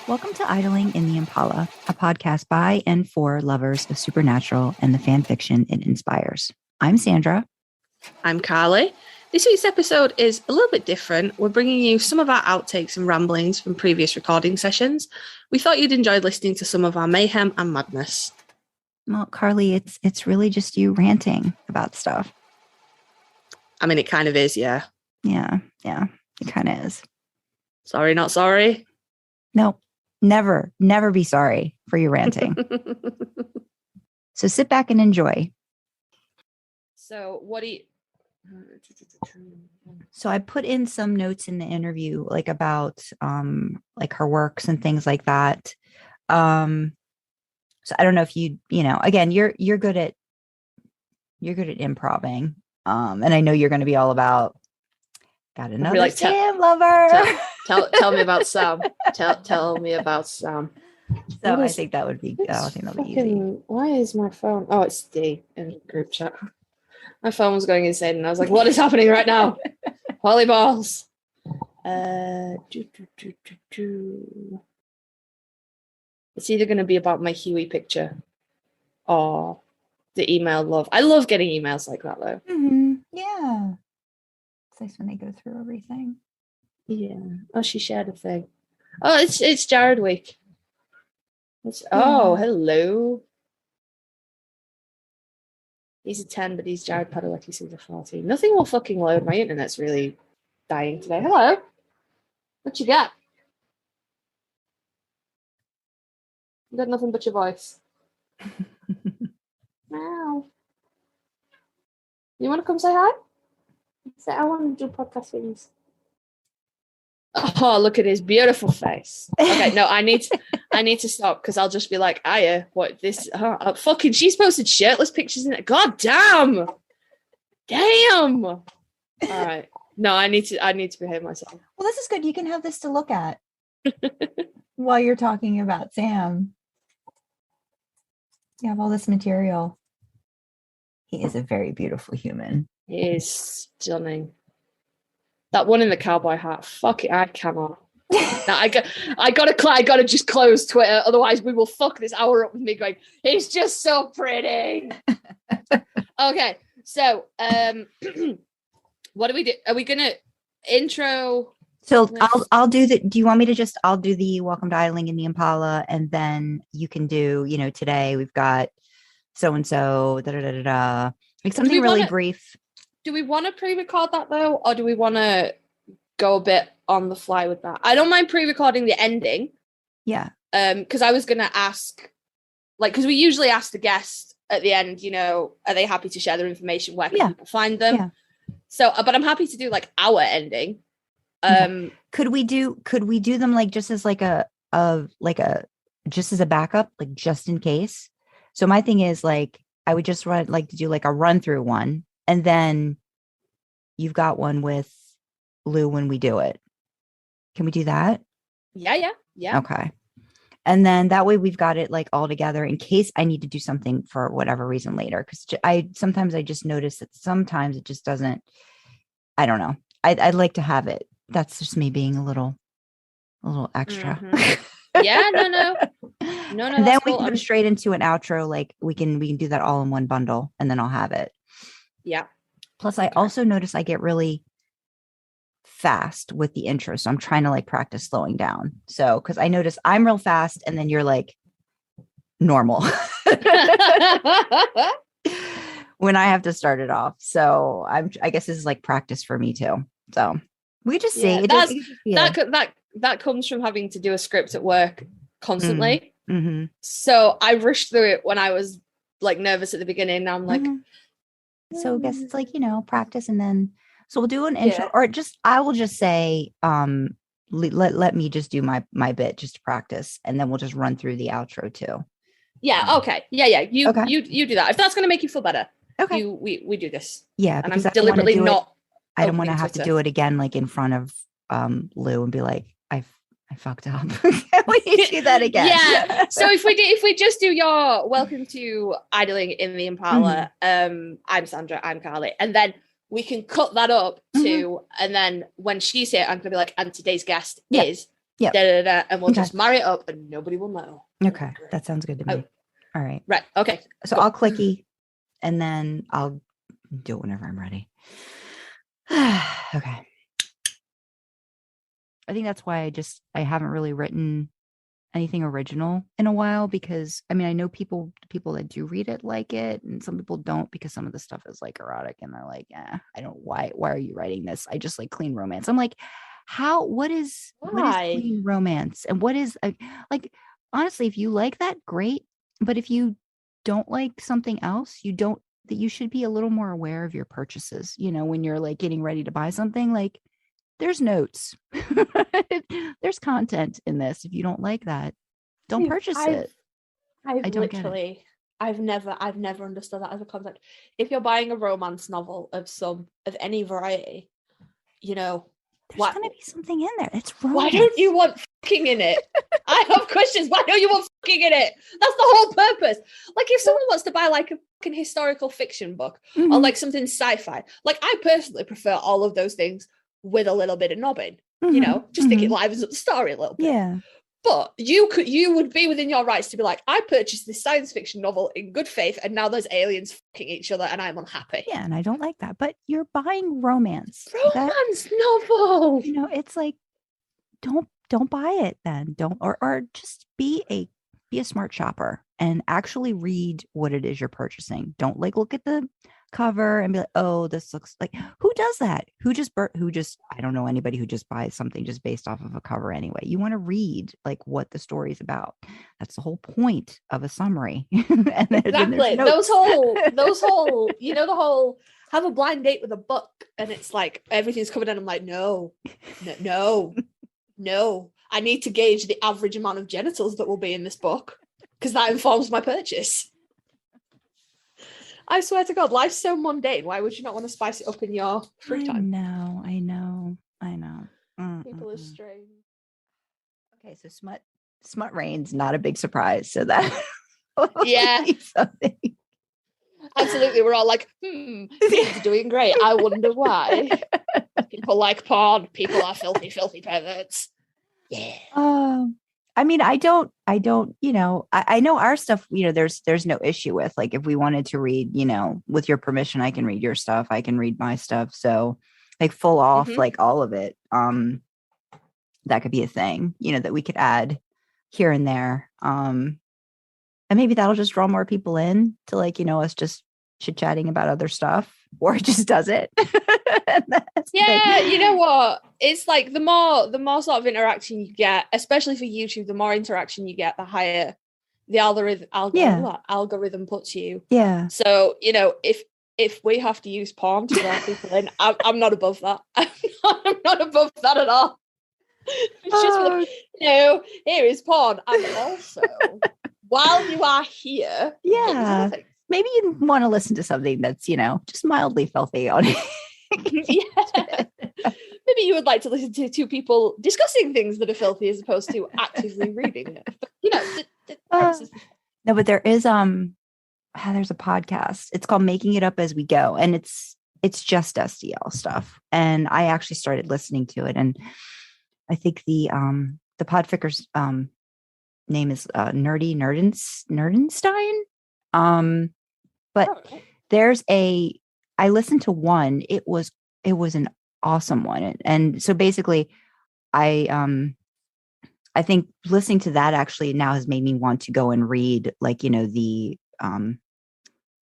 Welcome to Idling in the Impala, a podcast by and for lovers of supernatural and the fan fiction it inspires. I'm Sandra. I'm Carly. This week's episode is a little bit different. We're bringing you some of our outtakes and ramblings from previous recording sessions. We thought you'd enjoy listening to some of our mayhem and madness. Well, Carly, it's really just you ranting about stuff. I mean, it kind of is, yeah. Yeah, it kind of is. Sorry, not sorry? No, never be sorry for your ranting. So sit back and enjoy. So what do you... So I put in some notes in the interview, like about like her works and things like that. So I don't know if again, you're good at improving. And I know you're going to be all about got another like, Sam lover. Tell me about Sam. Tell me about Sam. So I think that would be easy. Why is my phone? Oh, it's D in group chat. My phone was going insane, and I was like, "What is happening right now?" Volleyballs. It's either going to be about my Huey picture or the email love. I love getting emails like that, though. Mm-hmm. Yeah, it's nice when they go through everything. Yeah. Oh, she shared a thing. Oh, it's Jared week. Oh, hello. He's a 10, but he's Jared Padalecki, he's a 14. Nothing will fucking load. My internet's really dying today. Hello. What you got? You got nothing but your voice. Wow. You want to come say hi? Say, I want to do podcast things. Oh, look at his beautiful face. Okay, no, I need to stop because I'll just be like, Aya, what this? Fucking, she's posted shirtless pictures in it. God damn. All right. No, I need to behave myself. Well, this is good. You can have this to look at while you're talking about Sam. You have all this material. He is a very beautiful human. He is stunning. That one in the cowboy hat. Fuck it, I cannot. No, I gotta just close Twitter, otherwise we will fuck this hour up with me going, he's just so pretty. Okay, so what do we do? Are we gonna intro? So I'll do the. Do you want me to I'll do the welcome to Idling in the Impala, and then you can do. Today we've got so and so like something really brief. Do we want to pre-record that though, or do we want to go a bit on the fly with that? I don't mind pre-recording the ending. Yeah. Because I was gonna ask, because we usually ask the guest at the end, are they happy to share their information? Where can people find them? Yeah. So, but I'm happy to do our ending. Could we do them just as just as a backup, just in case? So my thing is I would just to do a run through one. And then you've got one with Lou when we do it. Can we do that? Yeah. Okay. And then that way we've got it all together in case I need to do something for whatever reason later. Because sometimes I just notice that sometimes it just doesn't. I don't know. I'd like to have it. That's just me being a little extra. Mm-hmm. Yeah. No. And then we can go straight into an outro. We can do that all in one bundle, and then I'll have it. Yeah. Plus, I also notice I get really fast with the intro. So I'm trying to practice slowing down. So, because I notice I'm real fast and then you're normal when I have to start it off. So I guess this is practice for me too. So we just see. That comes from having to do a script at work constantly. Mm-hmm. So I rushed through it when I was nervous at the beginning. Now I'm mm-hmm. So I guess it's practice, and then so we'll do an intro, or I will just say, let me just do my bit just to practice, and then we'll just run through the outro too. Yeah. Okay. Yeah. You do that if that's going to make you feel better. Okay. We do this. Yeah, because I'm deliberately not. I don't want to have to do it again, in front of Lou, and be like, I fucked up. Can we do that again? Yeah. So if we just do your welcome to Idling in the Impala, I'm Sandra, I'm Carly, and then we can cut that up to, and then when she's here, I'm gonna be like, and today's guest is Yep. And we'll Okay. just marry it up and nobody will know. Okay. That sounds good to me. All right. Right. Okay. So cool. I'll clicky and then I'll do it whenever I'm ready. Okay. I think that's why I haven't really written anything original in a while, because I mean, I know people that do read it like it, and some people don't, because some of the stuff is like erotic and they're like, I don't, why are you writing this? I just like clean romance. I'm like, what is clean romance? And what is like, honestly, if you like that, great. But if you don't like something else, that you should be a little more aware of your purchases, when you're like getting ready to buy something. Like, there's notes. There's content in this. If you don't like that, don't purchase it. I've never understood that as a concept. If you're buying a romance novel of any variety, there's gonna be something in there. It's romance. Why don't you want fucking in it? I have questions. Why don't you want fucking in it? That's the whole purpose. Like, if someone wants to buy like a fucking historical fiction book or like something sci-fi, like, I personally prefer all of those things with a little bit of knobbing, just think it livens up the story a little bit. Yeah. But you would be within your rights to be like, I purchased this science fiction novel in good faith, and now there's aliens fucking each other, and I'm unhappy. Yeah, and I don't like that. But you're buying romance. Novel. It's like, don't buy it then. Don't, or just be a smart shopper and actually read what it is you're purchasing. Don't like look at the cover and be like, oh, this looks like, who does that? I don't know anybody who just buys something just based off of a cover anyway. You want to read like what the story is about. That's the whole point of a summary. And exactly. Those whole, the whole have a blind date with a book and it's like everything's covered, and I'm like, no. I need to gauge the average amount of genitals that will be in this book, because that informs my purchase. I swear to God, life's so mundane. Why would you not want to spice it up in your free time? I know. People are strange. Okay, so smut reigns, not a big surprise. So that yeah, absolutely. We're all like, people doing great. I wonder why. People like porn. People are filthy perverts. Yeah. I mean, I don't, I know our stuff, there's no issue with, like, if we wanted to read, with your permission, I can read your stuff. I can read my stuff. So like full off, like all of it. That could be a thing, that we could add here and there. And maybe that'll just draw more people in to, like, us just chit-chatting about other stuff, or it just does it. Yeah, you know what? It's like the more sort of interaction you get, especially for YouTube, the more interaction you get, the higher the algorithm puts you. Yeah. So, if we have to use porn to draw people in, I'm not above that. I'm not above that at all. It's just like, here is porn. And also, while you are here, maybe you want to listen to something that's, just mildly filthy on it. Yeah. Maybe you would like to listen to two people discussing things that are filthy as opposed to actively reading it. But, no, but there is there's a podcast. It's called Making It Up As We Go, and it's just SDL stuff. And I actually started listening to it, and I think the Podficker's name is Nerdenstein. But there's I listened to one. It was an awesome one. And so basically I think listening to that actually now has made me want to go and read, like, the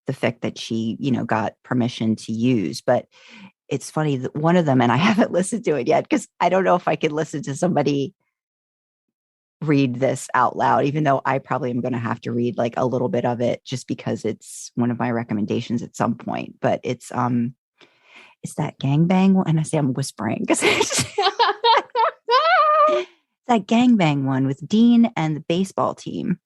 fic that she, got permission to use. But it's funny that one of them, and I haven't listened to it yet, because I don't know if I could listen to somebody read this out loud, even though I probably am going to have to read like a little bit of it, just because it's one of my recommendations at some point. But it's that gangbang one, and I say I'm whispering because it's that gangbang one with Dean and the baseball team.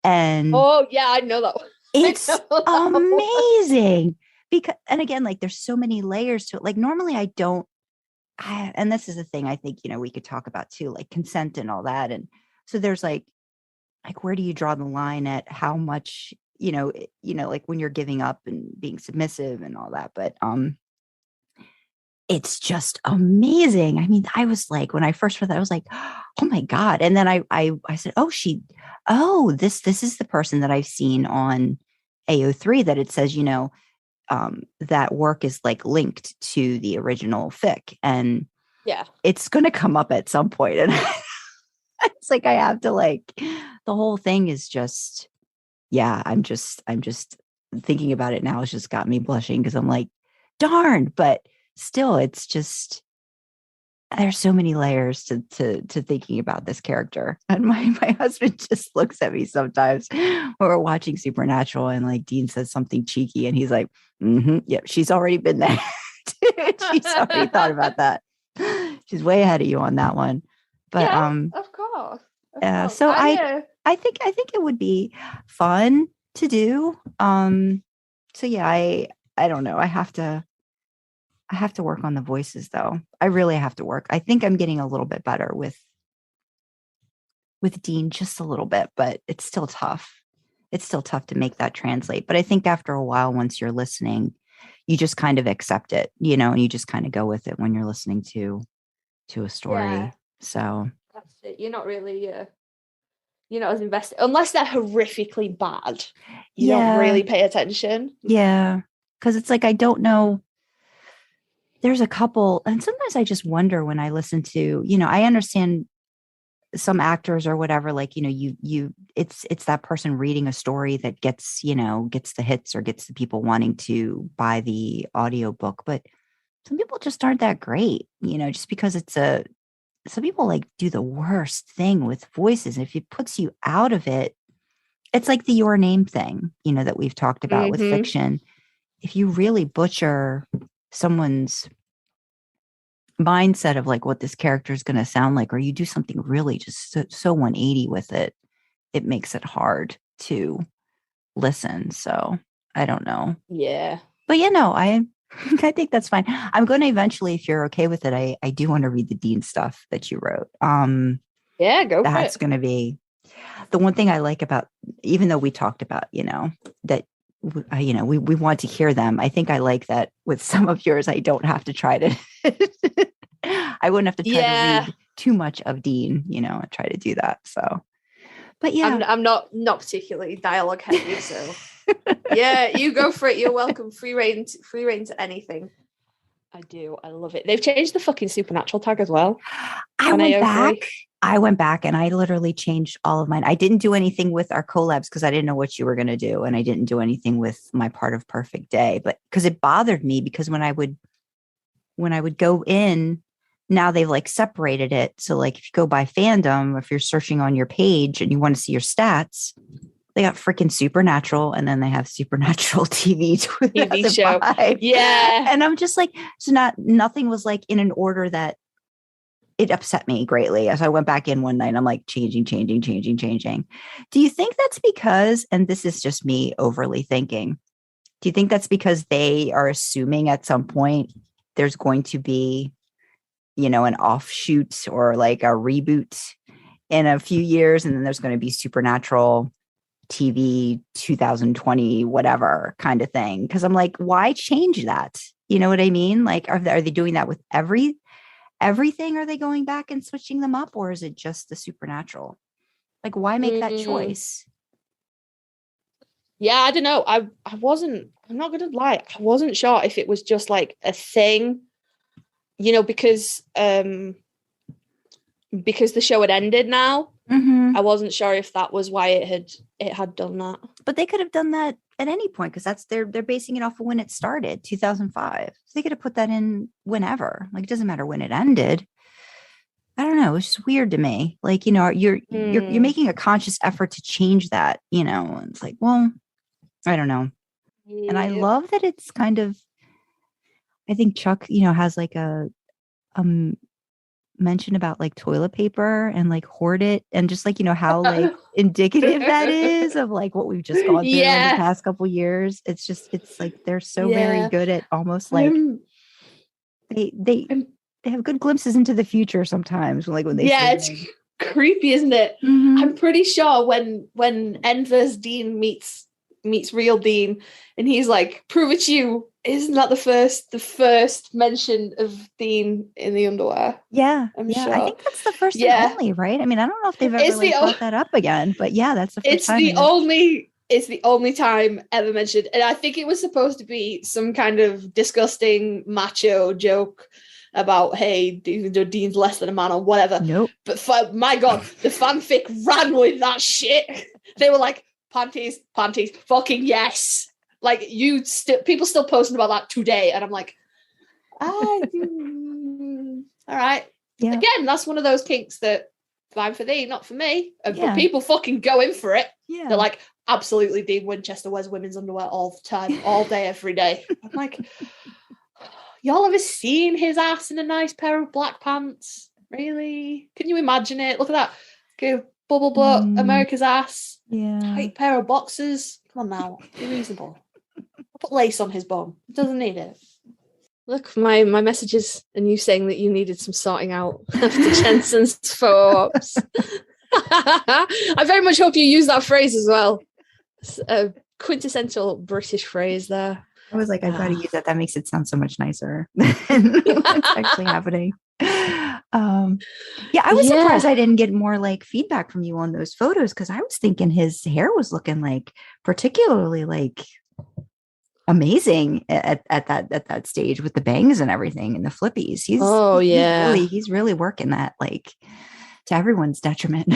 And oh yeah, I know that one. It's amazing, because, and again, like, there's so many layers to it. Like, normally and this is the thing I think, we could talk about too, like consent and all that. And so there's like, where do you draw the line at how much, like when you're giving up and being submissive and all that. But it's just amazing. I mean, I was like, when I first read that, I was like, oh my God. And then I said, this is the person that I've seen on AO3, that it says, that work is like linked to the original fic, and Yeah. it's going to come up at some point. And it's like, I have to the whole thing is just, yeah, I'm just thinking about it now. It's just got me blushing because I'm like, darn, but still, it's just, there's so many layers to thinking about this character. And my husband just looks at me sometimes when we're watching Supernatural and like Dean says something cheeky and he's like, yeah, she's already been there. She's already thought about that. She's way ahead of you on that one. But yeah, of course. So I think it would be fun to do. So yeah, I don't know. I have to work on the voices though. I really have to work. I think I'm getting a little bit better with Dean, just a little bit, but it's still tough. It's still tough to make that translate. But I think after a while, once you're listening, you just kind of accept it, and you just kind of go with it when you're listening to a story. Yeah. So that's it. You're not really you're not as invested unless they're horrifically bad. You don't really pay attention. Yeah. Because it's like, I don't know. There's a couple, and sometimes I just wonder when I listen to, I understand some actors or whatever, like, it's that person reading a story that gets the hits or gets the people wanting to buy the audiobook. But some people just aren't that great, just because some people like do the worst thing with voices. If it puts you out of it, it's like the Your Name thing, that we've talked about with fiction. If you really butcher someone's mindset of like what this character is going to sound like, or you do something really just so 180 with it, it makes it hard to listen. So I don't know. Yeah. But I think that's fine. I'm going to eventually, if you're okay with it, I do want to read the Dean stuff that you wrote. Yeah, go for it. That's going to be the one thing I like about, even though we talked about, that we want to hear them. I think I like that with some of yours, I don't have to try to, I wouldn't have to try to read too much of Dean, and try to do that. So, but yeah, I'm not particularly dialogue heavy. So yeah, you go for it. You're welcome. Free reign to anything. I do. I love it. They've changed the fucking Supernatural tag as well. I went back and I literally changed all of mine. I didn't do anything with our collabs because I didn't know what you were going to do. And I didn't do anything with my part of Perfect Day, but because it bothered me, because when I would go in, now they've like separated it. So like if you go by fandom, if you're searching on your page and you want to see your stats, they got freaking Supernatural, and then they have Supernatural TV show. Yeah. And I'm just like, so nothing was like in an order that it upset me greatly. As I went back in one night, I'm like changing. Do you think that's because, and this is just me overly thinking, do you think that's because they are assuming at some point there's going to be, an offshoot or like a reboot in a few years, and then there's going to be Supernatural TV 2020 whatever kind of thing? Because I'm like, why change that? You know what I mean? Like, are they doing that with everything? Are they going back and switching them up, or is it just the Supernatural? Like, why make that choice? Yeah, I don't know. I'm not gonna lie, I wasn't sure if it was just like a thing, because the show had ended now. I wasn't sure if that was why it had done that. But they could have done that at any point, because that's they're basing it off of when it started, 2005. So they could have put that in whenever. Like, it doesn't matter when it ended. I don't know. It's just weird to me. Like, you're making a conscious effort to change that. And it's like, well, I don't know. Yeah. And I love that it's kind of, I think Chuck, has like a mention about like toilet paper and like hoard it, and just like how like indicative that is of like what we've just gone through in the past couple years. It's like they're so very good at almost like they have good glimpses into the future sometimes, like when they it's creepy, isn't it? I'm pretty sure when Enver's Dean meets real Dean, and he's like, prove it you, Isn't that the first mention of Dean in the underwear? Yeah. I'm yeah. sure. I think that's the first Yeah. and only, right? I mean, I don't know if they've ever It's like the brought that up again, but yeah, that's the first it's time. the only time ever mentioned. And I think it was supposed to be some kind of disgusting macho joke about, hey, Dean's less than a man or whatever. Nope. But my God, the fanfic ran with that shit. They were like, panties, fucking yes. Like, people still posting about that today. And I'm like, all right. Yeah. Again, that's one of those kinks that fine for thee, not for me. Yeah. But people fucking go in for it. Yeah. They're like, absolutely, Dean Winchester wears women's underwear all the time, all day, every day. I'm like, y'all ever seen his ass in a nice pair of black pants? Really? Can you imagine it? Look at that. Okay, bubble butt, America's ass. Yeah. Tight pair of boxers. Come on now, be reasonable. Put lace on his bum. Doesn't need it. Look, my messages and you saying that you needed some sorting out after Jensen's photo-ops. I very much hope you use that phrase as well. It's a quintessential British phrase there. I was like, I've got to use that. That makes it sound so much nicer than what's actually happening. Yeah, I was surprised I didn't get more like feedback from you on those photos, because I was thinking his hair was looking like particularly like amazing at that stage with the bangs and everything and the flippies. He's really working that, like, to everyone's detriment.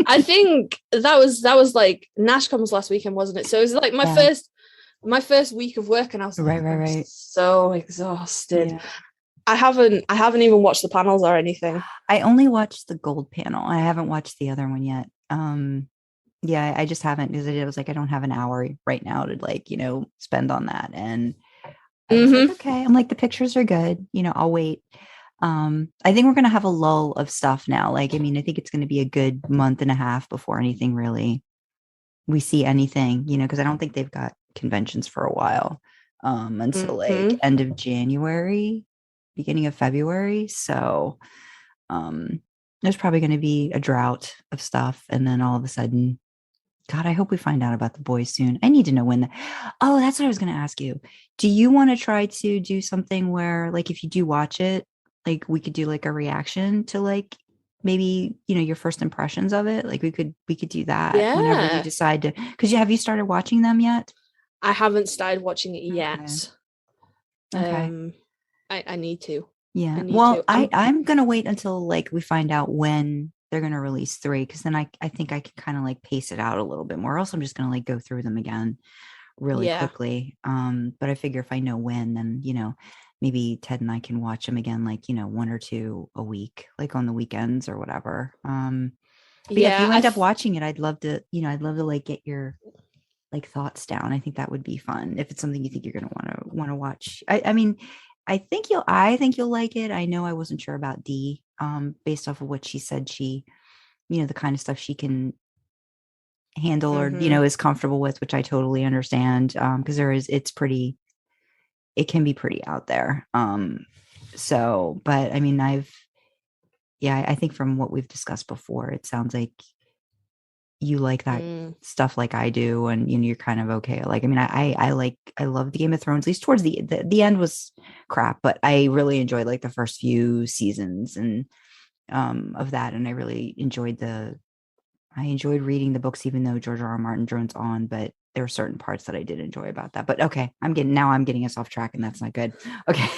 I think that was like NashCon's last weekend, wasn't it? So it was like my first week of work, and I was right. So exhausted. Yeah. I haven't even watched the panels or anything. I only watched the gold panel. I haven't watched the other one yet. Yeah, I just haven't, because I was like, I don't have an hour right now to like, spend on that. And I was like, okay. I'm like, the pictures are good. I'll wait. I think we're going to have a lull of stuff now. Like, I mean, I think it's going to be a good month and a half before anything really, we see anything, because I don't think they've got conventions for a while, until like end of January, beginning of February. So, there's probably going to be a drought of stuff. And then all of a sudden, God, I hope we find out about the boys soon. I need to know when. Oh, that's what I was going to ask you. Do you want to try to do something where, like, if you do watch it, like, we could do like a reaction to like maybe, your first impressions of it? Like, we could do that whenever you decide to. Because have you started watching them yet? I haven't started watching it yet. Okay. I need to. Yeah. Well, I'm going to wait until like we find out when they're going to release 3, because then I think I can kind of like pace it out a little bit more. Or else I'm just going to like go through them again really quickly. But I figure if I know when, then, maybe Ted and I can watch them again, like, 1 or 2 a week, like on the weekends or whatever. But if you end up watching it, I'd love to like get your like thoughts down. I think that would be fun if it's something you think you're going to want to watch. I mean, I think you'll like it. I know I wasn't sure about Dee, based off of what she said. She, the kind of stuff she can handle or, is comfortable with, which I totally understand. Because it can be pretty out there. So, but I mean, I think from what we've discussed before, it sounds like you like that stuff like I do, and you're kind of okay. Like, I mean, I love the Game of Thrones, at least towards the end was crap, but I really enjoyed like the first few seasons and of that, and I really enjoyed reading the books, even though George R.R. Martin drones on, but there were certain parts that I did enjoy about that. But okay, I'm getting us off track, and that's not good. Okay.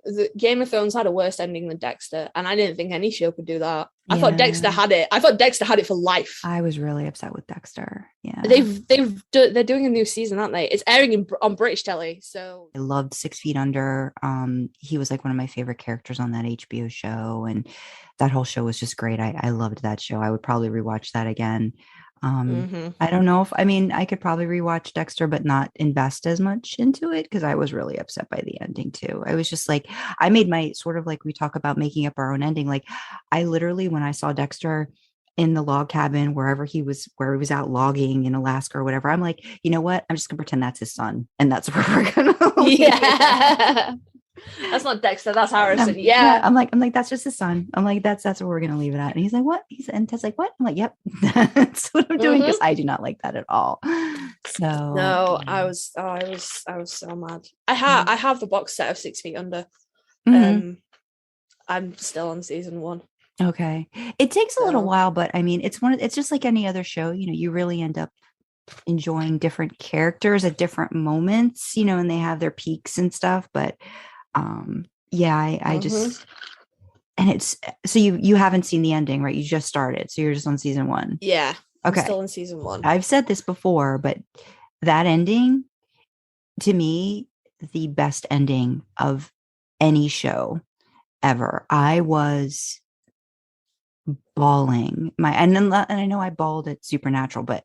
The Game of Thrones had a worse ending than Dexter, and I didn't think any show could do that. I thought Dexter had it. I thought Dexter had it for life. I was really upset with Dexter. Yeah. They're doing a new season, aren't they? It's airing on British telly. So I loved 6 Feet Under. He was like one of my favorite characters on that HBO show, and that whole show was just great. I loved that show. I would probably rewatch that again. I don't know I could probably rewatch Dexter, but not invest as much into it, because I was really upset by the ending too. I was just like, I made my sort of like, we talk about making up our own ending. Like, I literally, when I saw Dexter in the log cabin, where he was out logging in Alaska or whatever, I'm like, you know what? I'm just gonna pretend that's his son, and that's where we're gonna. Yeah. That's not Dexter, that's Harrison. Yeah. I'm like, that's just his son. I'm like, that's what we're gonna leave it at. And he's like, what? And Ted's like, what? I'm like, yep, that's what I'm doing, because I do not like that at all. So no, I was so mad. I have the box set of 6 Feet Under. I'm still on season 1. Okay. It takes a little while, but I mean, it's just like any other show, you really end up enjoying different characters at different moments, and they have their peaks and stuff. But I just, and it's, so you haven't seen the ending, right? You just started, so you're just on season 1. Yeah. Okay. I'm still in season 1. I've said this before, but that ending, to me, the best ending of any show ever. I was bawling and I know I bawled at Supernatural, but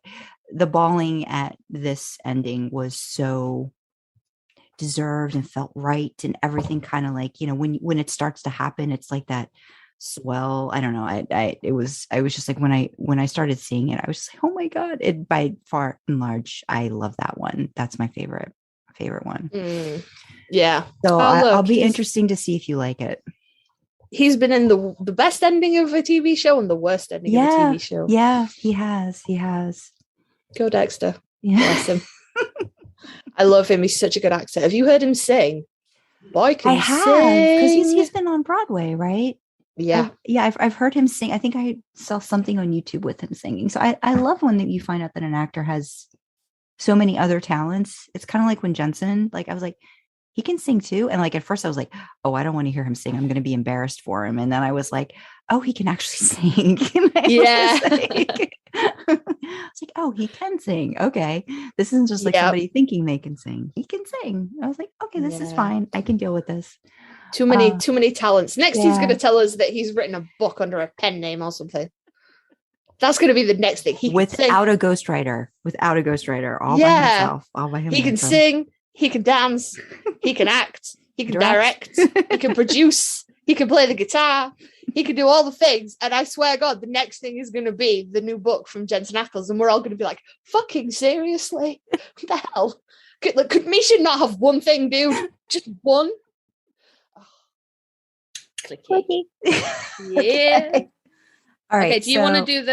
the bawling at this ending was so deserved and felt right, and everything kind of like, when it starts to happen, it's like that swell. I don't know. I was just like, when I started seeing it, I was just like, oh my God. It, by far and large, I love that one. That's my favorite one. Yeah. So I'll be interesting to see if you like it. He's been in the best ending of a TV show and the worst ending of a TV show. Yeah, he has. Go Dexter. Yeah. Bless him. I love him. He's such a good actor. Have you heard him sing? Boy, can he sing? Because he's been on Broadway, right? Yeah. I've heard him sing. I think I saw something on YouTube with him singing. So I love when you find out that an actor has so many other talents. It's kind of like when Jensen, like I was like, he can sing too. And like at first I was like, oh, I don't want to hear him sing. I'm going to be embarrassed for him. And then I was like, oh, he can actually sing. Yeah. It's like, oh, he can sing. Okay. This isn't just like somebody thinking they can sing. He can sing. I was like, okay, this is fine. I can deal with this. Too many talents. Next, he's going to tell us that he's written a book under a pen name or something. That's going to be the next thing. Without a ghostwriter, all by himself. All by himself. He can sing. He can dance. He can act. He can direct. He can produce. He can play the guitar. He can do all the things. And I swear God, the next thing is going to be the new book from Jensen Ackles. And we're all going to be like, fucking seriously? What the hell? Could Misha not have one thing, dude? Just one? Oh. Clicky. Yeah. Okay. All right. Okay, do you want to do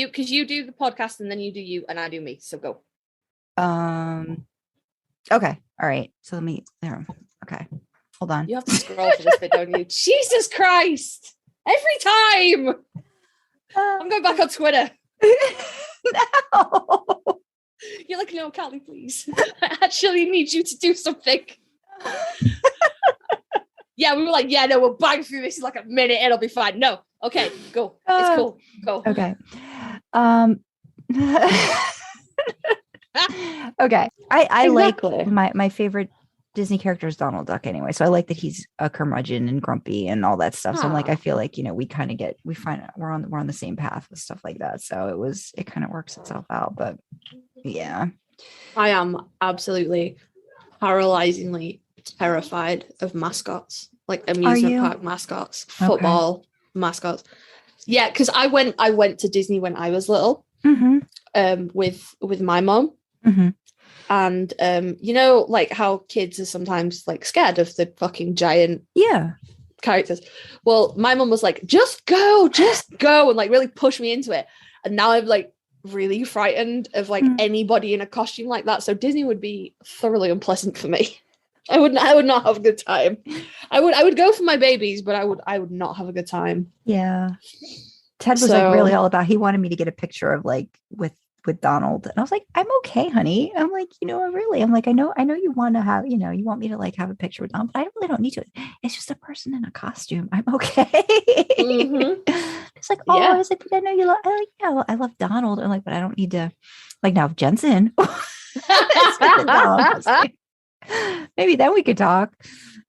because you do the podcast and then you do you and I do me. So go. Okay. All right. So okay. Hold on. You have to scroll for this bit, don't you? Jesus Christ. Every time. I'm going back on Twitter. No. You're like, no, Callie, please. I actually need you to do something. Yeah, we were like, yeah, no, we'll bang through this in like a minute. It'll be fine. No. Okay, go. It's cool. Go. Okay. Okay. I exactly. Like my favorite Disney character is Donald Duck anyway. So I like that he's a curmudgeon and grumpy and all that stuff. So I'm like, I feel like, we kind of we're on the same path with stuff like that. So it kind of works itself out. But yeah. I am absolutely paralyzingly terrified of mascots, like amusement park mascots, football mascots. Yeah, because I went to Disney when I was little, with my mom. Mm-hmm. And like how kids are sometimes like scared of the fucking giant characters. Well, my mom was like, just go, and like really push me into it. And now I'm like really frightened of like anybody in a costume like that. So Disney would be thoroughly unpleasant for me. I would not have a good time. I would go for my babies, but I would not have a good time. Yeah. Ted was like really all about, he wanted me to get a picture of like with Donald. And I was like, I'm okay, honey. I'm like, I'm like, I know you want to have, you want me to like have a picture with Donald, but I really don't need to. It's just a person in a costume. I'm okay. Mm-hmm. It's like, I was like, I know you love, I love Donald. I'm like, but I don't need to, like, now Jensen. Like, maybe then we could talk.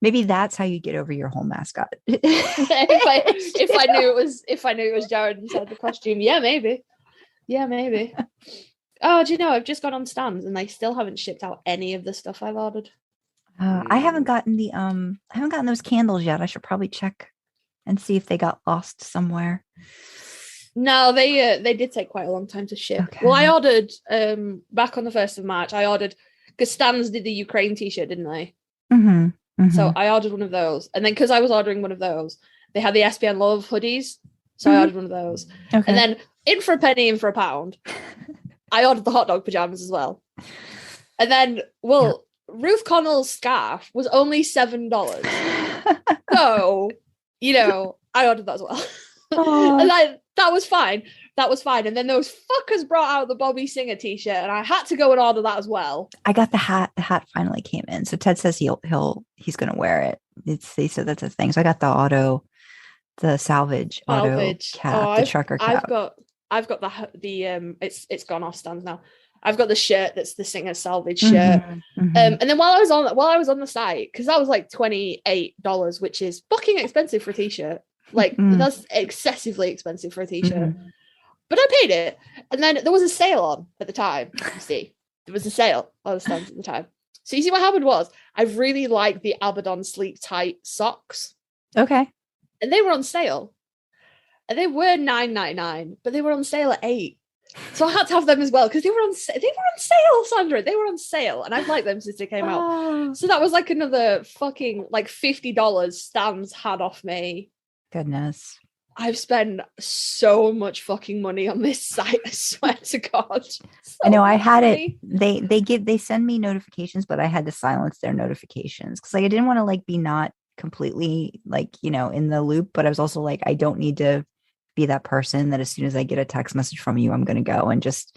Maybe that's how you get over your whole mascot. if I knew it was Jared inside the costume, maybe. Oh, do you know, I've just got on stands and they still haven't shipped out any of the stuff I've ordered. I haven't gotten those candles yet. I should probably check and see if they got lost somewhere. No, they did take quite a long time to ship. Okay. Well, I ordered back on the 1st of March. I ordered because Stans did the Ukraine t-shirt, didn't they? Mm-hmm. So I ordered one of those. And then because I was ordering one of those, they had the SPN Love hoodies. So I ordered one of those. Okay. And then in for a penny, in for a pound, I ordered the hot dog pajamas as well. And then, Ruth Connell's scarf was only $7. So, I ordered that as well. And that was fine. That was fine. And then those fuckers brought out the Bobby Singer t-shirt, and I had to go and order that as well. I got the hat. The hat finally came in. So Ted says he's gonna wear it. He said that's a thing. So I got the salvage auto cap, the trucker cap. I've got the it's gone off stands now. I've got the shirt that's the Singer salvage shirt. And then while I was on the site, because that was like $28, which is fucking expensive for a t-shirt. Like that's excessively expensive for a t-shirt. But I paid it. And then there was a sale on at the time. You see, there was a sale on the stands at the time. So you see what happened was I really liked the Abaddon Sleep Tight socks. Okay. And they were on sale. And they were $9.99, but they were on sale at $8. So I had to have them as well because they were on sale, Sandra. They were on sale, and I've liked them since they came out. So that was like another fucking like $50 Stans had off me. Goodness. I've spent so much fucking money on this site. I swear to God. So I know I had it. They send me notifications, but I had to silence their notifications because like I didn't want to like be not completely like, in the loop, but I was also like, I don't need to be that person that as soon as I get a text message from you, I'm going to go and just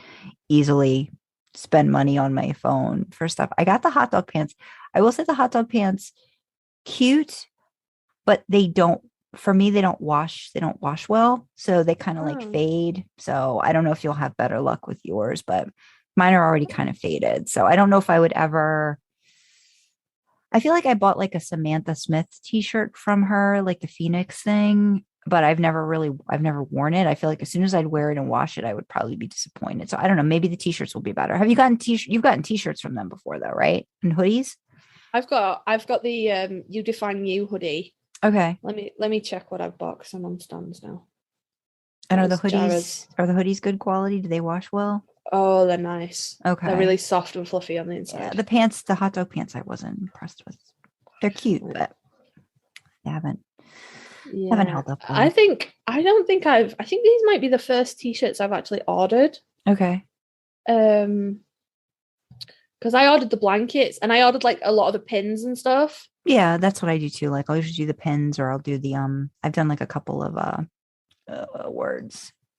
easily spend money on my phone for stuff. I got the hot dog pants. I will say the hot dog pants, cute, but they don't wash well. So they kind of like fade. So I don't know if you'll have better luck with yours, but mine are already kind of faded. So I don't know if I would ever. I feel like I bought like a Samantha Smith t-shirt from her, like the Phoenix thing, but I've never worn it. I feel like as soon as I'd wear it and wash it, I would probably be disappointed. So I don't know. Maybe the t-shirts will be better. Have you gotten you've gotten t-shirts from them before though, right? And hoodies? I've got the You Define You hoodie. Okay. Let me check what I've bought because I'm on stands now. And are the hoodies good quality? Do they wash well? Oh, they're nice. Okay. They're really soft and fluffy on the inside. Yeah, the hot dog pants I wasn't impressed with. They're cute, but they haven't held up well. I think these might be the first t-shirts I've actually ordered. Okay. Because I ordered the blankets and I ordered like a lot of the pins and stuff. Yeah, that's what I do too. Like I'll usually do the pins or I'll do the I've done like a couple of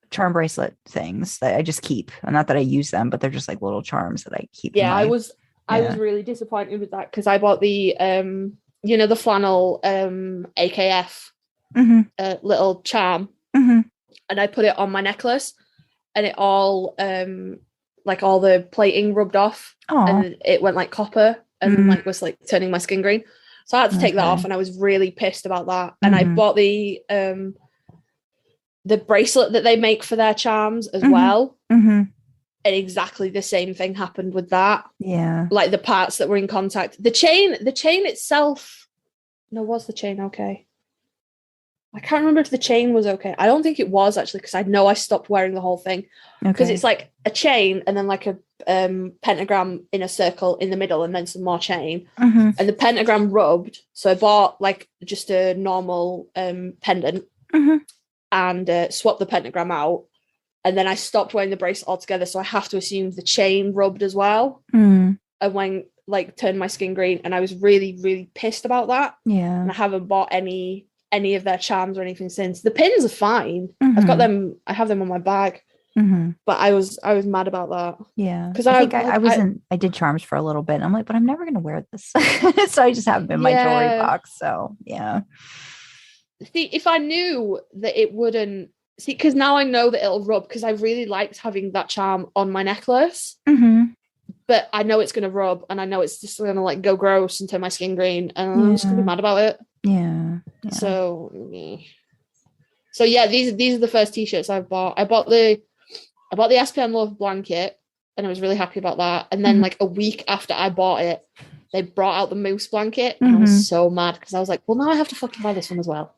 charm bracelet things that I just keep. Not that I use them, but they're just like little charms that I keep. Yeah, I was really disappointed with that because I bought the the flannel AKF little charm and I put it on my necklace and it all like all the plating rubbed off and it went like copper and like was like turning my skin green. So I had to take that off and I was really pissed about that. And I bought the bracelet that they make for their charms as well. And exactly the same thing happened with that. Yeah. Like the parts that were in contact. The chain itself. No, was the chain okay? I can't remember if the chain was okay. I don't think it was actually because I know I stopped wearing the whole thing. Because it's like a chain and then like a pentagram in a circle in the middle and then some more chain. And the pentagram rubbed. So I bought like just a normal pendant and swapped the pentagram out. And then I stopped wearing the bracelet altogether. So I have to assume the chain rubbed as well. And when like turned my skin green and I was really, really pissed about that. Yeah. And I haven't bought any of their charms or anything since. The pins are fine. I've got them. I have them on my bag. But I was mad about that. Yeah. Because I think I did charms for a little bit. And I'm like, but I'm never going to wear this. So I just have them in my jewelry box. So yeah. See, if I knew that it wouldn't, because now I know that it'll rub because I really liked having that charm on my necklace. But I know it's going to rub and I know it's just going to like go gross and turn my skin green and I'm just going to be mad about it. Yeah. So yeah, these are the first t-shirts I've bought. I bought the SPN Love blanket and I was really happy about that. And then like a week after I bought it, they brought out the moose blanket and I was so mad because I was like, well, now I have to fucking buy this one as well.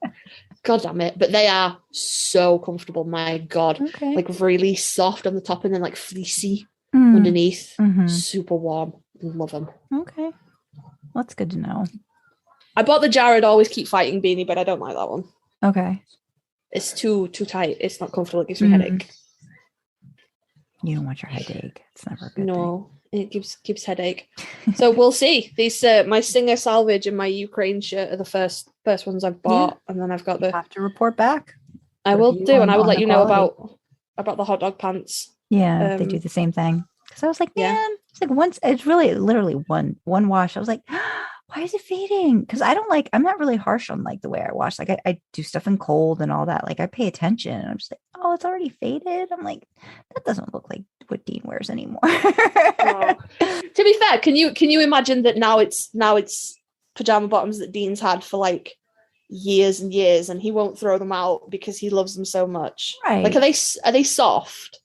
God damn it. But they are so comfortable. My God. Okay. Like really soft on the top and then like fleecy underneath. Super warm. Love them. Okay. Well, that's good to know. I bought the Jared Always Keep Fighting beanie, but I don't like that one. Okay. It's too tight. It's not comfortable. It gives me a headache. You don't want your headache. It's never a good thing. It gives headache. So we'll see. These my Singer Salvage and my Ukraine shirt are the first ones I've bought, and then I've got the. You have to report back. I will do, and I will let you know about the hot dog pants. Yeah, they do the same thing. Because I was like, man, it's like once. It's really literally one wash. I was like, why is it fading? Because I'm not really harsh on like the way I wash. Like I do stuff in cold and all that. Like I pay attention. And I'm just like, oh, it's already faded. I'm like, that doesn't look like what Dean wears anymore. To be fair, can you imagine that now it's pajama bottoms that Dean's had for like years and years, and he won't throw them out because he loves them so much. Right? Like, are they soft?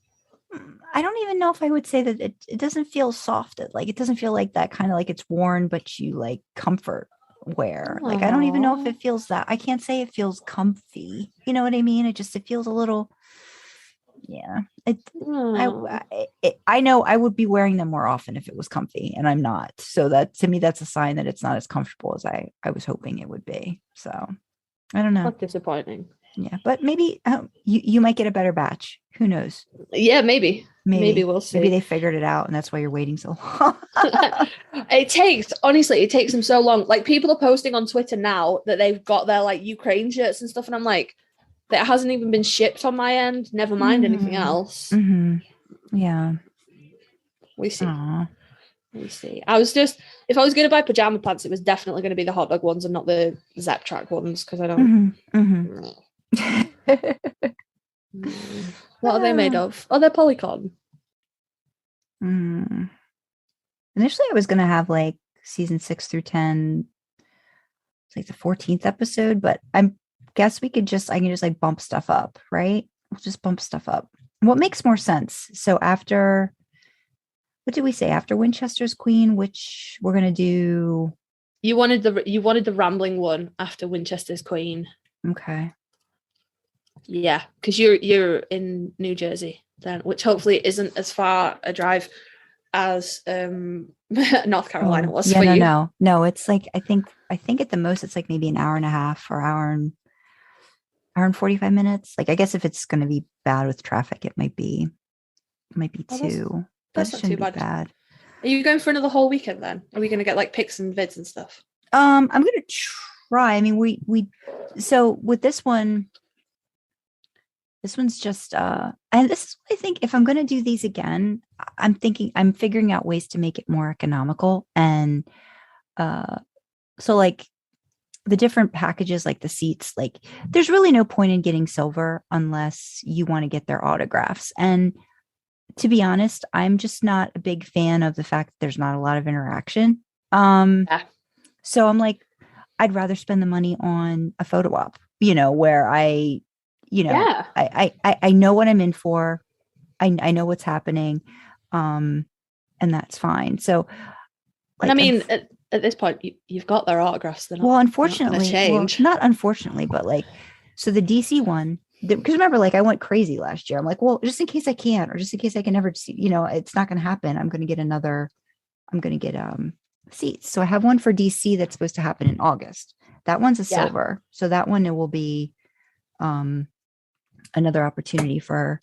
I don't even know if I would say that it doesn't feel soft. Like it doesn't feel like that kind of like it's worn, but you like comfort wear. Like I don't even know if it feels that. I can't say it feels comfy. You know what I mean? It feels a little. Yeah. I know I would be wearing them more often if it was comfy, and I'm not. So that to me, that's a sign that it's not as comfortable as I was hoping it would be. So I don't know. That's disappointing. Yeah, but maybe you might get a better batch. Who knows? Yeah, maybe we'll see. Maybe they figured it out, and that's why you're waiting so long. It takes them so long. Like people are posting on Twitter now that they've got their like Ukraine shirts and stuff, and I'm like, that hasn't even been shipped on my end. Never mind anything else. Yeah, we see. We see. If I was going to buy pajama pants, it was definitely going to be the hot dog ones and not the Zep Track ones, because I don't. What are they made of? Oh, they're polycotton. Initially, I was going to have like season 6 through 10, it's like the 14th episode, but I guess I can just like bump stuff up, right? We'll just bump stuff up. What makes more sense? So after, what did we say? After Winchester's Queen, which we're going to do. You wanted the rambling one after Winchester's Queen. Okay. Yeah, because you're in New Jersey then, which hopefully isn't as far a drive as North Carolina was for you. No. It's like I think at the most it's like maybe an hour and a half or hour and 45 minutes. Like I guess if it's going to be bad with traffic, it might be two. That's not too bad. Are you going for another whole weekend then? Are we going to get like pics and vids and stuff? I'm going to try. I mean, we so with this one's just and this is what I think, if I'm going to do these again, I'm figuring out ways to make it more economical. And so like the different packages, like the seats, like there's really no point in getting silver unless you want to get their autographs. And to be honest, I'm just not a big fan of the fact that there's not a lot of interaction. So I'm like, I'd rather spend the money on a photo op, where I know what I'm in for. I know what's happening. And that's fine. So like, I mean, at this point, you've got their autographs. Unfortunately, not unfortunately, but like, so the DC one, because remember, like I went crazy last year. I'm like, well, just in case I can't, or just in case I can never see, it's not going to happen. I'm going to get seats. So I have one for DC that's supposed to happen in August. That one's a silver. So that one, it will be another opportunity for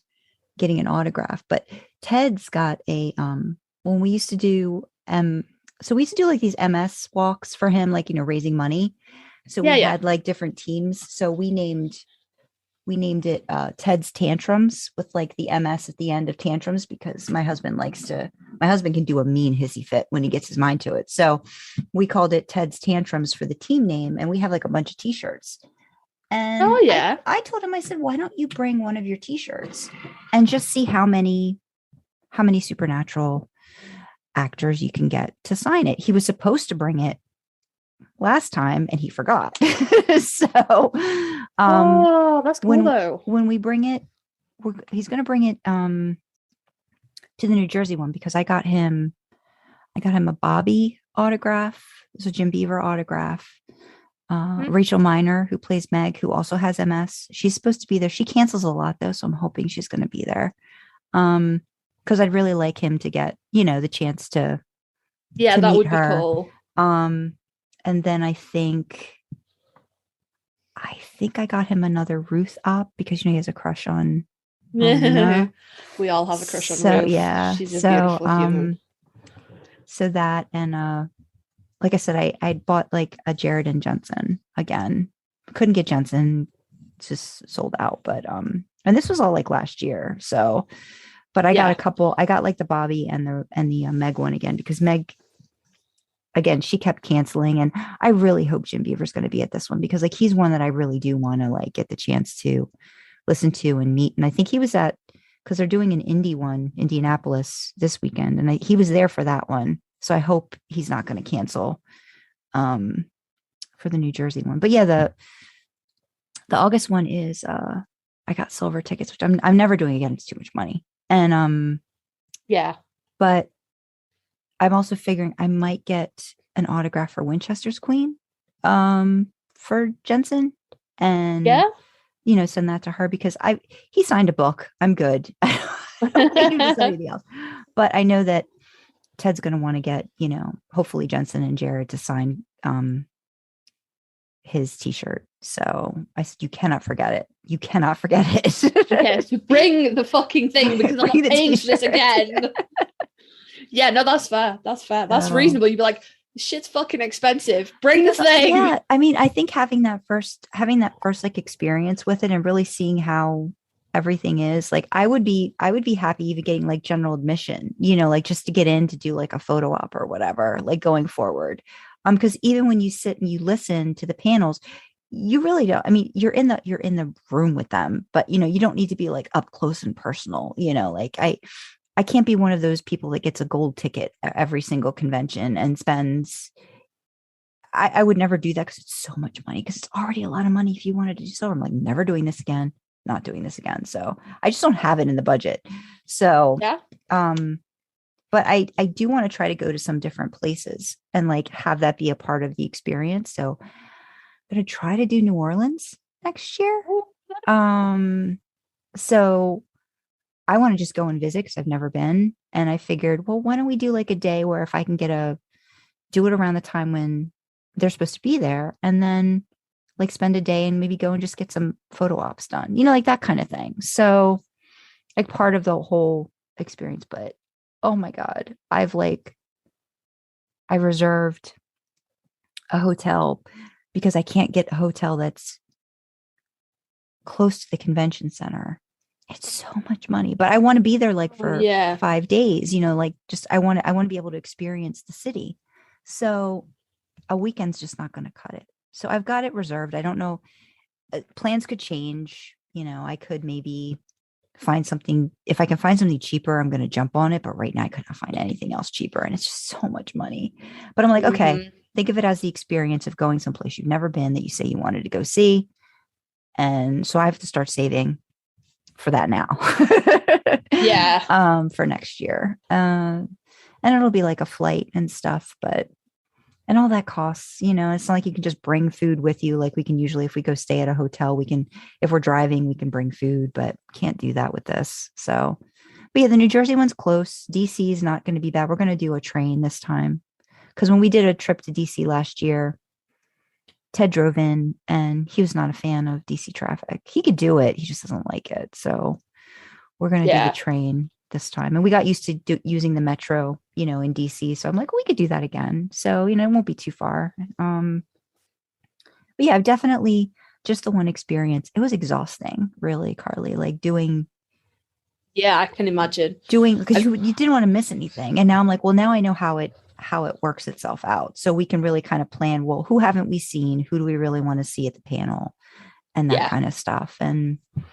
getting an autograph. But Ted's got a when we used to do so we used to do like these MS walks for him, like raising money. So we had like different teams. So we named it Ted's Tantrums, with like the MS at the end of tantrums, because my husband can do a mean hissy fit when he gets his mind to it. So we called it Ted's Tantrums for the team name, and we have like a bunch of t-shirts. And I told him, I said, why don't you bring one of your t-shirts and just see how many Supernatural actors you can get to sign it. He was supposed to bring it last time and he forgot. So that's cool though. When we bring it, he's going to bring it to the New Jersey one, because I got him a Bobby autograph. There's a Jim Beaver autograph. Rachel Miner, who plays Meg, who also has MS, she's supposed to be there. She cancels a lot though, so I'm hoping she's going to be there. Because I'd really like him to get the chance to that would her. be cool. And then I think I got him another Ruth op because he has a crush on Luna. We all have a crush on So Ruth. yeah. She's a beautiful human. So that, and like I said, I bought like a Jared and Jensen again. Couldn't get Jensen, just sold out. But and this was all like last year. So, but I got a couple. I got like the Bobby and the Meg one again, because Meg, again, she kept canceling, and I really hope Jim Beaver's going to be at this one, because like he's one that I really do want to like get the chance to listen to and meet. And I think he was at, because they're doing an indie one, Indianapolis, this weekend, and he was there for that one. So I hope he's not going to cancel for the New Jersey one. But yeah, the August one is I got silver tickets, which I'm never doing again. It's too much money. And but I'm also figuring I might get an autograph for Winchester's Queen for Jensen, and send that to her, because he signed a book. I'm good. I don't need him to say anything else. But I know that Ted's going to want to get, hopefully Jensen and Jared to sign his t-shirt. So I said, you cannot forget it. You cannot forget it. Yes, bring the fucking thing, because I'm not paying for this again. Yeah, no, that's fair. That's fair. That's reasonable. You'd be like, shit's fucking expensive. Bring the thing. Yeah, I mean, I think having that first like experience with it and really seeing how everything is, like I would be happy even getting like general admission, like just to get in to do like a photo op or whatever, like going forward. Because even when you sit and you listen to the panels, you really don't. I mean, you're in the room with them, but you don't need to be like up close and personal. Like I can't be one of those people that gets a gold ticket every single convention and spends. I would never do that, because it's so much money, because it's already a lot of money if you wanted to do so. I'm like, never doing this again, not doing this again. So I just don't have it in the budget. So, but I do want to try to go to some different places and like have that be a part of the experience. So I'm going to try to do New Orleans next year. So I want to just go and visit, because I've never been. And I figured, well, why don't we do like a day where if I can do it around the time when they're supposed to be there, and then like spend a day and maybe go and just get some photo ops done, like that kind of thing. So like part of the whole experience. But oh my God, I reserved a hotel because I can't get a hotel that's close to the convention center. It's so much money, but I want to be there like for 5 days, like just, I want to be able to experience the city. So a weekend's just not going to cut it. So I've got it reserved. I don't know. Plans could change. I could maybe find something. If I can find something cheaper, I'm going to jump on it. But right now I couldn't find anything else cheaper. And it's just so much money. But I'm like, okay, think of it as the experience of going someplace you've never been that you say you wanted to go see. And so I have to start saving for that now. For next year. And it'll be like a flight and stuff, and all that costs, it's not like you can just bring food with you. Like we can usually, if we go stay at a hotel, if we're driving, we can bring food, but can't do that with this. So, but yeah, the New Jersey one's close. DC is not going to be bad. We're going to do a train this time. Because when we did a trip to DC last year, Ted drove in and he was not a fan of DC traffic. He could do it. He just doesn't like it. So we're going to do the train this time. And we got used to using the metro, in DC. So I'm like, we could do that again. So, it won't be too far. But yeah, I've definitely just the one experience. It was exhausting, really, Carly, like doing. Yeah, I can imagine. Because you didn't want to miss anything. And now I'm like, well, now I know how it works itself out. So we can really kind of plan, well, who haven't we seen? Who do we really want to see at the panel? And that kind of stuff. And it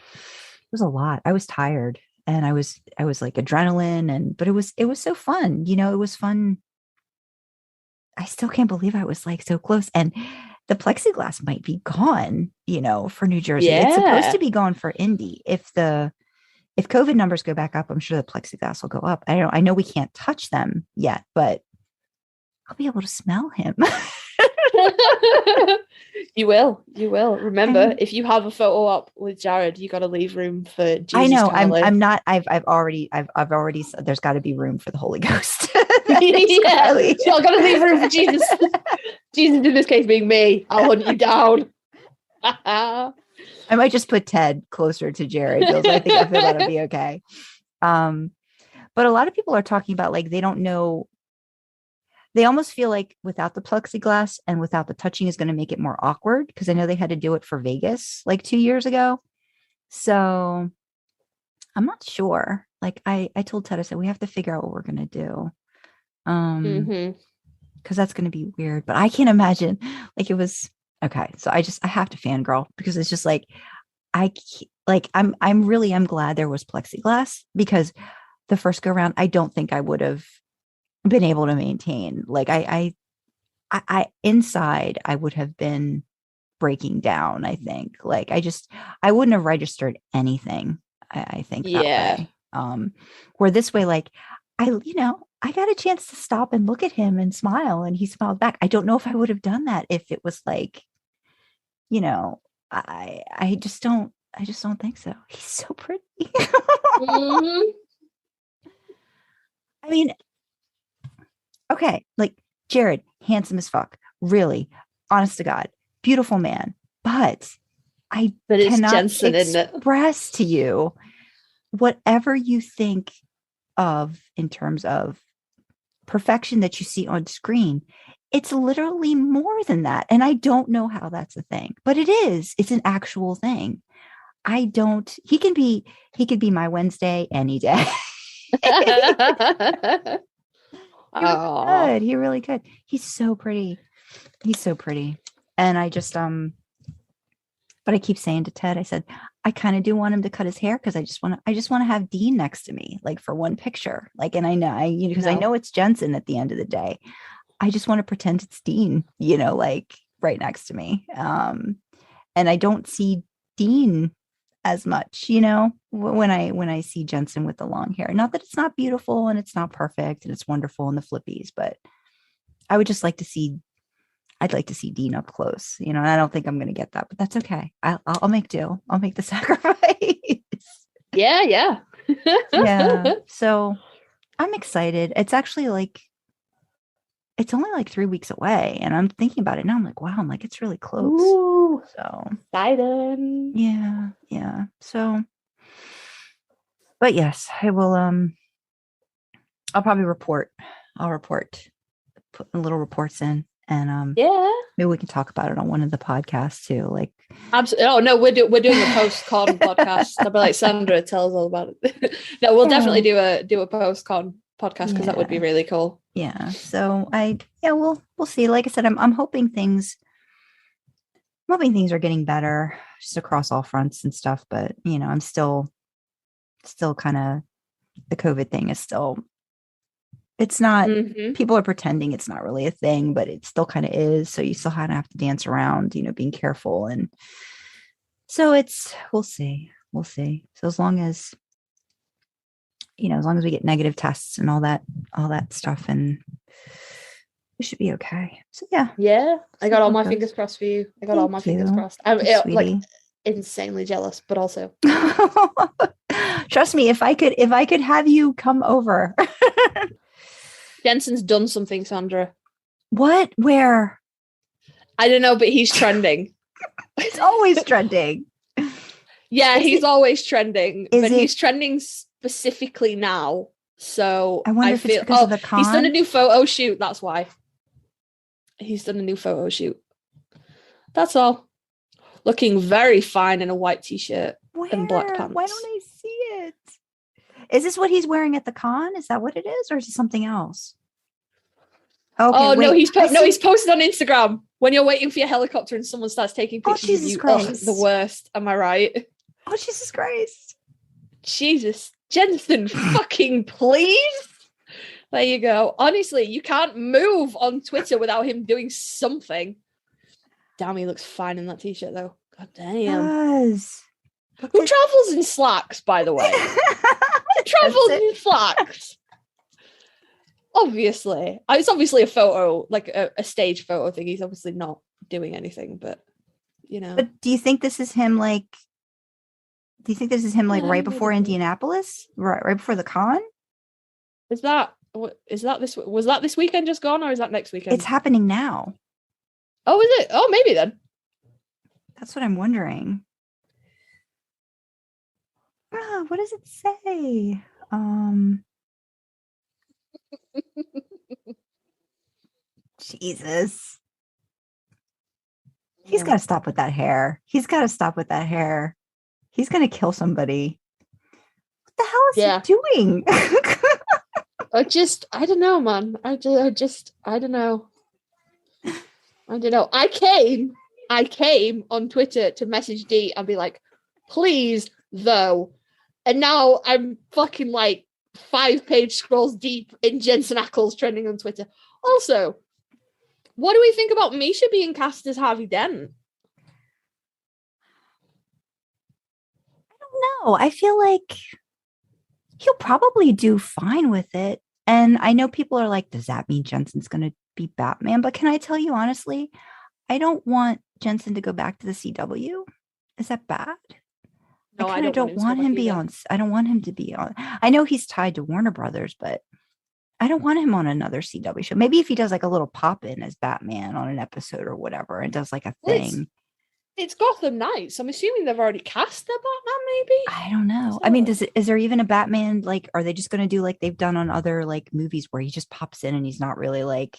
was a lot. I was tired and I was like adrenaline, but it was so fun. It was fun. I still can't believe I was like so close. And the plexiglass might be gone, for New Jersey. Yeah. It's supposed to be gone for Indy. If COVID numbers go back up, I'm sure the plexiglass will go up. I know we can't touch them yet, but I'll be able to smell him. You will. Remember, if you have a photo op with Jared, you got to leave room for Jesus. I know. I'm not. I've already said there's got to be room for the Holy Ghost. Yeah. So I've got to leave room for Jesus. Jesus, in this case, being me. I'll hunt you down. I might just put Ted closer to Jared. I feel that'll be okay. But a lot of people are talking about like they don't know. They almost feel like without the plexiglass and without the touching is going to make it more awkward, because I know they had to do it for Vegas like 2 years ago. So I'm not sure. Like I told Ted, I said, we have to figure out what we're going to do. Because that's going to be weird. But I can't imagine like it was okay. So I have to fangirl, because it's just like I'm glad there was plexiglass, because the first go around, I don't think I would have been able to maintain. Like I inside, I would have been breaking down. I think like I wouldn't have registered anything. I think that way. Where this way, like I got a chance to stop and look at him and smile, and he smiled back. I don't know if I would have done that if it was like, I just don't think so. He's so pretty. I mean, okay, like Jared, handsome as fuck, really, honest to God, beautiful man. But cannot Jensen, express to you whatever you think of in terms of perfection that you see on screen. It's literally more than that. And I don't know how that's a thing, but it is. It's an actual thing. He could be my Wednesday any day. He really could. He's so pretty. And I just but I keep saying to Ted, I said, I kind of do want him to cut his hair, because I just want to have Dean next to me, like for one picture. Like, and I know, because I know it's Jensen at the end of the day. I just want to pretend it's Dean, like right next to me. And I don't see Dean as much, when I see Jensen with the long hair. Not that it's not beautiful and it's not perfect and it's wonderful in the flippies, but I would just like to see. I'd like to see Dean up close, and I don't think I'm going to get that, but that's okay. I'll make do. I'll make the sacrifice. Yeah. Yeah. So I'm excited. It's actually like, it's only like 3 weeks away, and I'm thinking about it now. I'm like, wow, it's really close. Ooh, so excited. Yeah. So, but yes, I will. I'll probably report. Put little reports in. And maybe we can talk about it on one of the podcasts too. Like, absolutely. Oh no, we're doing a post-con podcast. I'll be like, Sandra, tell us all about it. No, we'll definitely do a post-con podcast, because that would be really cool. Yeah. So we'll see. Like I said, I'm hoping things are getting better just across all fronts and stuff. But I'm still kind of, the COVID thing is still. It's not, people are pretending it's not really a thing, but it still kind of is. So you still kind of have to dance around, being careful. And so we'll see. So as long as we get negative tests and all that stuff, and we should be okay. So yeah. I got all my fingers crossed for you. I got all my fingers crossed. I'm like insanely jealous, but also trust me, if I could have you come over. Jensen's done something, Sandra. What? Where? I don't know, but he's trending. He's always trending. Yeah, he's always trending, but he's trending specifically now. So I wonder if it's because of the con. He's done a new photo shoot. That's why. He's done a new photo shoot. That's all. Looking very fine in a white t-shirt and black pants. Why don't I see it? Is this what he's wearing at the con? Is that what it is, or is it something else? Okay, oh no, he's posted on Instagram when you're waiting for your helicopter and someone starts taking pictures of you. Oh, the worst. Am I right? Oh, Jesus Christ. Jesus. Jensen, fucking please. There you go. Honestly, you can't move on Twitter without him doing something. Damn, he looks fine in that t-shirt though. God damn. Who travels in slacks, by the way? Who travels in slacks? Obviously. It's obviously a photo, like a stage photo thing. He's obviously not doing anything, but But do you think this is him like right before Indianapolis? Right before the con? Is that What is that? Was that this weekend just gone, or is that next weekend? It's happening now. Oh, is it? Oh, maybe then. That's what I'm wondering. What does it say? Jesus. He's got to stop with that hair. He's got to stop with that hair. He's going to kill somebody. What the hell is he doing? I don't know, man. I don't know. I don't know. I came on Twitter to message Dee and be like, please, though. And now I'm fucking like 5-page scrolls deep in Jensen Ackles trending on Twitter. Also, what do we think about Misha being cast as Harvey Dent? I don't know. I feel like he'll probably do fine with it. And I know people are like, does that mean Jensen's going to be Batman? But can I tell you honestly, I don't want Jensen to go back to the CW. Is that bad? No, I don't want him to be on. I don't want him to be on. I know he's tied to Warner Brothers, but I don't want him on another CW show. Maybe if he does like a little pop in as Batman on an episode or whatever and does like a thing. It's Gotham Knights. I'm assuming they've already cast their Batman, maybe? I don't know. I mean, is there even a Batman? Like, are they just going to do like they've done on other like movies where he just pops in and he's not really like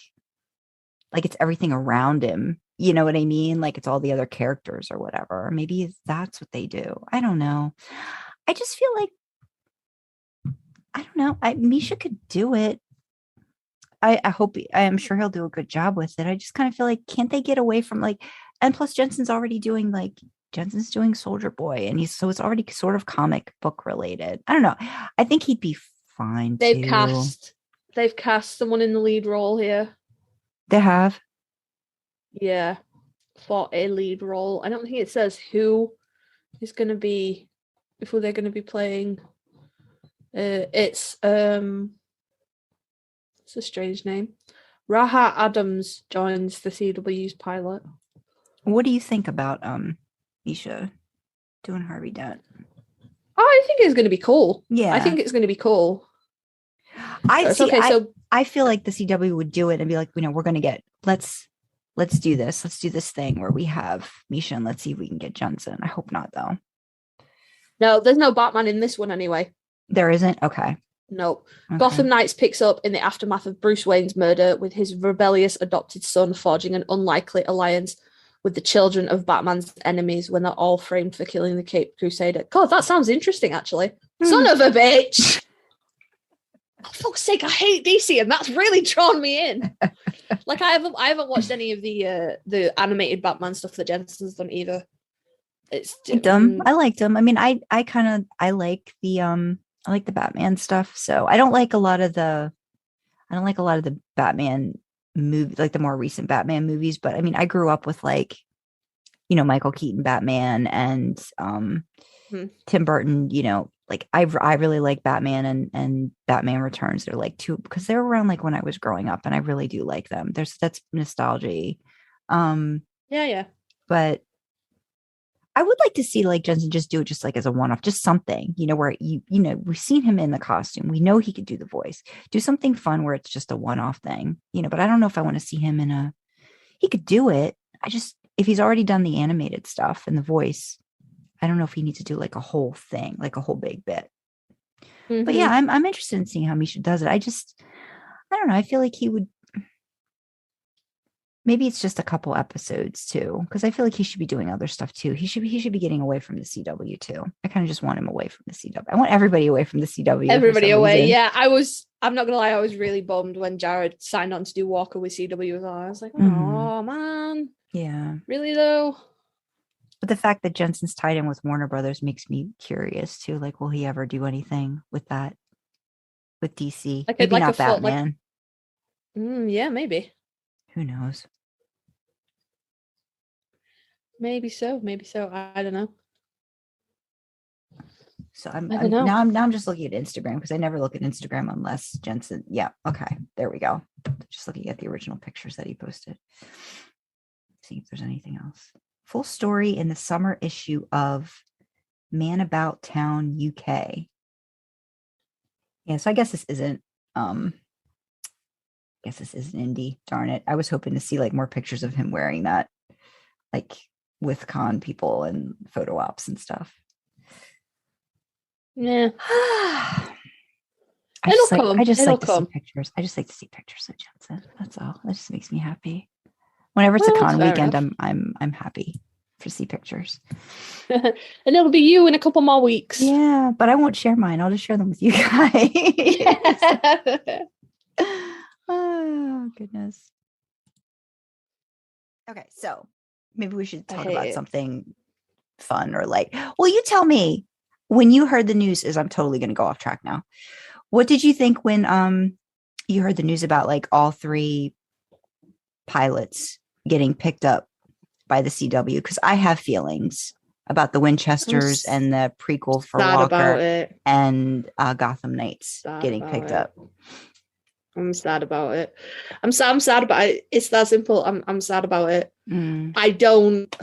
it's everything around him? You know what I mean? Like it's all the other characters or whatever. Maybe that's what they do. I don't know. I just feel like, I don't know. Misha could do it. I am sure he'll do a good job with it. I just kind of feel like, can't they get away from like, and plus Jensen's doing Soldier Boy and it's already sort of comic book related. I don't know. I think he'd be fine. They've cast someone in the lead role here. They have? Yeah. For a lead role. I don't think it says who they're going to be playing. It's a strange name. Raha Adams joins the CW's pilot. What do you think about Misha doing Harvey Dent? I think it's going to be cool. Yeah, I think it's going to be cool. I feel like the CW would do it and be like, we're going to get let's do this. Let's do this thing where we have Misha and let's see if we can get Jensen. I hope not, though. No, there's no Batman in this one anyway. There isn't? Okay. Nope. Okay. Gotham Knights picks up in the aftermath of Bruce Wayne's murder, with his rebellious adopted son forging an unlikely alliance with the children of Batman's enemies when they're all framed for killing the Caped Crusader. God, that sounds interesting, actually. Son of a bitch! Oh, for fuck's sake, I hate DC, and that's really drawn me in. Like, I haven't watched any of the animated Batman stuff that Jensen's done either. I liked them. I mean, I like the Batman stuff. So I don't like a lot of the Batman movie, like the more recent Batman movies. But I mean, I grew up with like, Michael Keaton Batman and Tim Burton. Like I really like Batman and Batman Returns. They're like two because they were around like when I was growing up, and I really do like them. That's nostalgia. Yeah. But I would like to see like Jensen just do it just like as a one-off, just something, where we've seen him in the costume. We know he could do the voice. Do something fun where it's just a one-off thing, but I don't know if I want to see him he could do it. If he's already done the animated stuff and the voice, I don't know if he needs to do like a whole thing, like a whole big bit. Mm-hmm. But yeah, I'm interested in seeing how Misha does it. I don't know. I feel like he would. Maybe it's just a couple episodes too, because I feel like he should be doing other stuff too. He should be getting away from the CW too. I kind of just want him away from the CW. I want everybody away from the CW. Everybody away. Reason. Yeah, I'm not gonna lie, I was really bummed when Jared signed on to do Walker with CW. I was like, oh man. Yeah. Really though? But the fact that Jensen's tied in with Warner Brothers makes me curious too. Like, will he ever do anything with that? With DC? Maybe not Batman. Yeah, maybe. Who knows? Maybe so. I don't know. So I'm just looking at Instagram because I never look at Instagram unless Jensen. Yeah. Okay. There we go. Just looking at the original pictures that he posted. See if there's anything else. Full story in the summer issue of Man About Town UK. Yeah. So I guess this isn't guess this is an indie. Darn it. I was hoping to see like more pictures of him wearing that, like with con people and photo ops and stuff. Yeah. I It'll just like come. I just It'll like to see come. pictures. I just like to see pictures of Jensen. That's all. That just makes me happy. Whenever it's Well, a that's con fair weekend, enough. I'm happy to see pictures. And it'll be you in a couple more weeks. Yeah, but I won't share mine. I'll just share them with you guys. Oh goodness. Okay, so maybe we should talk about something fun or light. Well, you tell me when you heard the news. I'm totally going to go off track now. What did you think when you heard the news about like all 3 pilots getting picked up by the CW? Because I have feelings about the Winchesters and the prequel for Walker and Gotham Knights getting picked up. I'm sad about it. I'm sad about it. It's that simple. I'm sad about it. I don't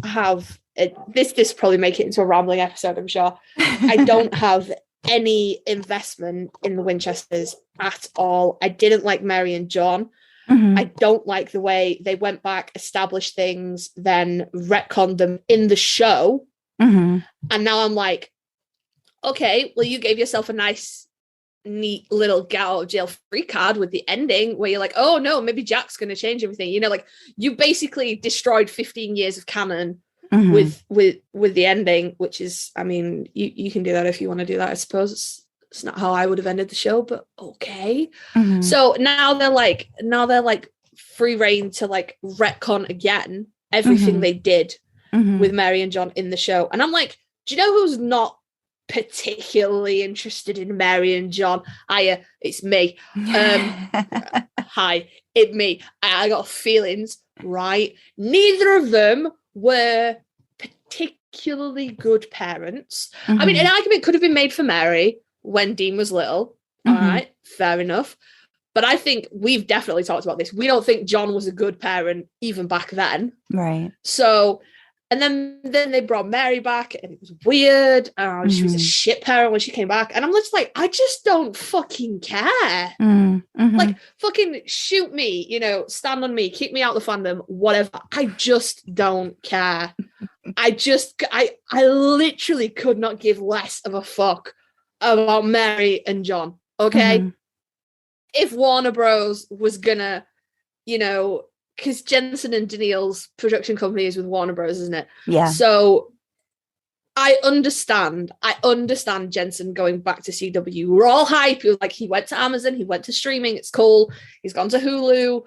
have it. This probably make it into a rambling episode, I'm sure. I don't have any investment in the Winchesters at all. I didn't like Mary and John. I don't like the way they went back, established things, then retconned them in the show. And now I'm like, okay, well, you gave yourself a nice, neat little get out of jail free card with the ending where you're like, oh no, maybe Jack's going to change everything. You know, like you basically destroyed 15 years of canon with the ending, which is, I mean, you can do that if you want to do that. I suppose it's not how I would have ended the show, but okay. So now they're like free reign to like retcon again everything they did with Mary and John in the show. And I'm like, do you know who's not particularly interested in Mary and John? It's me. Hi, it's me. I got feelings, right? Neither of them were particularly good parents. I mean, an argument could have been made for Mary when Dean was little. All right, fair enough. But I think we've definitely talked about this. We don't think John was a good parent even back then. Right. So, and then they brought Mary back and it was weird. She was a shit parent when she came back. And I'm just like, I just don't fucking care. Like, fucking shoot me, you know, stand on me, kick me out the fandom, whatever. I just don't care. I literally could not give less of a fuck about Mary and John. Okay. If Warner Bros was gonna, you know, because Jensen and Daniil's production company is with Warner Bros, isn't it? Yeah. So I understand Jensen going back to CW. We're all hype. Like, he went to Amazon, he went to streaming, it's cool. He's gone to Hulu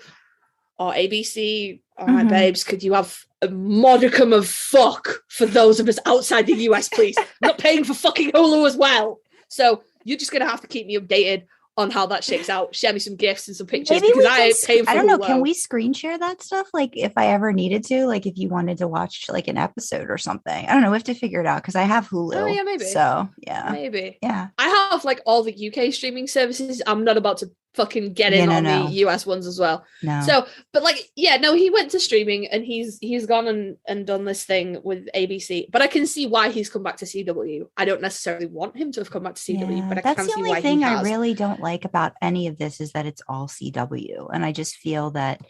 or ABC. All right, babes, could you have a modicum of fuck for those of us outside the US, please? I'm not paying for fucking Hulu as well. So you're just going to have to keep me updated on how that shakes out. Share me some gifts and some pictures. Maybe because I pay for I don't know. Hulu. Can we screen share that stuff? Like if I ever needed to, like if you wanted to watch like an episode or something. I don't know. We have to figure it out because I have Hulu. Oh yeah, maybe. So yeah. Maybe. Yeah. I have like all the UK streaming services. I'm not about to fucking get in on the US ones as well. No. So, but like, yeah, no, he went to streaming and he's gone and done this thing with ABC. But I can see why he's come back to CW. I don't necessarily want him to have come back to CW, but I can see why he has. That's the only thing I really don't like about any of this is that it's all CW. And I just feel that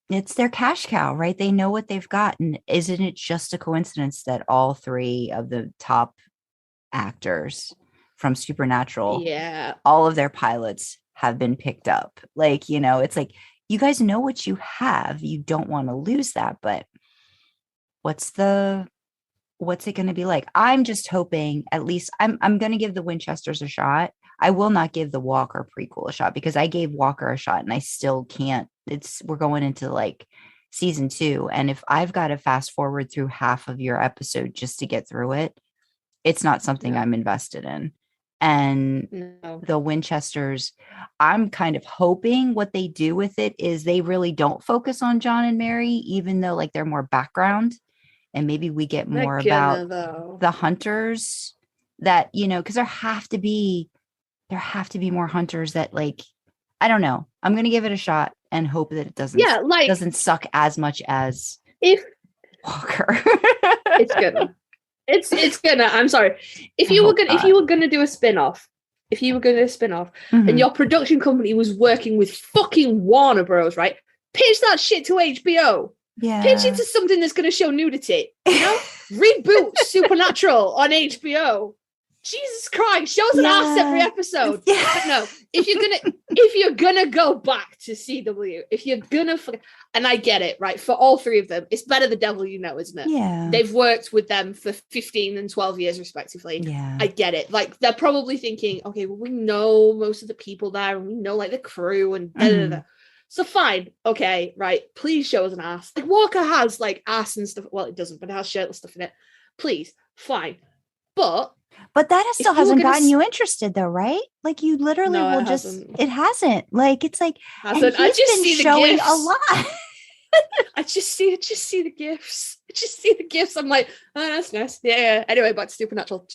it's their cash cow, right? They know what they've got. And isn't it just a coincidence that all 3 of the top actors from Supernatural, all of their pilots have been picked up? Like, you know, it's like, you guys know what you have. You don't want to lose that, but what's it going to be like? I'm just hoping, at least I'm going to give the Winchesters a shot. I will not give the Walker prequel a shot because I gave Walker a shot and I still can't. We're going into like season 2. And if I've got to fast forward through half of your episode just to get through it, it's not something I'm invested in. And the Winchesters, I'm kind of hoping what they do with it is they really don't focus on John and Mary, even though like they're more background, and maybe we get more about the hunters that, you know, because there have to be more hunters that, like, I don't know. I'm going to give it a shot and hope that it doesn't suck as much as if Walker. It's gonna. It's gonna. I'm sorry. If you were gonna do a spin-off, if you were going to spin off and Mhm. your production company was working with fucking Warner Bros, right? Pitch that shit to HBO. Pitch it Yeah. to something that's going to show nudity. You know, reboot Supernatural on HBO. Jesus Christ, shows an ass every Yeah. episode. Yeah. But no, if you're gonna go back to CW, if you're gonna, and I get it, right? For all three of them, it's Better the Devil You Know, isn't it? Yeah. They've worked with them for 15 and 12 years respectively. Yeah. I get it. Like, they're probably thinking, okay, well, we know most of the people there, and we know like the crew and da da da. So fine, okay, right. Please show us an ass. Like, Walker has like ass and stuff. Well, it doesn't, but it has shirtless stuff in it. Please, fine. But that still if you were hasn't gonna gotten you interested though, right? Like you literally No, will it just hasn't. it hasn't. Like it's like and Hasn't. I he's just been see the showing gifs. a lot. I just see the gifs. I just see the gifs. I'm like, oh, that's nice. Yeah. Anyway, back to Supernatural.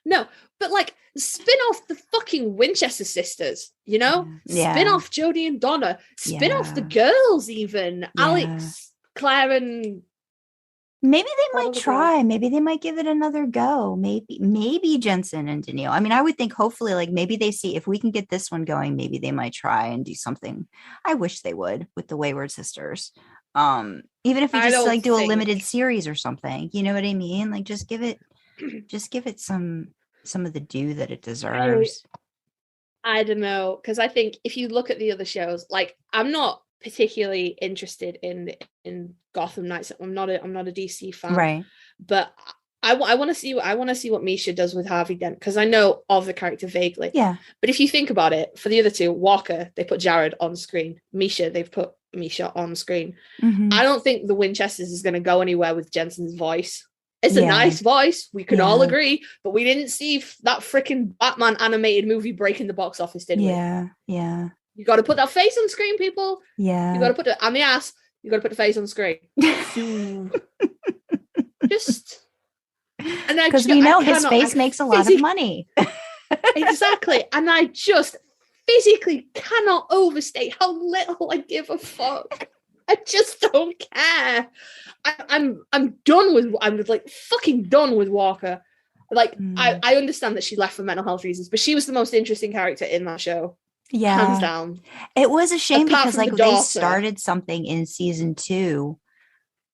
No, but like spin off the fucking Winchester sisters, you know? Yeah. Spin off Jodie and Donna. Spin off the Yeah. girls, even. Yeah. Alex, Claire, and Maybe they What might other try. girl? Maybe they might give it another go. Maybe Jensen and Danielle. I mean, I would think hopefully like maybe they see if we can get this one going, maybe they might try and do something. I wish they would with the Wayward Sisters. Even if we I just don't like do a think- limited series or something. You know what I mean? Like just give it some of the due that it deserves. I don't know, because I think if you look at the other shows, like I'm not particularly interested in Gotham Knights. I'm not a DC fan, Right. but I want to see what Misha does with Harvey Dent, because I know of the character vaguely. Yeah. But if you think about it, for the other two, Walker, they put Jared on screen. Misha, they've put Misha on screen. Mhm. I don't think the Winchesters is going to go anywhere with Jensen's voice. It's a Yeah. nice voice, we can all Yeah. agree, but we didn't see that freaking Batman animated movie breaking the box office, did we? Yeah. Yeah. You got to put that face on screen, people. Yeah. You got to put it on the ass. You got to put the face on screen. Just, and because we know his face makes a lot of money. Exactly, and I just physically cannot overstate how little I give a fuck. I just don't care. I'm done with. I'm like fucking done with Walker. Like I understand that she left for mental health reasons, but she was the most interesting character in that show. Yeah. Hands down. It was a shame Apart because from like the they daughter. started something in season 2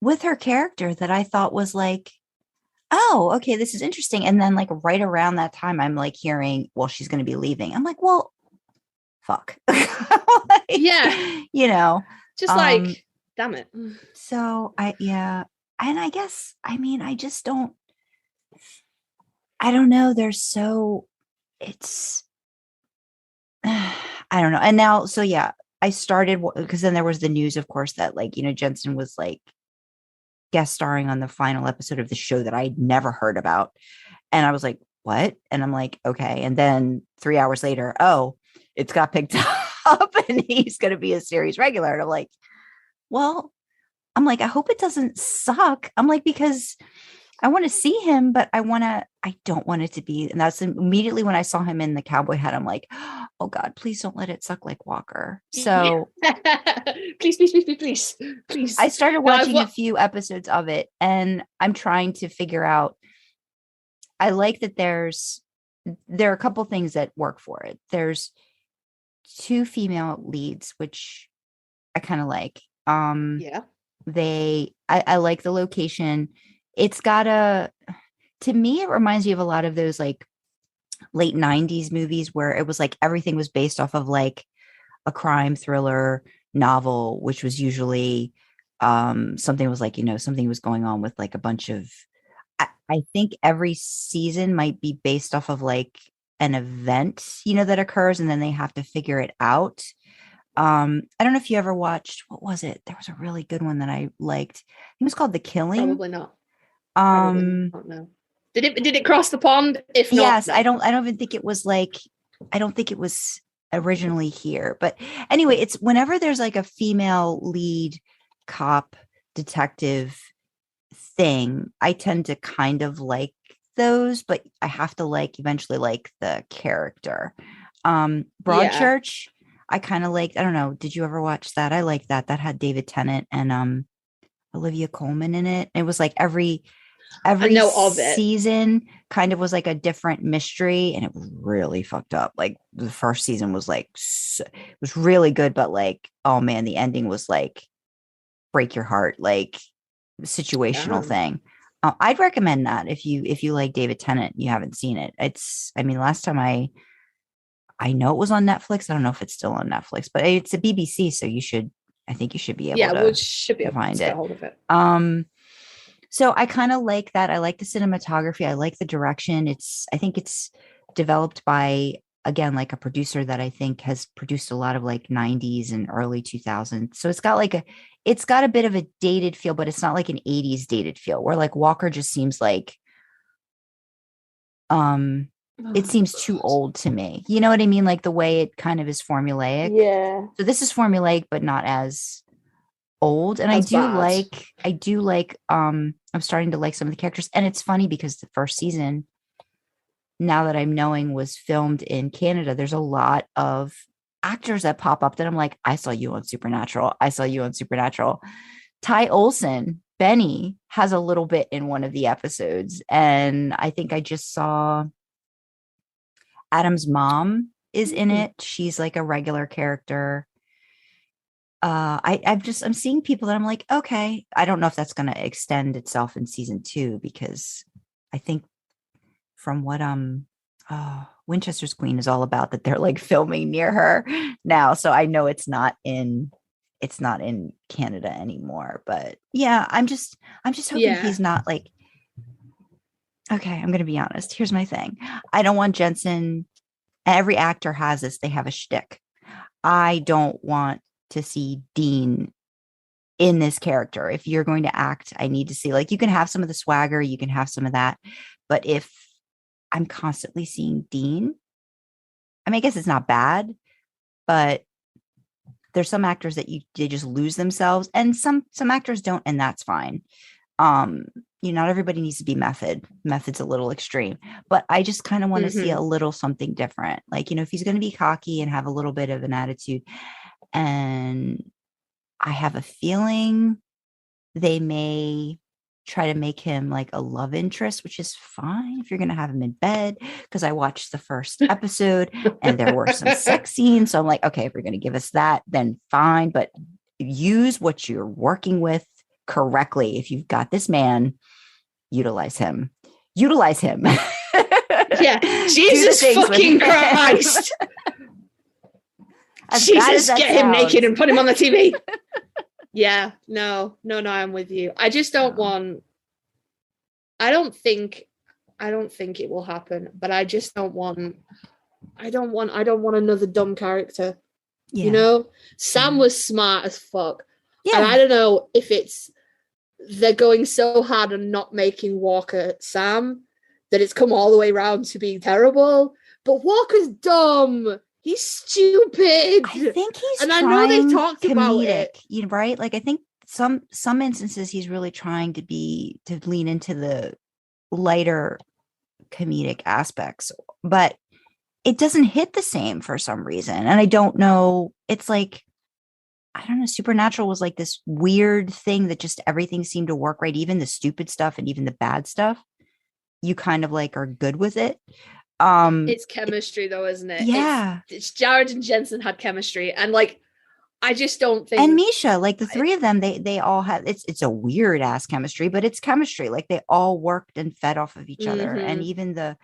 with her character that I thought was like, oh, okay, this is interesting. And then like right around that time, I'm like hearing, well, she's going to be leaving. I'm like, well, fuck. Like, Yeah. You know, Just like, damn it. so and I guess, I mean, I don't know. I don't know. And now, so yeah, I started because then there was the news, of course, that like, you know, Jensen was like guest starring on the final episode of the show that I'd never heard about. And I was like, what? And I'm like, okay. And then 3 hours later, oh, it's got picked up and he's going to be a series regular. And I'm like, well, I hope it doesn't suck. I'm like, because I want to see him, but I don't want it to be. And that's immediately when I saw him in the cowboy hat, I'm like, oh God, please don't let it suck like Walker. So please. I started watching a few episodes of it and I'm trying to figure out, I like that there are a couple things that work for it. There's 2 female leads, which I kind of like. Yeah. I like the location. It's got to me, it reminds me of a lot of those like late 90s movies where it was like everything was based off of like a crime thriller novel, which was usually something was like, you know, something was going on with like a bunch of, I think every season might be based off of like an event, you know, that occurs and then they have to figure it out. I don't know if you ever watched, what was it? There was a really good one that I liked. It was called The Killing. Probably not. I don't know. Did it cross the pond? If not, yes, no. I don't even think it was like, I don't think it was originally here, but anyway, it's whenever there's like a female lead cop detective thing, I tend to kind of like those, but I have to like eventually like the character. Broadchurch, I kind of liked. I don't know. Did you ever watch that? I like that. That had David Tennant and Olivia Colman in it. It was like every every know of it. season kind of was like a different mystery, and it was really fucked up. Like the first season was like it was really good, but like, oh man, the ending was like break your heart, like situational Damn. thing. I'd recommend that if you like David Tennant and you haven't seen it. It's, I mean, last time I know it was on Netflix. I don't know if it's still on Netflix, but it's a BBC, so I think you should be able Yeah, to we should be able find to get it. hold of it. So I kind of like that. I like the cinematography. I like the direction. I think it's developed by, again, like a producer that I think has produced a lot of like 90s and early 2000s. So it's got a bit of a dated feel, but it's not like an 80s dated feel where like Walker just seems like, it seems too old to me. You know what I mean? Like the way it kind of is formulaic. Yeah. So this is formulaic, but not as old. And As bad. I'm starting to like some of the characters. And it's funny because the first season, now that I'm knowing, was filmed in Canada. There's a lot of actors that pop up that I'm like, I saw you on Supernatural. I saw you on Supernatural. Ty Olson, Benny, has a little bit in one of the episodes. And I think I just saw Adam's mom is in it. She's like a regular character. I'm seeing people that I'm like, okay, I don't know if that's going to extend itself in season 2, because I think from what Winchester's Queen is all about, that they're like filming near her now, so I know it's not in Canada anymore. But yeah, I'm just hoping he's not like, okay, I'm gonna be honest, here's my thing. I don't want Jensen, every actor has this, they have a shtick. I don't want to see Dean in this character. If you're going to act, I need to see, like, you can have some of the swagger, you can have some of that, but if I'm constantly seeing Dean, I mean, I guess it's not bad, but there's some actors that they just lose themselves, and some actors don't, and that's fine. Not everybody needs to be method's a little extreme, but I just kind of want to see a little something different. Like, if he's going to be cocky and have a little bit of an attitude, and I have a feeling they may try to make him like a love interest, which is fine if you're going to have him in bed, because I watched the first episode and there were some sex scenes. So I'm like, okay, if you're going to give us that, then fine, but use what you're working with correctly. If you've got this man, utilize him. Yeah. Jesus fucking Christ. Jesus, get him naked and put him on the TV. Yeah, no, I'm with you. I just don't want, I don't think it will happen, but I just don't want another dumb character. Yeah. Sam was smart as fuck. Yeah. And I don't know if they're going so hard on not making Walker Sam that it's come all the way around to being terrible, but Walker's dumb. He's stupid. I think he's, and I know they've talked about it, right? Like, I think some instances he's really trying to lean into the lighter comedic aspects, but it doesn't hit the same for some reason. And I don't know. It's like, I don't know. Supernatural was like this weird thing that just everything seemed to work right. Even the stupid stuff and even the bad stuff, you kind of like are good with it. It's chemistry though, isn't it? Yeah. It's Jared and Jensen had chemistry, and like, I just don't think. And Misha, like the three of them, they all have, it's a weird ass chemistry, but it's chemistry. Like they all worked and fed off of each other, and even the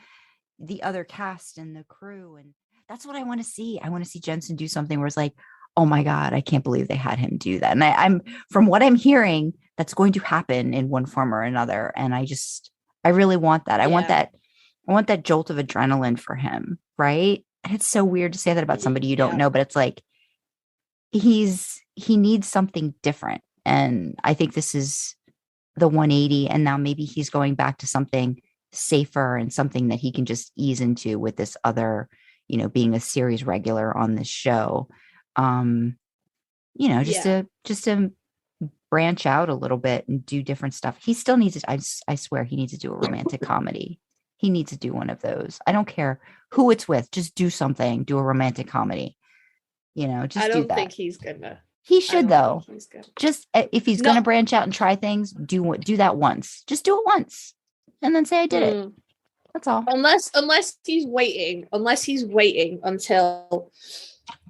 other cast and the crew, and that's what I want to see. I want to see Jensen do something where it's like, oh my God, I can't believe they had him do that. And I'm from what I'm hearing, that's going to happen in one form or another. And I really want that. I want that jolt of adrenaline for him, right? And it's so weird to say that about somebody you don't know, but it's like he needs something different. And I think this is the 180. And now maybe he's going back to something safer and something that he can just ease into with this other, being a series regular on this show. Just to branch out a little bit and do different stuff. He still needs it. I swear he needs to do a romantic comedy. He needs to do one of those. I don't care who it's with. Just do something. Do a romantic comedy. Just I do don't that. think he's gonna. He should though. Just if he's gonna branch out and try things, do that once. Just do it once. and then say I did it. Mm. That's all. Unless he's waiting until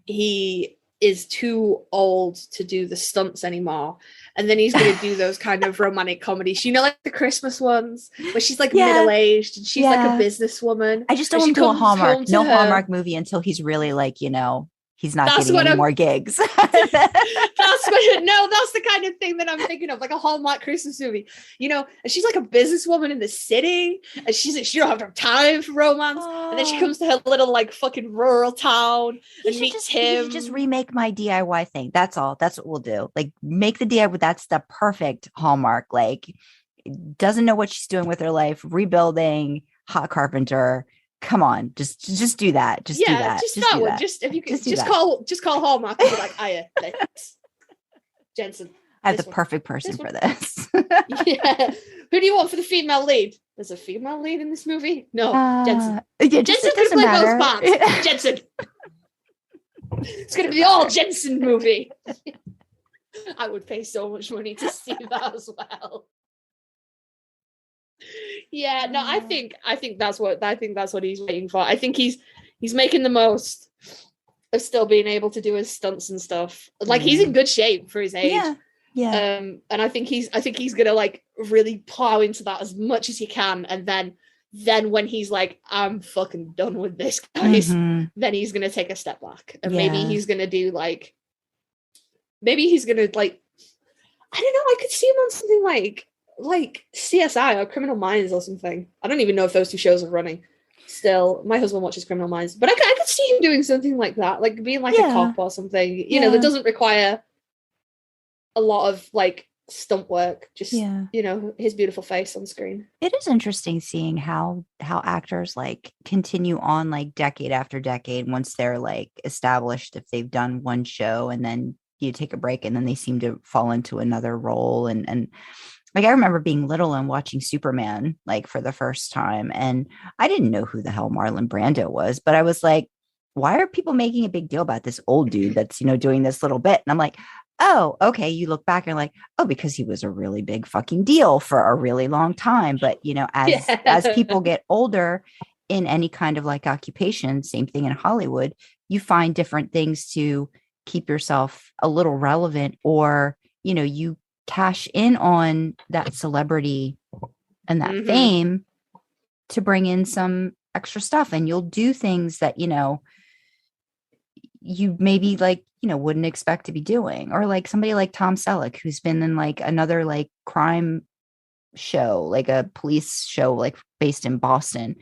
he is too old to do the stunts anymore. And then he's going to do those kind of romantic comedies, like the Christmas ones where she's like middle-aged and she's like a businesswoman. I just don't want to do a Hallmark. No Hallmark movie until he's really like, he's not getting any more gigs. That's the kind of thing that I'm thinking of, like a Hallmark Christmas movie, and she's like a businesswoman in the city and she don't have time for romance. And then she comes to her little like fucking rural town and meets him. You just remake my DIY thing. That's all. That's what we'll do. Like make the DIY. That's the perfect Hallmark. Like doesn't know what she's doing with her life, rebuilding, hot carpenter. Come on, just do that. Just do that. Just that one. Just if you could just call Hallmark and be like, thanks. Jensen. I have the perfect person for this. Yeah. Who do you want for the female lead? There's a female lead in this movie? No, Jensen. Yeah, Jensen could play both parts. Jensen. It's gonna be the all Jensen movie. I would pay so much money to see that as well. Yeah, no, I think that's what he's waiting for. I think he's making the most of still being able to do his stunts and stuff. Like he's in good shape for his age. Yeah. And I think he's gonna like really plow into that as much as he can, and then when he's like, I'm fucking done with this, guys, then he's gonna take a step back, and maybe he's gonna do like, maybe he's gonna like, I don't know. I could see him on something like CSI or Criminal Minds or something. I don't even know if those two shows are running still. My husband watches Criminal Minds, but I could see him doing something like that, like being like a cop or something, that doesn't require a lot of like stunt work, just his beautiful face on screen. It is interesting seeing how actors like continue on like decade after decade once they're like established, if they've done one show and then you take a break and then they seem to fall into another role. And like, I remember being little and watching Superman, like for the first time. And I didn't know who the hell Marlon Brando was, but I was like, why are people making a big deal about this old dude that's, doing this little bit? And I'm like, oh, okay. You look back and like, oh, because he was a really big fucking deal for a really long time. But, as people get older in any kind of like occupation, same thing in Hollywood, you find different things to keep yourself a little relevant, or, you cash in on that celebrity and that fame to bring in some extra stuff. And you'll do things that, you maybe like, wouldn't expect to be doing, or like somebody like Tom Selleck, who's been in like another like crime show, like a police show, like based in Boston.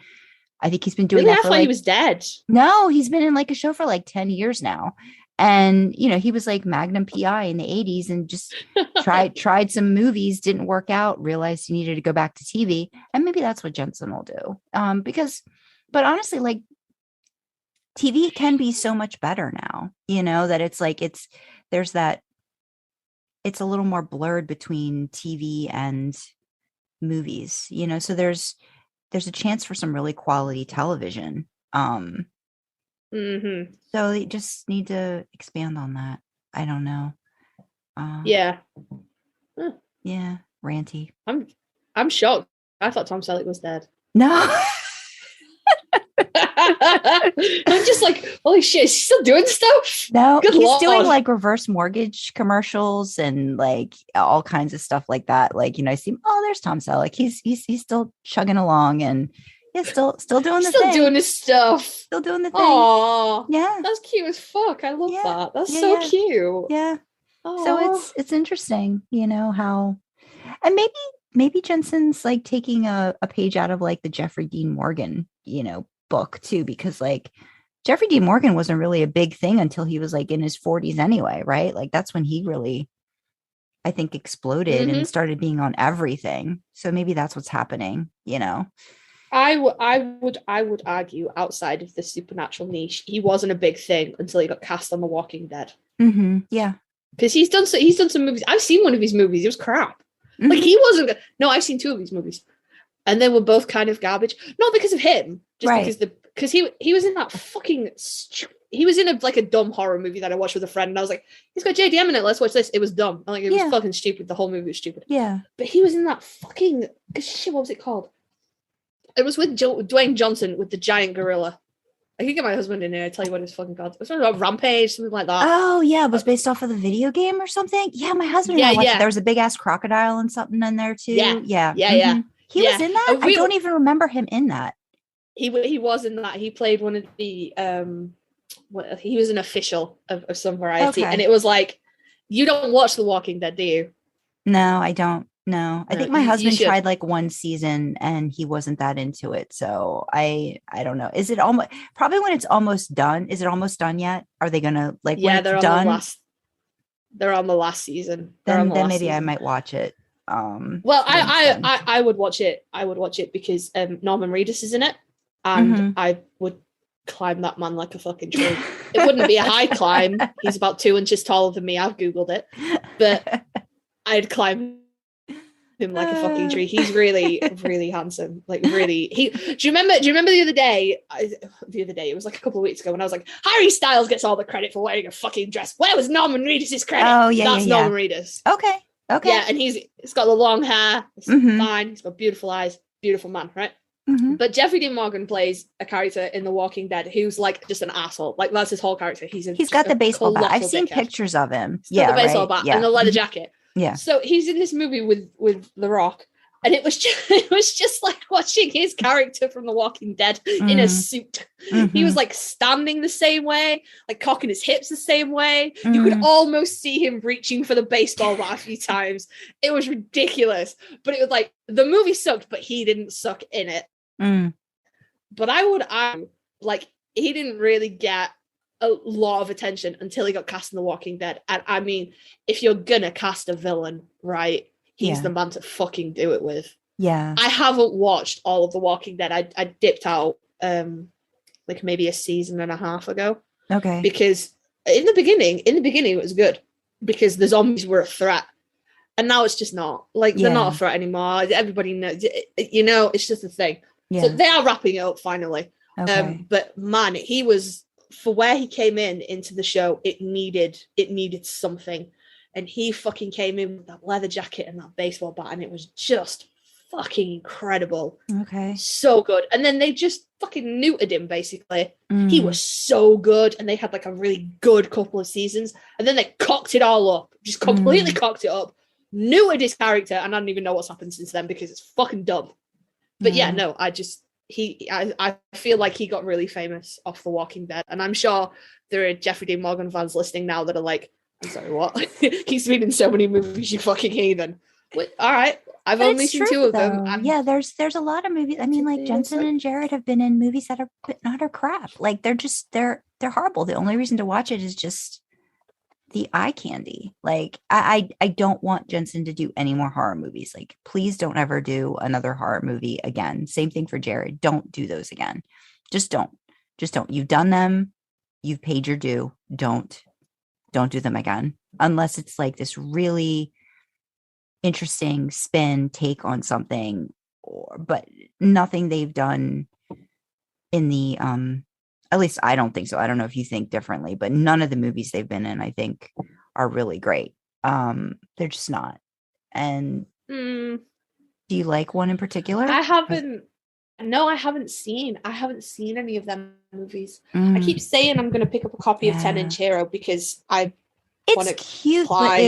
I think he's been doing that for like, he was dead. No, he's been in like a show for like 10 years now. And, he was like Magnum PI in the 80s and just tried some movies, didn't work out, realized he needed to go back to TV. And maybe that's what Jensen will do. But honestly, like TV can be so much better now, that it's like, there's that, it's a little more blurred between TV and movies, so there's a chance for some really quality television. So they just need to expand on that. I don't know. Yeah, ranty. I'm shocked. I thought Tom Selleck was dead. No. I'm just like, holy shit, is he still doing stuff? No, he's doing like reverse mortgage commercials and like all kinds of stuff like that. Like, I see, there's Tom Selleck. He's still chugging along and still doing the thing. Still doing his stuff. Still doing the thing. Aww. Yeah. That's cute as fuck. I love that. That's so cute. Yeah. Aww. So it's interesting, how, and maybe Jensen's like taking a page out of like the Jeffrey Dean Morgan, book too, because like Jeffrey Dean Morgan wasn't really a big thing until he was like in his 40s anyway, right? Like that's when he really, I think, exploded and started being on everything. So maybe that's what's happening, I would argue, outside of the supernatural niche, he wasn't a big thing until he got cast on The Walking Dead. Yeah, because he's done some movies. I've seen one of his movies. It was crap. Like he wasn't. No, I've seen two of his movies, and they were both kind of garbage. Not because of him, just because he was in that fucking. He was in a dumb horror movie that I watched with a friend, and I was like, he's got JDM in it. Let's watch this. It was dumb. Like it was fucking stupid. The whole movie was stupid. Yeah, but he was in that fucking shit. What was it called? It was with Dwayne Johnson with the giant gorilla. I can get my husband in here. I tell you what it's fucking called. It was something about Rampage, something like that. Oh yeah, it was based off of the video game or something. Yeah, my husband and I watched it. There was a big ass crocodile and something in there too. Yeah. He was in that. I don't even remember him in that. He was in that. He played one of the he was an official of some variety, and it was like, you don't watch The Walking Dead, do you? No, I don't. No, I think my husband tried like one season and he wasn't that into it. So I don't know. Is it almost probably when it's almost done? Is it almost done yet? Are they gonna like when it's done? They're on the last season. Then maybe I might watch it. Well, I would watch it. I would watch it because Norman Reedus is in it, and I would climb that man like a fucking tree. It wouldn't be a high climb. He's about 2 inches taller than me. I've googled it, but I'd climb him like a fucking tree. He's really, really handsome. Like really. Do you remember the other day? It was like a couple of weeks ago when I was like, Harry Styles gets all the credit for wearing a fucking dress. Where was Norman Reedus' credit? Oh yeah, that's Norman Reedus. Okay. Yeah, and he's got the long hair. It's fine. He's got beautiful eyes. Beautiful man, right? But Jeffrey Dean Morgan plays a character in The Walking Dead who's like just an asshole. Like that's his whole character. He's got the baseball bat. I've seen pictures of him. He's got the baseball bat and the leather jacket. Yeah. So he's in this movie with The Rock, and it was just like watching his character from The Walking Dead in a suit. He was like standing the same way, like cocking his hips the same way. You could almost see him reaching for the baseball bat a few times. It was ridiculous, but it was like the movie sucked, but he didn't suck in it. But I like he didn't really get a lot of attention until he got cast in The Walking Dead. And I mean, if you're gonna cast a villain, right, he's the man to fucking do it with. Yeah. I haven't watched all of The Walking Dead. I dipped out like maybe a season and a half ago. Okay. Because in the beginning it was good because the zombies were a threat. And now it's just not. Like they're not a threat anymore. Everybody knows, it's just a thing. Yeah. So they are wrapping it up finally. Okay. But man, he was, for where he came into the show, it needed something. And he fucking came in with that leather jacket and that baseball bat, and it was just fucking incredible. Okay. So good. And then they just fucking neutered him, basically. He was so good, and they had like a really good couple of seasons, and then they cocked it all up. Just completely cocked it up. Neutered his character, and I don't even know what's happened since then because it's fucking dumb. But yeah, no, I feel like he got really famous off The Walking Dead, and I'm sure there are Jeffrey Dean Morgan fans listening now that are like, I'm sorry, what? He's been in so many movies, you fucking heathen. All right, I've only seen two of them. Yeah, there's a lot of movies. I mean, like Jensen and Jared have been in movies that are utter crap. Like they're horrible. The only reason to watch it is just the eye candy. Like I don't want Jensen to do any more horror movies. Like please don't ever do another horror movie again. Same thing for Jared. Don't do those again. Just don't. You've done them. You've paid your due. Don't do them again unless it's like this really interesting spin take on something, but nothing they've done in the at least I don't think so. I don't know if you think differently, but none of the movies they've been in I think are really great. They're just not. And do you like one in particular? I haven't seen any of them movies. I keep saying I'm going to pick up a copy of 10 Inch Hero because it's cute, but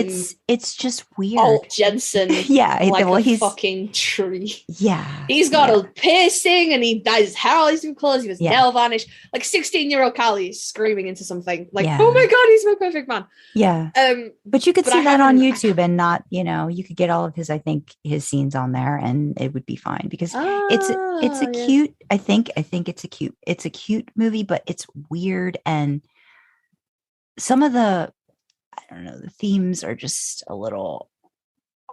it's just weird. Old Jensen, like a fucking tree. Yeah, he's got a piercing and he dyes his hair all these different colors. He was nail varnish. Like 16-year-old Callie is screaming into something. Like, oh my god, he's my perfect man. Yeah. But you could see that on YouTube and not, you could get all of his scenes on there and it would be fine because it's a cute. I think it's a cute movie, but it's weird and some of the the themes are just a little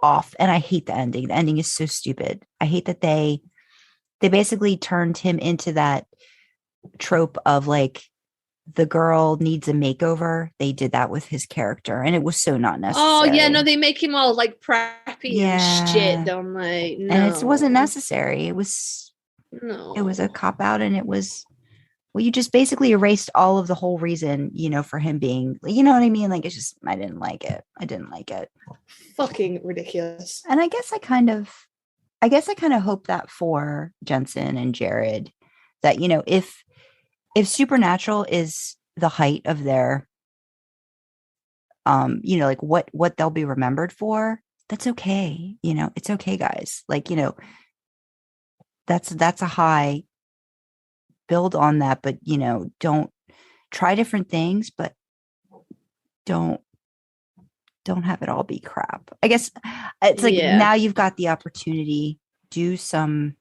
off and I hate the ending. The ending is so stupid. I hate that they basically turned him into that trope of like the girl needs a makeover. They did that with his character and it was so not necessary. Oh yeah, no, they make him all like preppy and shit, don't they? No. And it wasn't necessary. It was a cop out and it was you just basically erased all of the whole reason, for him being, you know what I mean? Like, it's just, I didn't like it. Fucking ridiculous. And I guess I I guess I kind of hope that for Jensen and Jared, that, if Supernatural is the height of their, like what they'll be remembered for, that's okay. It's okay, guys. Like, that's a high, build on that, but don't, try different things, but don't have it all be crap. I guess it's like, now you've got the opportunity, do some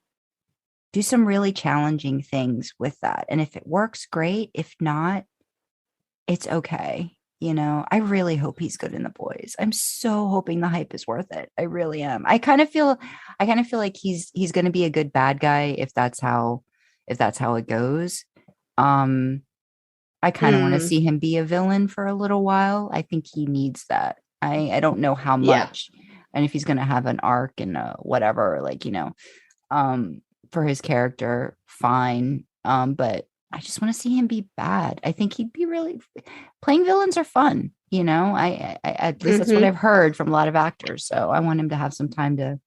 really challenging things with that. And if it works, great. If not, it's okay. I really hope he's good in The Boys. I'm so hoping the hype is worth it. I really am. I kind of feel like he's going to be a good bad guy if that's how it goes. I kind of want to see him be a villain for a little while. I think he needs that. I don't know how much, and if he's going to have an arc and whatever, like, for his character, fine. But I just want to see him be bad. I think he'd be really, playing villains are fun. I at least that's what I've heard from a lot of actors. So I want him to have some time to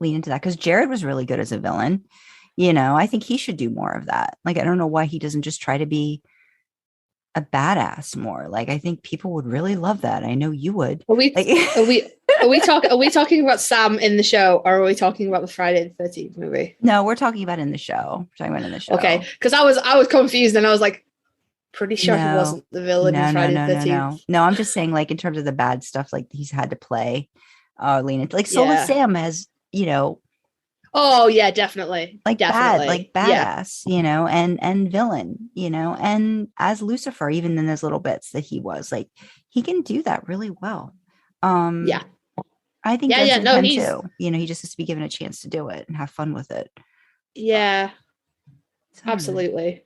lean into that, because Jared was really good as a villain. I think he should do more of that. Like, I don't know why he doesn't just try to be a badass more. Like, I think people would really love that. I know you would. Are we talking about Sam in the show, or are we talking about the Friday the 13th movie? No, we're talking about in the show. We're talking about in the show. Okay, because I was confused, and I was like, pretty sure he wasn't the villain in Friday the 13th. No, I'm just saying, like, in terms of the bad stuff, like, he's had to play, lean into, like, Soulless Sam has, oh yeah, definitely, like, definitely. bad, like, badass, and villain, and as Lucifer, even in those little bits that he was, like, he can do that really well. I think Jensen can too. He just has to be given a chance to do it and have fun with it. Yeah, absolutely.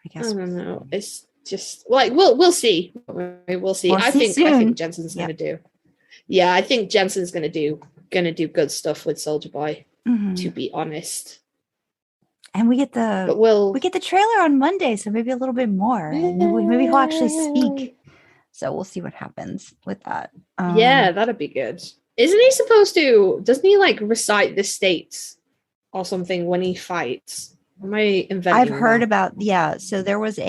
I guess I don't know. It's just like we'll see. We'll see. I think Jensen's gonna do. Yeah, I think Jensen's gonna do good stuff with Soldier Boy. To be honest. And we get the trailer on Monday, so maybe a little bit more. And maybe he'll actually speak. So we'll see what happens with that. Yeah, that'd be good. Isn't he supposed to? Doesn't he like recite the states or something when he fights? Am I inventing? I've heard about So there was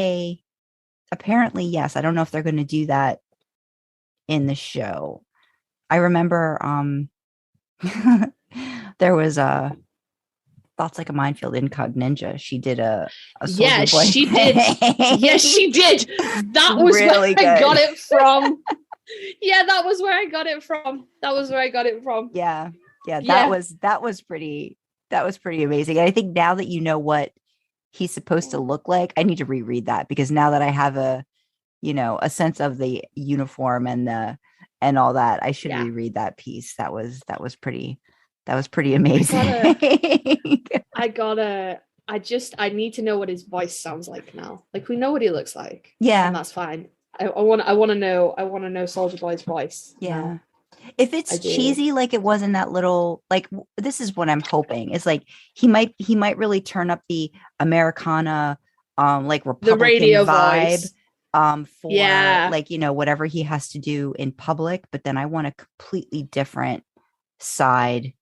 apparently, yes. I don't know if they're going to do that in the show. I remember there was a Thoughts Like a Minefield Incog Ninja. She did yeah, she did. Yes, she did. That was really where I got it from. Yeah, that was where I got it from. Yeah. That was pretty amazing. And I think now that you know what he's supposed to look like, I need to reread that, because now that I have a sense of the uniform and all that, I should reread that piece. That was pretty amazing. I need to know what his voice sounds like now. Like, we know what he looks like. Yeah. And that's fine. I want to know Soldier Boy's voice. Yeah. If it's cheesy, like it was in that little, like, this is what I'm hoping is, like, he might really turn up the Americana, like, Republican the radio vibe, voice. For like, whatever he has to do in public. But then I want a completely different side,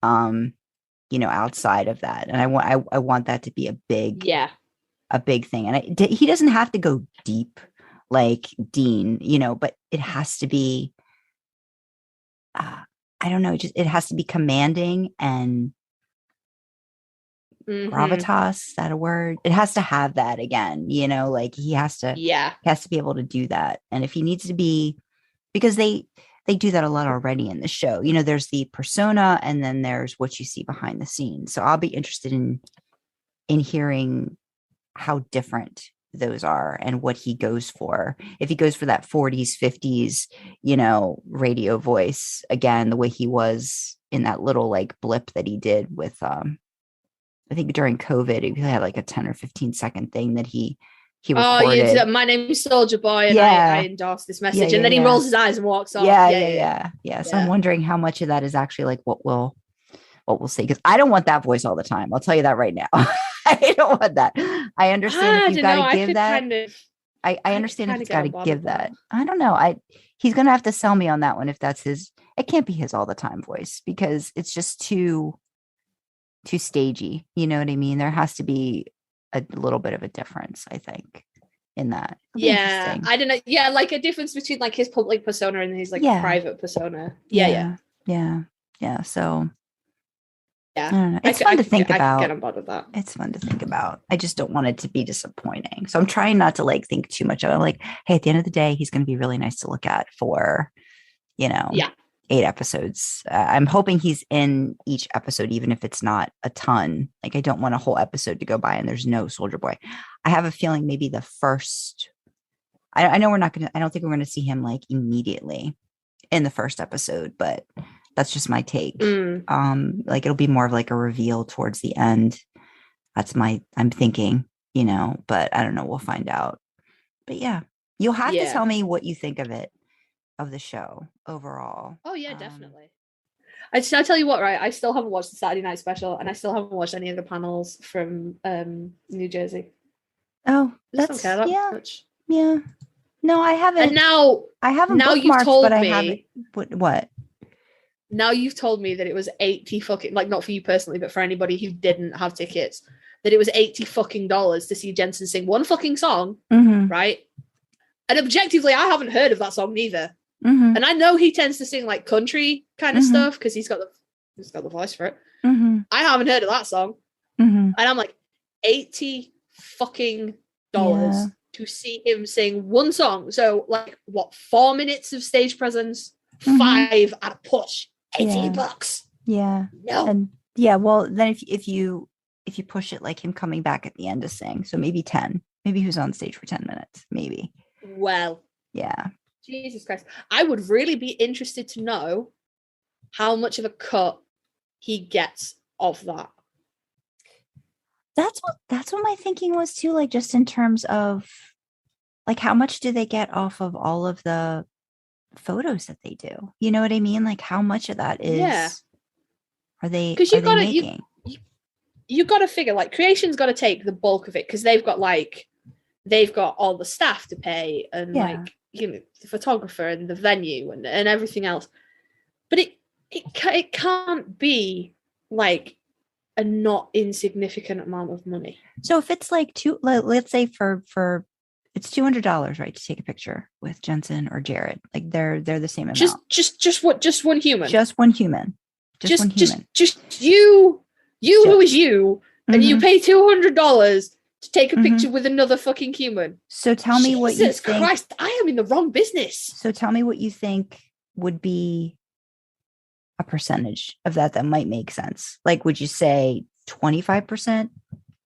outside of that. And I want that to be a big thing. And he doesn't have to go deep like Dean, but it has to be, I don't know, it has to be commanding and gravitas. Is that a word? It has to have that again, like he has to be able to do that. And if he needs to be, because they do that a lot already in the show, there's the persona and then there's what you see behind the scenes. So I'll be interested in hearing how different those are and what he goes for. If he goes for that 40s, 50s, radio voice again, the way he was in that little like blip that he did with, I think during COVID, he had like a 10 or 15 second thing that he recorded. My name is Soldier Boy, and I endorse this message, and then he rolls his eyes and walks off. So I'm wondering how much of that is actually like what we'll see, because I don't want that voice all the time. I'll tell you that right now. I don't want that. I understand if you've got to give that. I understand if he's got to give that. I don't know. He's going to have to sell me on that one if that's his. It can't be his all the time voice, because it's just too too stagey. You know what I mean? There has to be a little bit of a difference, I think, in that. Yeah, I don't know. Yeah, like a difference between like his public persona and his like private persona. Yeah. So yeah, I don't know. It's fun to think about. I can get on board with that. It's fun to think about. I just don't want it to be disappointing. So I'm trying not to like think too much of it. I'm like, hey, at the end of the day, he's going to be really nice to look at for, 8 episodes. I'm hoping he's in each episode, even if it's not a ton. Like, I don't want a whole episode to go by and there's no Soldier Boy. I have a feeling maybe the first, I know we're not going to, I don't think we're going to see him like immediately in the first episode, but that's just my take. Like, it'll be more of like a reveal towards the end. I'm thinking, but I don't know. We'll find out. But yeah, you'll have to tell me what you think of it, of the show overall. Oh yeah, definitely. I'll tell you what, right? I still haven't watched the Saturday Night Special, and I still haven't watched any of the panels from New Jersey. Oh, that's much. Yeah. No, I haven't. And now you've told me. I haven't. What? Now you've told me that it was 80 fucking, like, not for you personally, but for anybody who didn't have tickets, that it was $80 fucking to see Jensen sing one fucking song, right? And objectively, I haven't heard of that song neither. And I know he tends to sing like country kind of stuff because he's got the voice for it. I haven't heard of that song, and I'm like, $80 fucking to see him sing one song. So like, what, 4 minutes of stage presence, 5 at a push, $80. Yeah. No. And well, then if you push it, like him coming back at the end to sing, so maybe 10. Maybe he was on stage for 10 minutes. Maybe. Well. Yeah. Jesus Christ. I would really be interested to know how much of a cut he gets of that. That's what my thinking was too, like just in terms of like how much do they get off of all of the photos that they do? You know what I mean? Like how much of that is are they making? You got to figure, like, Creation's got to take the bulk of it because they've got all the staff to pay and like, the photographer and the venue and everything else. But it can't be like a not insignificant amount of money. So if it's like let's say for it's $200, right, to take a picture with Jensen or Jared, like they're the same amount. Just one human. Just one human. Just you who is you, and you pay $200 to take a picture with another fucking human. So tell me what you think. Jesus Christ, I am in the wrong business. So tell me what you think would be a percentage of that might make sense. Like, would you say 25%,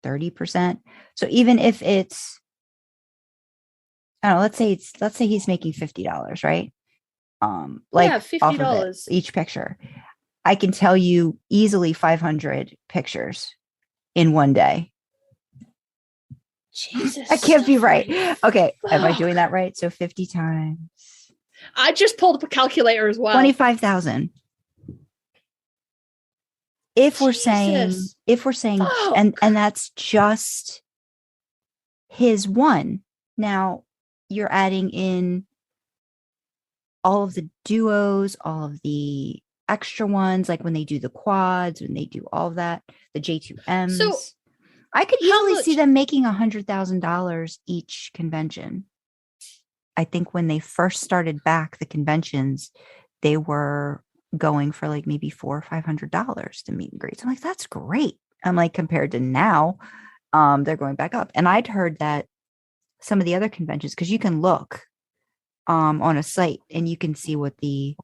30%? So even if it's, I don't know, let's say he's making $50, right? Like $50 each picture. I can tell you easily 500 pictures in one day. Jesus. That can't be right. Okay. Fuck. Am I doing that right? So 50 times. I just pulled up a calculator as well. 25,000. If we're saying, fuck. and that's just his one. Now you're adding in all of the duos, all of the extra ones, like when they do the quads, when they do all of that, the J2Ms. So I could easily see them making $100,000 each convention. I think when they first started back the conventions, they were going for like maybe $400 or $500 to meet and greets. I'm like, that's great. I'm like, compared to now, they're going back up. And I'd heard that some of the other conventions, because you can look on a site and you can see what they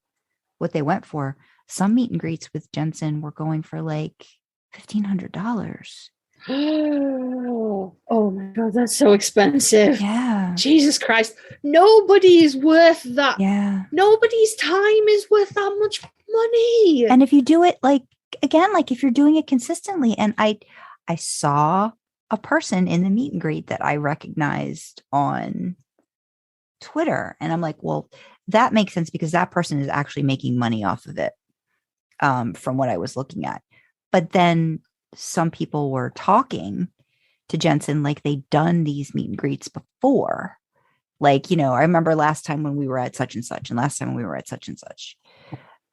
went for. Some meet and greets with Jensen were going for like $1,500. Oh my God, that's so expensive. Yeah. Jesus Christ. Nobody is worth that. Yeah. Nobody's time is worth that much money. And if you do it like if you're doing it consistently, and I saw a person in the meet and greet that I recognized on Twitter, and I'm like, well, that makes sense because that person is actually making money off of it, from what I was looking at. But then some people were talking to Jensen like they'd done these meet and greets before. Like, I remember last time when we were at such and such, and last time when we were at such and such.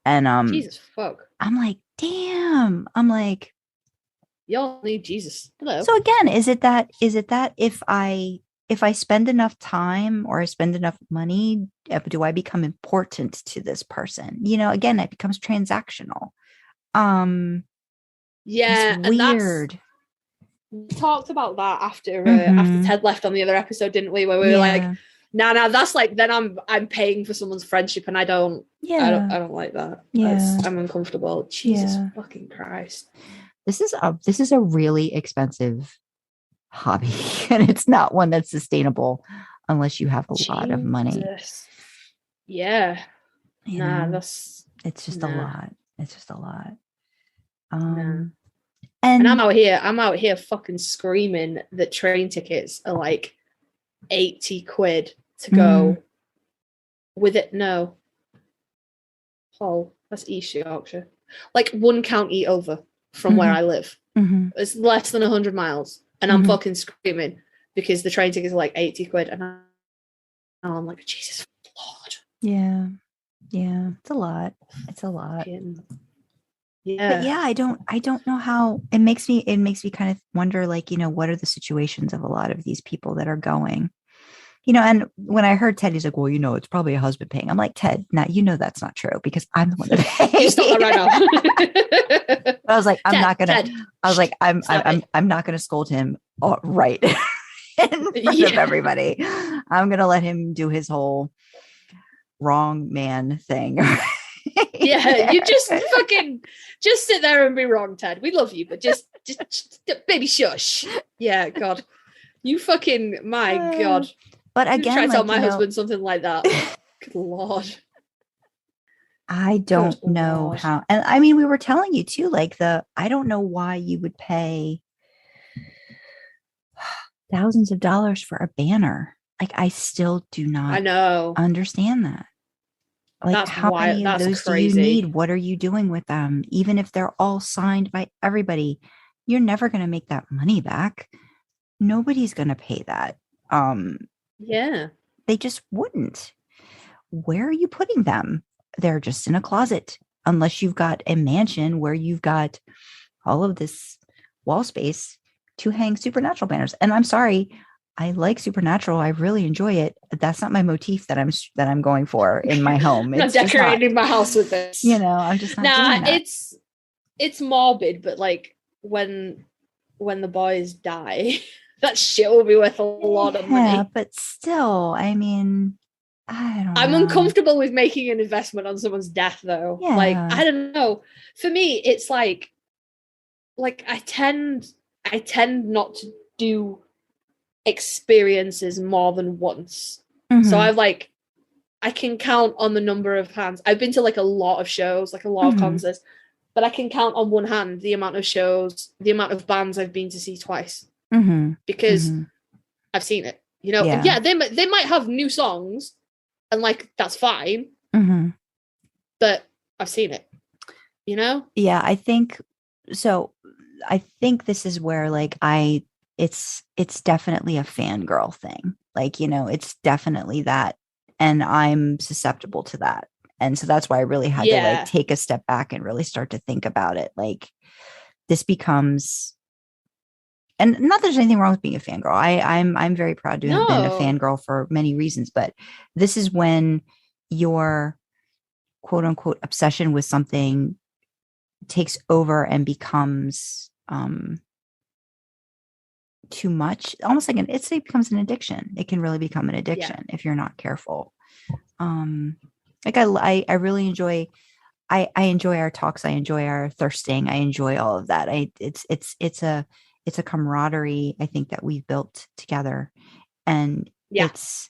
And Jesus fuck. I'm like, damn. I'm like, Y'all need Jesus. Hello. So again, is it that if I spend enough time or I spend enough money, do I become important to this person? You know, again, it becomes transactional. Yeah, It's and weird. we talked about that after Mhm. Ted left on the other episode, didn't we? Where we were like, Yeah. nah, that's like, then I'm paying for someone's friendship, and I don't Yeah. like that. Yeah. I'm uncomfortable. Jesus Yeah. fucking Christ. This is a really expensive hobby, and it's not one that's sustainable unless you have a lot of money. Jesus. Yeah. You Nah, know, that's it's just a nah, lot. It's just a lot. nah. And And I'm out here fucking screaming that train tickets are like 80 quid to go with it. No. Hull. That's East Yorkshire. Like one county over from where I live. It's less than 100 miles. And I'm fucking screaming because the train tickets are like 80 quid. And I'm like, Jesus Lord. Yeah. Yeah. It's a lot. It's a lot. Yeah. But yeah, I don't know how it makes me kind of wonder, like, you know, what are the situations of a lot of these people that are going? You know, and when I heard Ted, he's like, well, you know, it's probably a husband paying. I'm like, Ted, now you know that's not true because I'm the one that pays. You stop that right now. I was like, I'm not gonna. Ted, I was like, I'm not gonna scold him right in front of everybody. I'm gonna let him do his whole wrong man thing. Yeah, you just fucking just sit there and be wrong, Ted. We love you, but just baby shush. Yeah, God. You fucking, my God. But again, try to tell like, my husband something like that. Good Lord. I don't know how. And I mean, we were telling you too, like I don't know why you would pay thousands of dollars for a banner. Like, I still do not understand that. Like, that's how many of those crazy. do you need? What are you doing with them? Even if they're all signed by everybody, you're never going to make that money back. Nobody's going to pay that. Yeah. They just wouldn't. Where are you putting them? They're just in a closet, unless you've got a mansion where you've got all of this wall space to hang Supernatural banners. And I'm sorry, I like Supernatural. I really enjoy it. That's not my motif that I'm going for in my home. I'm not decorating my house with this. You know, I'm just not doing that. It's morbid, but like when the boys die, that shit will be worth a lot of money. Yeah, but still, I mean, I'm uncomfortable with making an investment on someone's death, though. Yeah. Like, I don't know. For me, it's like I tend not to do experiences more than once. So I can count on the number of hands. I've been to like a lot of shows, like a lot of concerts, but I can count on one hand the amount of shows, the amount of bands I've been to see twice. Because I've seen it. You know, yeah, they might have new songs, and like that's fine. But I've seen it. You know? Yeah, I think so. I think this is where like it's definitely a fangirl thing. Like, you know, it's definitely that, and I'm susceptible to that. And so that's why I really had to like take a step back and really start to think about it. Like, this becomes, and not that there's anything wrong with being a fangirl. I'm very proud to have been a fangirl for many reasons, but this is when your quote unquote obsession with something takes over and becomes too much, almost like it becomes an addiction. It can really become an addiction if you're not careful. Like I really enjoy, I enjoy our talks. I enjoy our thirsting. I enjoy all of that. It's a camaraderie, I think, that we've built together, and it's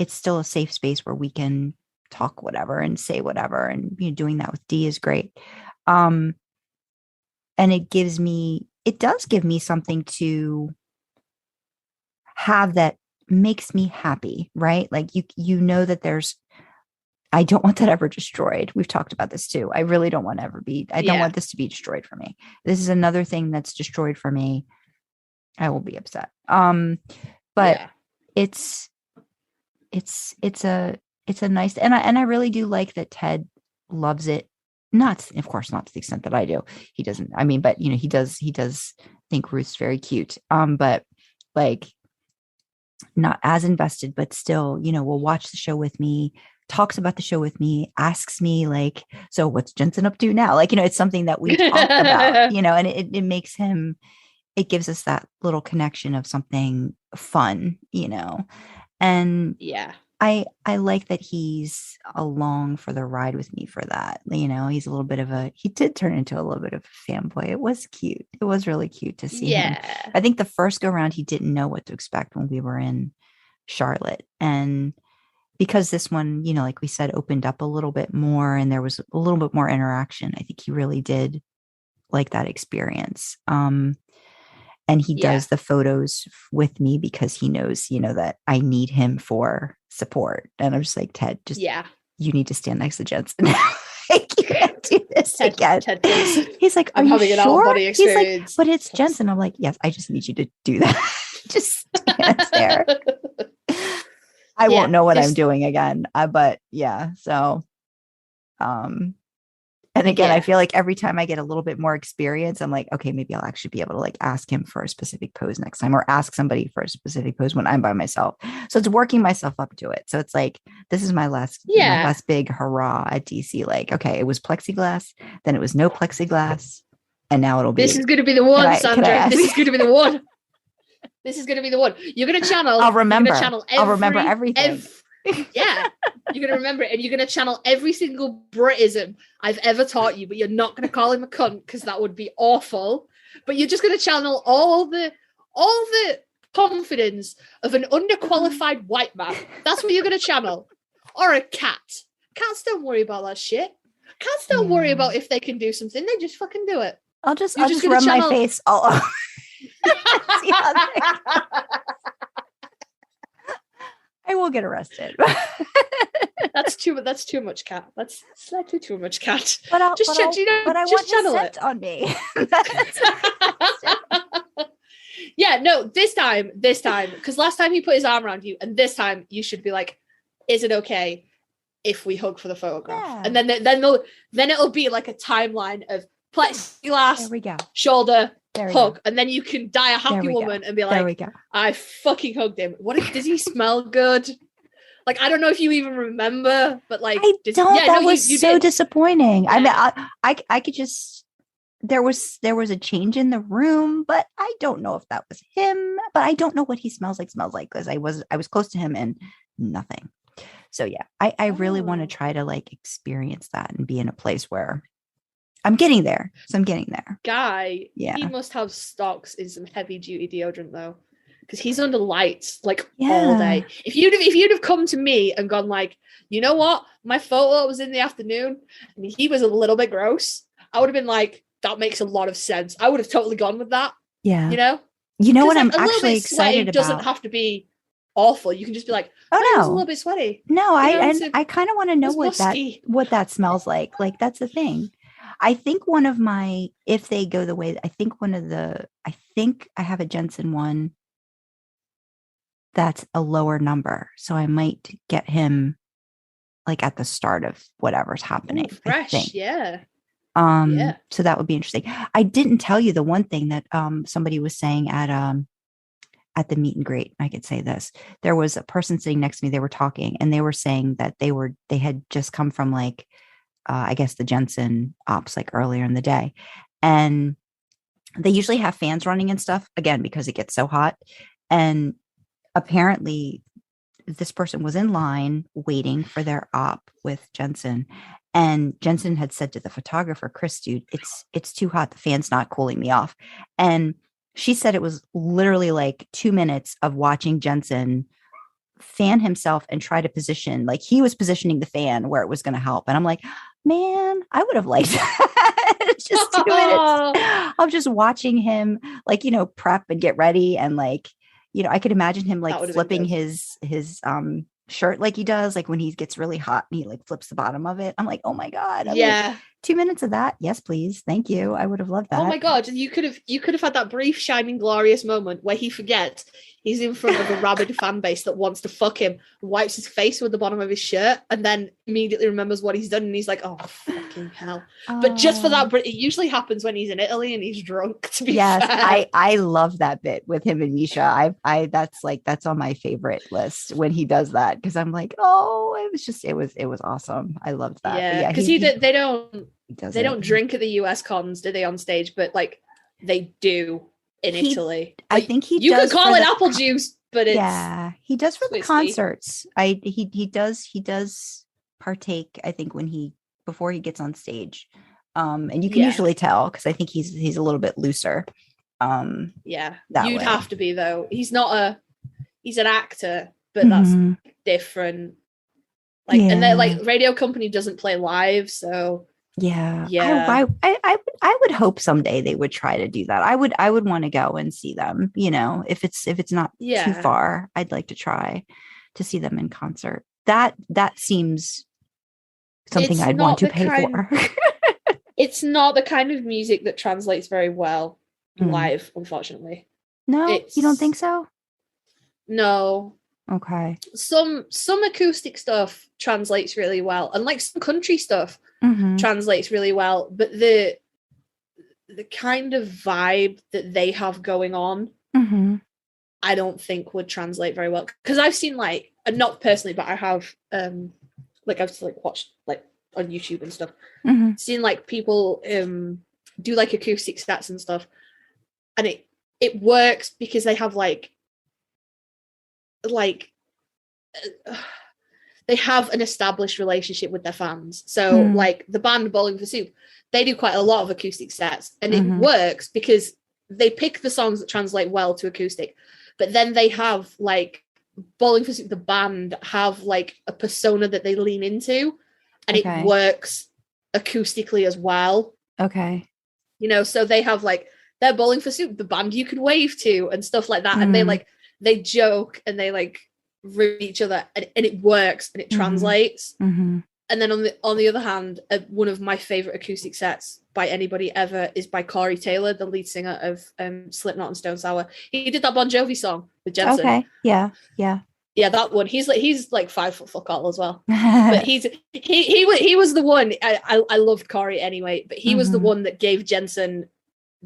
still a safe space where we can talk whatever and say whatever, and you know, doing that with D is great. And it does give me something to have that makes me happy, right? Like you know that I don't want that ever destroyed. We've talked about this too. I really don't want I don't want this to be destroyed for me. This is another thing that's destroyed for me. I will be upset. But it's a nice, and I really do like that Ted loves it. Not, of course, not to the extent that I do. He doesn't. I mean, but you know, he does think Ruth's very cute. But like not as invested, but still, will watch the show with me, talks about the show with me, asks me like, so what's Jensen up to now? Like, it's something that we talk about, and it makes him, it gives us that little connection of something fun, and yeah. I like that he's along for the ride with me for that. He's a little bit of he did turn into a little bit of a fanboy. It was cute. It was really cute to see him. I think the first go round, he didn't know what to expect when we were in Charlotte. And because this one, like we said, opened up a little bit more and there was a little bit more interaction, I think he really did like that experience. And he does the photos with me because he knows, that I need him for support. And I'm just like, Ted, you need to stand next to Jensen. Like, you can't do this again. Ted, he's like, I'm having an out of body experience. He's like, but it's Jensen. I'm like, yes, I just need you to do that. Just stand there. I won't know what I'm doing again. But yeah, so and again, I feel like every time I get a little bit more experience, I'm like, okay, maybe I'll actually be able to like ask him for a specific pose next time, or ask somebody for a specific pose when I'm by myself. So it's working myself up to it. So it's like, this is my last big hurrah at DC. Like, okay, it was plexiglass, then it was no plexiglass, and now it'll be. This is going to be the one, Sandra. This is going to be the one. This is going to be the one. You're going to channel. I'll remember. I'll remember everything. Yeah, you're gonna remember it, and you're gonna channel every single Britism I've ever taught you, but you're not gonna call him a cunt because that would be awful. But you're just gonna channel all the confidence of an underqualified white man. That's what you're gonna channel. Or a cat. Cats don't worry about that shit. Cats don't worry about if they can do something. They just fucking do it. I'll just rub my face all over. I will get arrested. That's too much, cat. That's slightly too much, cat. But I want his scent on me. Yeah, no, this time, because last time he put his arm around you, and this time you should be like, is it okay if we hug for the photograph? Yeah. And then it'll be like a timeline of plexiglass, there we go, shoulder, hug, and then you can die a happy woman and be like, there we go, I fucking hugged him. Does he smell good? Like, I don't know if you even remember, but like, that was so disappointing. Yeah. I mean, I could just, there was a change in the room, but I don't know if that was him, but I don't know what he smells like because I was close to him and nothing. So yeah, I really want to try to like experience that and be in a place where I'm getting there. So I'm getting there. Guy, he must have stocks in some heavy duty deodorant though, because he's under lights like all day. If you'd have come to me and gone like, you know what, my photo was in the afternoon and he was a little bit gross, I would have been like, that makes a lot of sense. I would have totally gone with that. Yeah, you know what I'm actually excited about. Doesn't have to be awful. You can just be like, oh no, it's a little bit sweaty. No, I kind of want to know what that smells like. Like, that's the thing. I think if they go the way, I think I have a Jensen one that's a lower number. So I might get him like at the start of whatever's happening. Ooh, fresh, yeah. So that would be interesting. I didn't tell you the one thing that somebody was saying at the meet and greet. I could say this. There was a person sitting next to me, they were talking and they were saying that they had just come from like, I guess the Jensen ops like earlier in the day. And they usually have fans running and stuff again, because it gets so hot. And apparently this person was in line waiting for their op with Jensen. And Jensen had said to the photographer, Chris, dude, it's too hot. The fan's not cooling me off. And she said it was literally like 2 minutes of watching Jensen fan himself and try to position, like he was positioning the fan where it was going to help. And I'm like, man, I would have liked that. It's just 2 minutes of just watching him, like, prep and get ready. And like, I could imagine him like flipping his shirt like he does, like when he gets really hot and he like flips the bottom of it. I'm like, oh my God. 2 minutes of that. Yes, please. Thank you. I would have loved Oh that. my god, you could have had that brief shining glorious moment where he forgets he's in front of a rabid fan base that wants to fuck him, wipes his face with the bottom of his shirt, and then immediately remembers what he's done, and he's like, oh fucking hell. But just for that, it usually happens when he's in Italy and he's drunk, to be yes, fair. I love that bit with him and Misha. That's on my favorite list when he does that, because I'm like, oh, it was awesome. I loved that. Yeah, because they don't drink at the US cons, do they, on stage? But like they do in Italy. I think you could call it apple juice, but it's he does for the whiskey. concerts. He does partake, I think, before he gets on stage. And you can usually tell, because I think he's a little bit looser. You'd have to be, though. He's an actor, but that's different. Like, and then like radio company doesn't play live, so I would hope someday they would try to do that. I would want to go and see them, if it's not too far. I'd like to try to see them in concert. That seems something I'd want to pay for. It's not the kind of music that translates very well live, unfortunately. No, you don't think so? No. Okay. Some acoustic stuff translates really well, and like some country stuff translates really well, but the kind of vibe that they have going on, I don't think would translate very well. Because I've seen, like, not personally, but I have I've watched like on YouTube and stuff, seen like people do like acoustic sets and stuff, and it works because they have like they have an established relationship with their fans. So like the band Bowling for Soup, they do quite a lot of acoustic sets, and it works because they pick the songs that translate well to acoustic, but then they have like Bowling for Soup, the band, have like a persona that they lean into, and it works acoustically as well. Okay. So they have like their Bowling for Soup, the band you could wave to and stuff like that. And they joke and they like root each other, and it works and it translates. And then on the other hand, one of my favorite acoustic sets by anybody ever is by Corey Taylor, the lead singer of Slipknot and Stone Sour. He did that Bon Jovi song with Jensen. Okay. Yeah, that one. He's like 5 foot fuck all as well. But he was the one. I loved Corey anyway, but he was the one that gave Jensen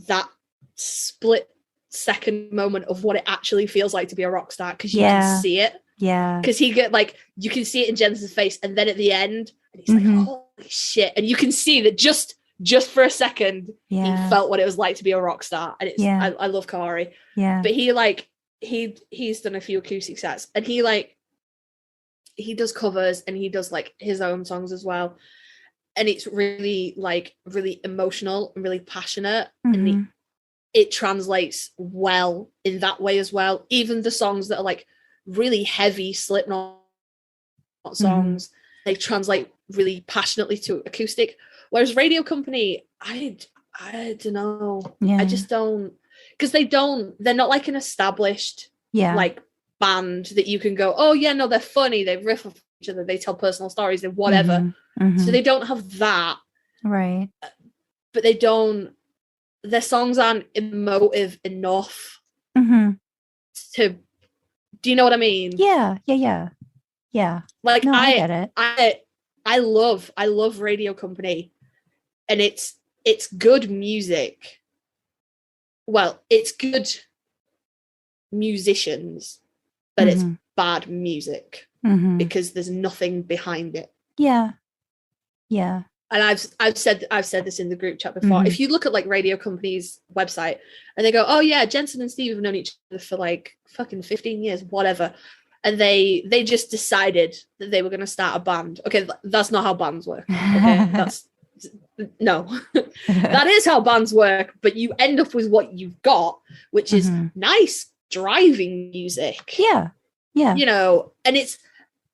that split second moment of what it actually feels like to be a rock star, because you can see it. Yeah. Because you can see it in Jensen's face, and then at the end, and he's like, holy shit. And you can see that just for a second, he felt what it was like to be a rock star. And it's I love Corey. Yeah. But he's done a few acoustic sets, and he does covers, and he does like his own songs as well. And it's really like really emotional and really passionate. And it translates well in that way as well. Even the songs that are like really heavy Slipknot songs, they translate really passionately to acoustic. Whereas Radio Company, I don't know. I just don't, because they're not like an established like band that you can go, oh yeah, no, they're funny, they riff off each other, they tell personal stories, they whatever. So they don't have that. Right. But their songs aren't emotive enough to, do you know what I mean? Yeah. Like, no, I get it. I love Radio Company, and it's good music. Well, it's good musicians, but it's bad music because there's nothing behind it. Yeah. And I've said this in the group chat before. If you look at like Radio Company's website and they go, oh yeah, Jensen and Steve have known each other for like fucking 15 years, whatever. And they just decided that they were going to start a band. Okay, that's not how bands work. Okay, no. That is how bands work, but you end up with what you've got, which is nice driving music. Yeah. And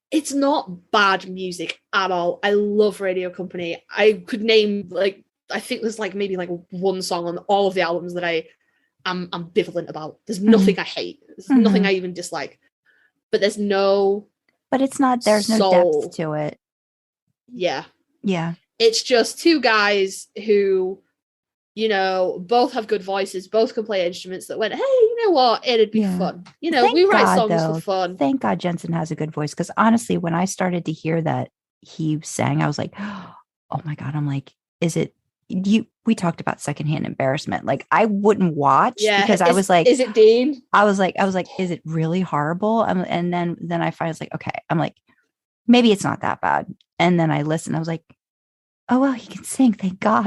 it's not bad music at all. I love Radio Company. I could name like, I think there's like maybe like one song on all of the albums that I am ambivalent about. There's nothing I hate. There's nothing I even dislike. But there's no But it's not, there's soul. no depth to it. Yeah. It's just two guys who, you know, both have good voices, both can play instruments, that went, hey, you know what? It'd be fun. You know, we write songs for fun. Thank God Jensen has a good voice. Because honestly, when I started to hear that he sang, I was like, oh my God. I'm like, is it you? We talked about secondhand embarrassment. Like, I wouldn't watch because I was like, is it Dean? I was like, is it really horrible? And then I finally was like, okay, I'm like, maybe it's not that bad. And then I listened. I was like, oh well, he can sing, thank God.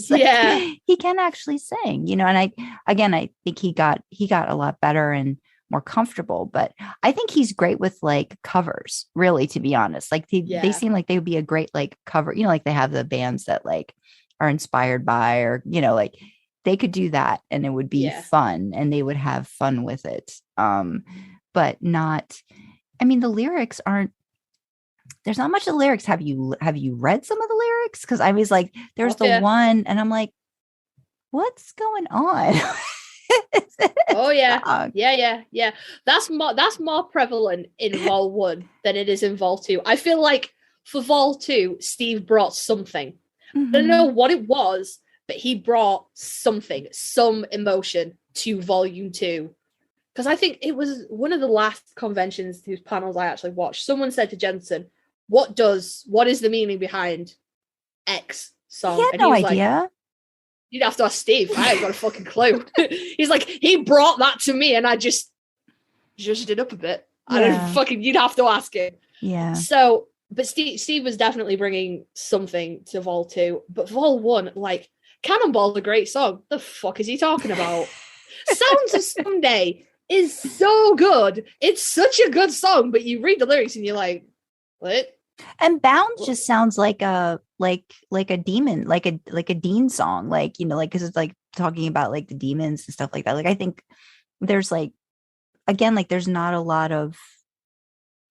Like, he can actually sing, you know. And I think he got a lot better and more comfortable, but I think he's great with like covers, really, to be honest. Like they seem like they would be a great like cover, you know, like they have the bands that like are inspired by, or you know, like they could do that and it would be fun and they would have fun with it. But not, I mean, the lyrics aren't, there's not much of the lyrics. Have you read some of the lyrics? Because I was like, there's the one, and I'm like, what's going on? Oh yeah. Yeah. That's more prevalent in Vol 1 than it is in Vol 2. I feel like for Vol 2, Steve brought something. I don't know what it was, but he brought something, some emotion to Volume 2. Because I think it was one of the last conventions whose panels I actually watched. Someone said to Jensen, what is the meaning behind X song? He had no idea. Like, you'd have to ask Steve. I ain't got a fucking clue. He's like, he brought that to me and I just zhuzhed it up a bit. I don't fucking, you'd have to ask him. Yeah. So, but Steve was definitely bringing something to Vol 2. But Vol 1, like, Cannonball's a great song. The fuck is he talking about? Sounds of Someday is so good. It's such a good song, but you read the lyrics and you're like, what? And Bounds just sounds like a demon, like a Dean song, like, you know, like, because it's like talking about like the demons and stuff like that. Like, I think there's like, again, like there's not a lot of,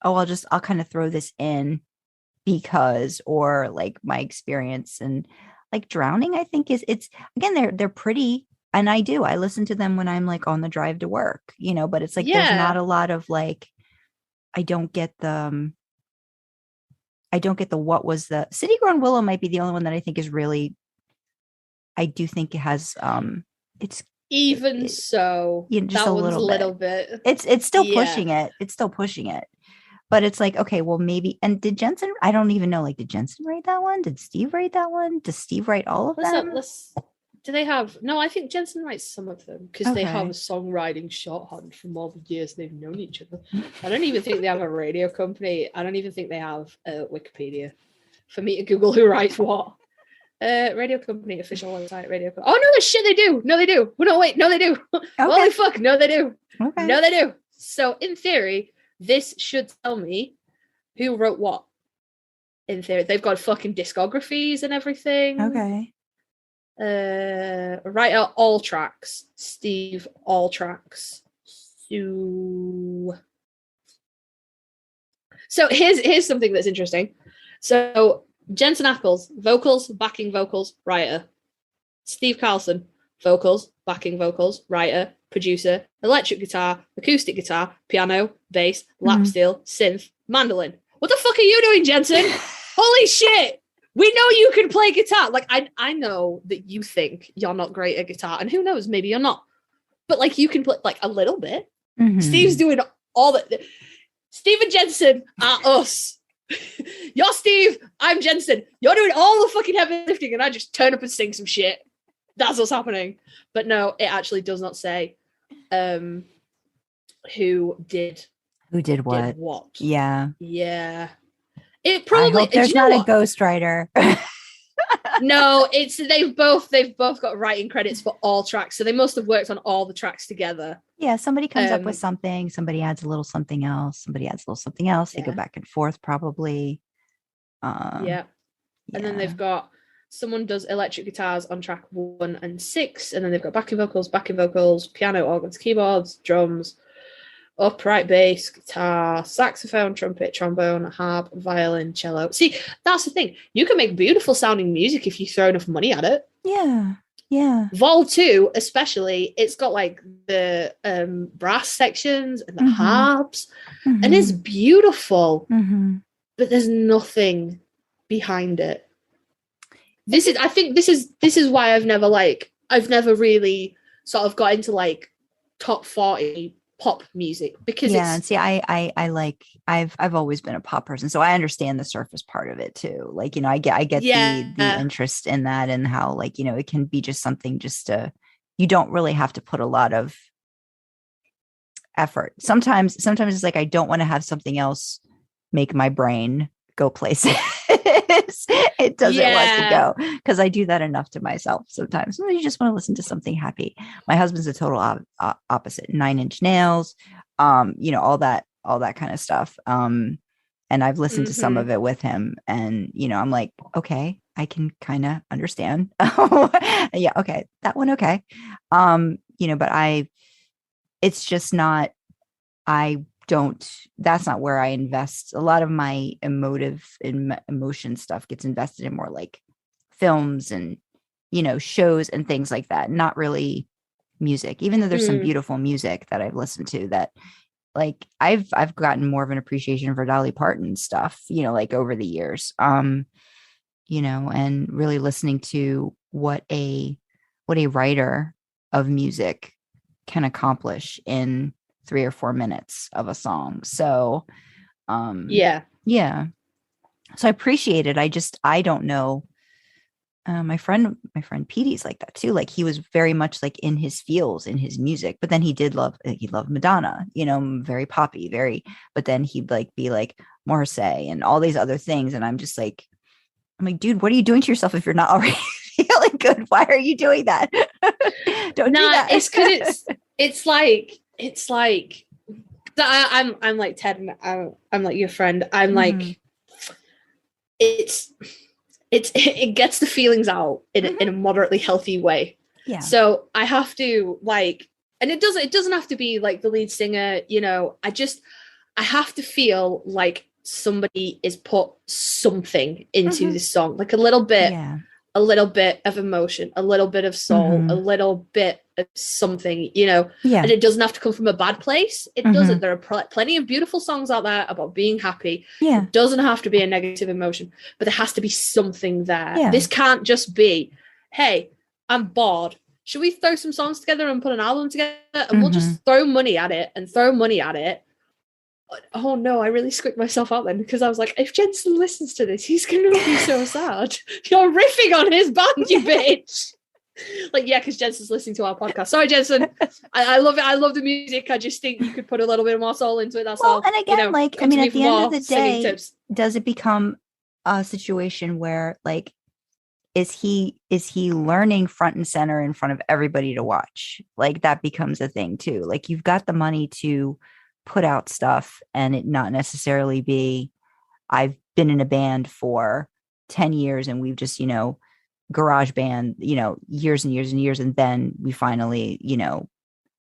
I'll kind of throw this in because, or like my experience. And like Drowning, I think it's again, they're pretty. And I listen to them when I'm like on the drive to work, you know, but it's like, there's not a lot of like, I don't get the, what was the City Grown Willow might be the only one that I think is really, I do think it has, it's even so, you know, just a little bit. It's still pushing it. It's still pushing it. But it's like, okay, well, maybe. And did Jensen, I don't even know, like, did Jensen write that one? Did Steve write that one? Does Steve write all of them? Do they have? No, I think Jensen writes some of them because they have a songwriting shorthand from all the years they've known each other. I don't even think they have a radio company. I don't even think they have a Wikipedia for me to Google who writes what. Radio company, official website, radio company. Oh, no, shit, they do. No, they do. No, wait, no, they do. Okay. Holy fuck, no, they do. Okay. No, they do. So, in theory, this should tell me who wrote what. In theory, they've got fucking discographies and everything. Okay. Writer all tracks, Steve all tracks. So here's something that's interesting. So Jensen Ackles, vocals, backing vocals, writer. Steve Carlson, vocals, backing vocals, writer, producer, electric guitar, acoustic guitar, piano, bass, lap steel, synth, mandolin. What the fuck are you doing, Jensen? Holy shit! We know you can play guitar. Like, I know that you think you're not great at guitar, and who knows, maybe you're not. But like, you can play like a little bit. Steve's doing all that. Steve and Jensen are us. You're Steve, I'm Jensen. You're doing all the fucking heavy lifting, and I just turn up and sing some shit. That's what's happening. But no, it actually does not say who did what. Yeah. It probably, I hope there's not a ghostwriter. No, it's they've both got writing credits for all tracks, so they must have worked on all the tracks together. Yeah, somebody comes up with something, somebody adds a little something else, somebody adds a little something else. They go back and forth, probably. And then they've got someone does electric guitars on track 1 and 6, and then they've got backing vocals, piano, organs, keyboards, drums, upright bass, guitar, saxophone, trumpet, trombone, harp, violin, cello. See, that's the thing. You can make beautiful sounding music if you throw enough money at it. Yeah. Vol 2, especially, it's got like the brass sections and the harps, and it's beautiful, but there's nothing behind it. I think this is why I've never really sort of got into like top 40 pop music, because Yeah, and see, I like I've always been a pop person, so I understand the surface part of it too. Like, I get the yeah. interest in that, and how, like, it can be just something, just to, you don't really have to put a lot of effort. Sometimes it's like, I don't want to have something else make my brain go places it doesn't want to Yeah. go, because I do that enough to myself sometimes. You just want to listen to something happy. My husband's a total opposite. 9 Inch Nails, all that kind of stuff. And I've listened to some of it with him, and I'm like, okay, I can kind of understand. Yeah, okay, that one, okay. But it's just not, I don't, that's not where I invest. A lot of my emotion stuff gets invested in more like films and, shows and things like that. Not really music, even though there's some beautiful music that I've listened to, that, like, I've gotten more of an appreciation for Dolly Parton stuff, like, over the years. And really listening to what a writer of music can accomplish in 3 or 4 minutes of a song. So, Yeah. So I appreciate it. I don't know. My friend Petey's like that too. Like, he was very much like in his feels in his music, but then he loved Madonna, very poppy, but then he'd like be like Morrissey and all these other things. And I'm like, dude, what are you doing to yourself if you're not already feeling good? Why are you doing that? Don't do that. It's because it's like I'm like Ted, and I'm like your friend. I'm like, it gets the feelings out in a moderately healthy way. Yeah. So I have to, like, and it doesn't have to be like the lead singer, I have to feel like somebody is put something into this song, like a little bit of emotion, a little bit of soul, a little bit of something, and it doesn't have to come from a bad place. It doesn't. There are plenty of beautiful songs out there about being happy. Yeah. It doesn't have to be a negative emotion, but there has to be something there. Yeah. This can't just be, hey, I'm bored, should we throw some songs together and put an album together, and we'll just throw money at it. Oh no, I really squeaked myself out then, because I was like, if Jensen listens to this, he's gonna be so sad. You're riffing on his band, you bitch. Like, yeah, because Jensen's listening to our podcast. Sorry, Jensen. I love it. I love the music. I just think you could put a little bit more soul into it. That's all. And again, at the end of the day, does it become a situation where, like, is he learning front and center in front of everybody to watch? Like, that becomes a thing too. Like, you've got the money to put out stuff and it not necessarily be, I've been in a band for 10 years and we've just, garage band, years and years and years. And then we finally,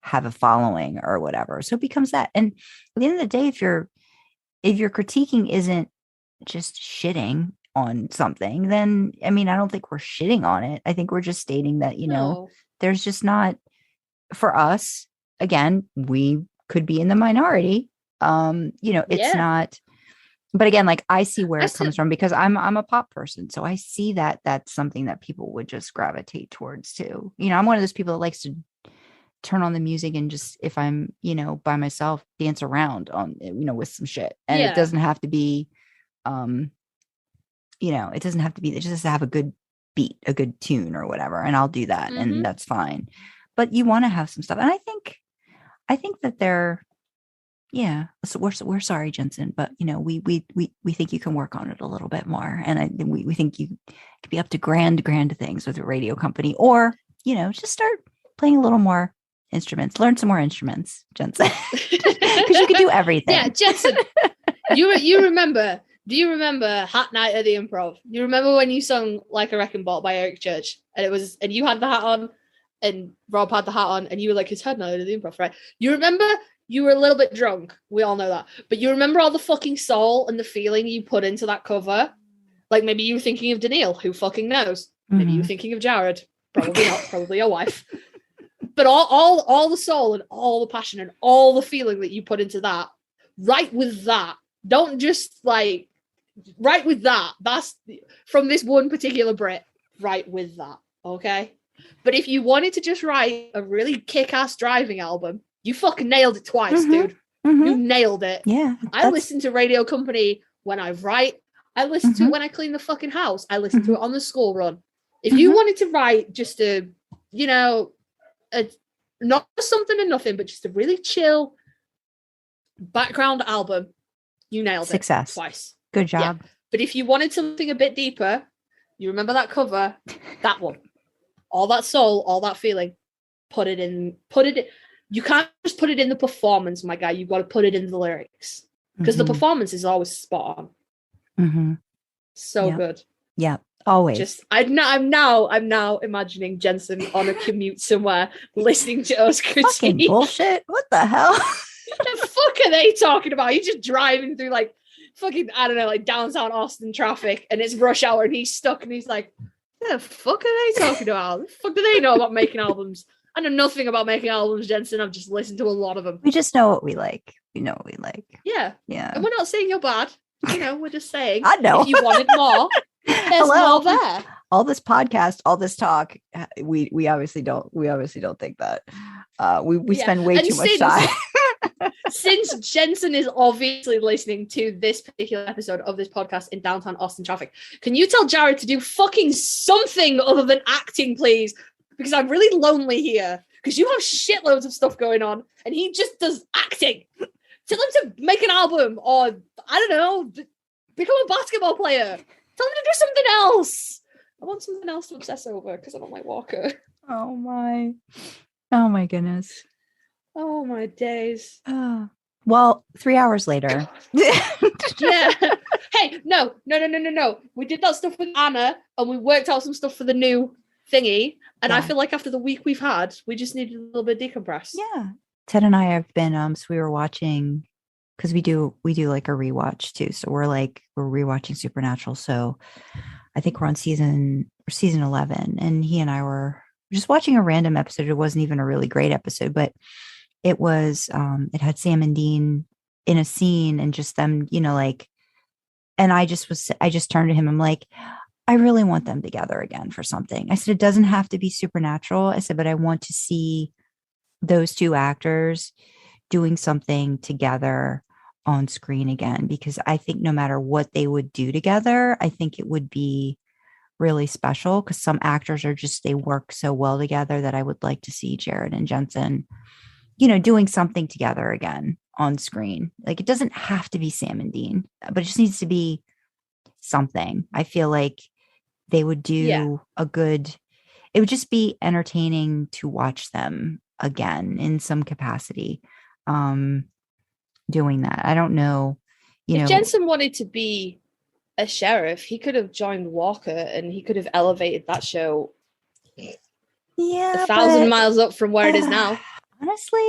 have a following or whatever. So it becomes that. And at the end of the day, if your critiquing isn't just shitting on something, then, I don't think we're shitting on it. I think we're just stating that, there's just not, for us, again, we could be in the minority. It's not, but again, like, I see where it comes from, because I'm a pop person. So I see that that's something that people would just gravitate towards too. I'm one of those people that likes to turn on the music and just, if I'm, by myself, dance around on, with some shit. And it doesn't have to be, it doesn't have to be, it just has to have a good beat, a good tune or whatever. And I'll do that. And that's fine. But you want to have some stuff. And I think that they're, so we're sorry, Jensen, but we think you can work on it a little bit more, and we think you could be up to grand things with a radio company, or just start playing a little more instruments, learn some more instruments, Jensen, because you can do everything. Yeah, Jensen, you remember? Do you remember Hat Night at the Improv? You remember when you sung Like a Wrecking Ball by Eric Church, and you had the hat on, and Rob had the hat on, and you were like, it's Hat Night at the Improv, right? You remember? You were a little bit drunk. We all know that. But you remember all the fucking soul and the feeling you put into that cover? Like, maybe you were thinking of Danielle, who fucking knows? Maybe you were thinking of Jared. Probably not. Probably your wife. But all the soul and all the passion and all the feeling that you put into that, write with that. Don't just, like, write with that. That's from this one particular Brit. right with that, okay? But if you wanted to just write a really kick-ass driving album, you fucking nailed it twice, dude. You nailed it. Yeah. I listen to Radio Company when I write. I listen to it when I clean the fucking house. I listen to it on the school run. If you wanted to write just a, you know, not something and nothing, but just a really chill background album, you nailed Success. it twice. Good job. Yeah. But if you wanted something a bit deeper, you remember that cover, that one, all that soul, all that feeling, put it in. You can't just put it in the performance, my guy. You've got to put it in the lyrics, because the performance is always spot on. So good. Yeah. Always. I'm now imagining Jensen on a commute somewhere listening to us critique. Fucking bullshit. What the hell? The fuck are they talking about? He's just driving through like fucking, I don't know, like downtown Austin traffic, and it's rush hour and he's stuck and he's like, what the fuck are they talking about? The fuck do they know about making albums? I know nothing about making albums, Jensen. I've just listened to a lot of them. We just know what we like. We know what we like. Yeah. Yeah. And we're not saying you're bad. You know, we're just saying I know. if you wanted more, there's more there. All this podcast, all this talk, we obviously don't think that. We spend way too much time. Since Jensen is obviously listening to this particular episode of this podcast in downtown Austin traffic, can you tell Jared to do fucking something other than acting, please? Because I'm really lonely here. Because you have shitloads of stuff going on, and he just does acting. Tell him to make an album, or I don't know, become a basketball player. Tell him to do something else. I want something else to obsess over because I don't like Walker. Oh my goodness. Oh my days. Well, 3 hours later. Yeah. Hey, no. We did that stuff with Anna, and we worked out some stuff for the new thingy. And I feel like after the week we've had, we just needed a little bit of decompress. Yeah. Ted and I have been so we were watching, because we do like a rewatch too. So we're rewatching Supernatural. So I think we're on season 11, and he and I were just watching a random episode. It wasn't even a really great episode, but it was it had Sam and Dean in a scene, and just them, you know, like, and I just turned to him. I'm like, I really want them together again for something. I said, it doesn't have to be Supernatural. I said, but I want to see those two actors doing something together on screen again, because I think no matter what they would do together, I think it would be really special, because some actors are just, they work so well together that I would like to see Jared and Jensen, you know, doing something together again on screen. Like, it doesn't have to be Sam and Dean, but it just needs to be something. I feel like they would do a good, it would just be entertaining to watch them again in some capacity doing that. I don't know, if Jensen wanted to be a sheriff, he could have joined Walker and he could have elevated that show 1,000 miles up from where it is now. Honestly.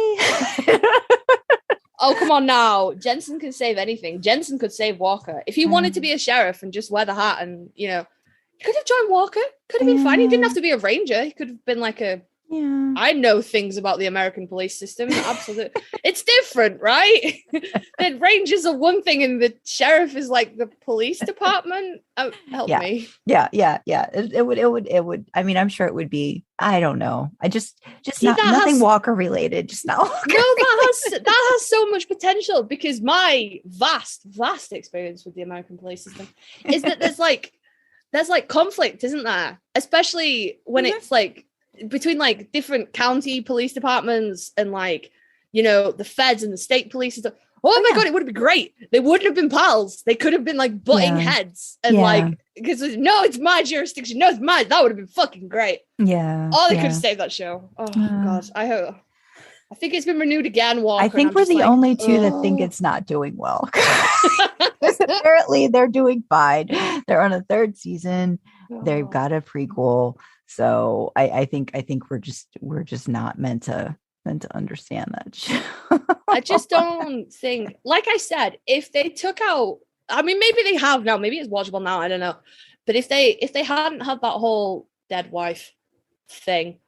Oh, come on now. Jensen can save anything. Jensen could save Walker. If he wanted to be a sheriff and just wear the hat and, you know, he could have joined Walker. Could have been fine. He didn't have to be a ranger. He could have been like I know things about the American police system. Absolutely. It's different, right? The rangers are one thing and the sheriff is like the police department. Help me. Yeah. It would. I mean, I'm sure it would be, I don't know. I just nothing Walker related. Just not Walker. No, that has so much potential, because my vast experience with the American police system is that there's like conflict, isn't there? Especially when it's like between like different county police departments and like, you know, the feds and the state police and stuff. Oh my God, it would have been great. They wouldn't have been pals. They could have been like butting heads and like, because no, it's my jurisdiction. No, it's mine. That would have been fucking great. Yeah. Oh, they could have saved that show. Oh God. I think it's been renewed again, Walker. I think we're the only two that think it's not doing well. Because apparently they're doing fine. They're on a third season. They've got a prequel. So I think we're just not meant to understand that show. I just don't think, like I said, if they took out, I mean, maybe they have now, maybe it's watchable now, I don't know. But if they hadn't had that whole dead wife thing,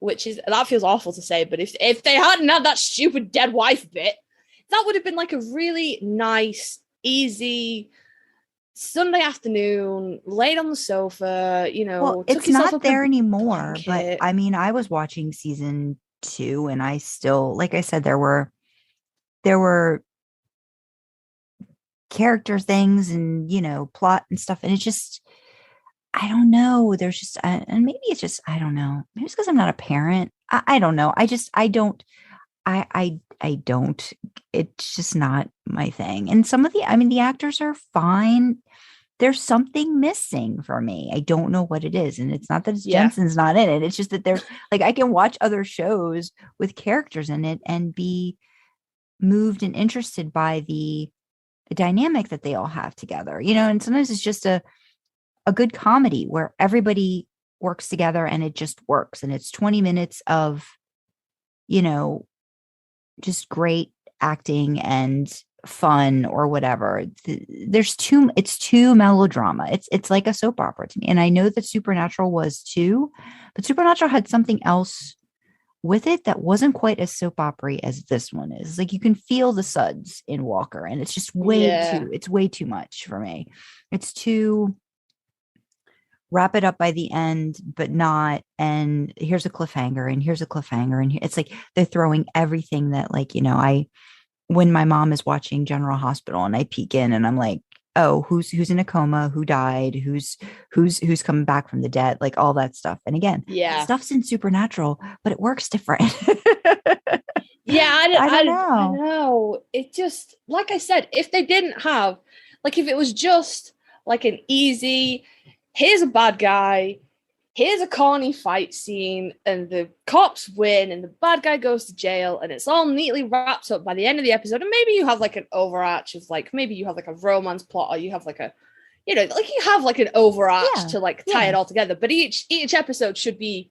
which is, that feels awful to say, but if they hadn't had that stupid dead wife bit, that would have been like a really nice, easy, Sunday afternoon, laid on the sofa, Well, took it's yourself not up in there a anymore, but blanket. I mean, I was watching season 2 and I still, like I said, there were character things and, plot and stuff. And it just, I don't know. There's just, and maybe it's just, I don't know. Maybe it's because I'm not a parent. I don't know. I don't, I don't, it's just not my thing. And some of the actors are fine. There's something missing for me. I don't know what it is. And it's not that it's Yeah. Jensen's not in it. It's just that there's like, I can watch other shows with characters in it and be moved and interested by the dynamic that they all have together, and sometimes it's just a good comedy where everybody works together and it just works. And it's 20 minutes of, you know, just great acting and fun or whatever. It's too melodrama. It's like a soap opera to me. And I know that Supernatural was too, but Supernatural had something else with it that wasn't quite as soap opera as this one is. Like you can feel the suds in Walker, and it's just it's way too much for me. It's too wrap it up by the end, but not. And here's a cliffhanger, and here's a cliffhanger, and it's like they're throwing everything that, like, when my mom is watching General Hospital, and I peek in, and I'm like, oh, who's in a coma, who died, who's coming back from the dead, like all that stuff. And again, stuff's in Supernatural, but it works different. Yeah, I don't know. I know. It just, like I said, if they didn't have, like, if it was just like an easy, here's a bad guy, here's a corny fight scene, and the cops win, and the bad guy goes to jail, and it's all neatly wrapped up by the end of the episode. And maybe you have like an overarch of like, maybe you have like a romance plot, or you have like a, like you have like an overarch to like tie it all together. But each episode should be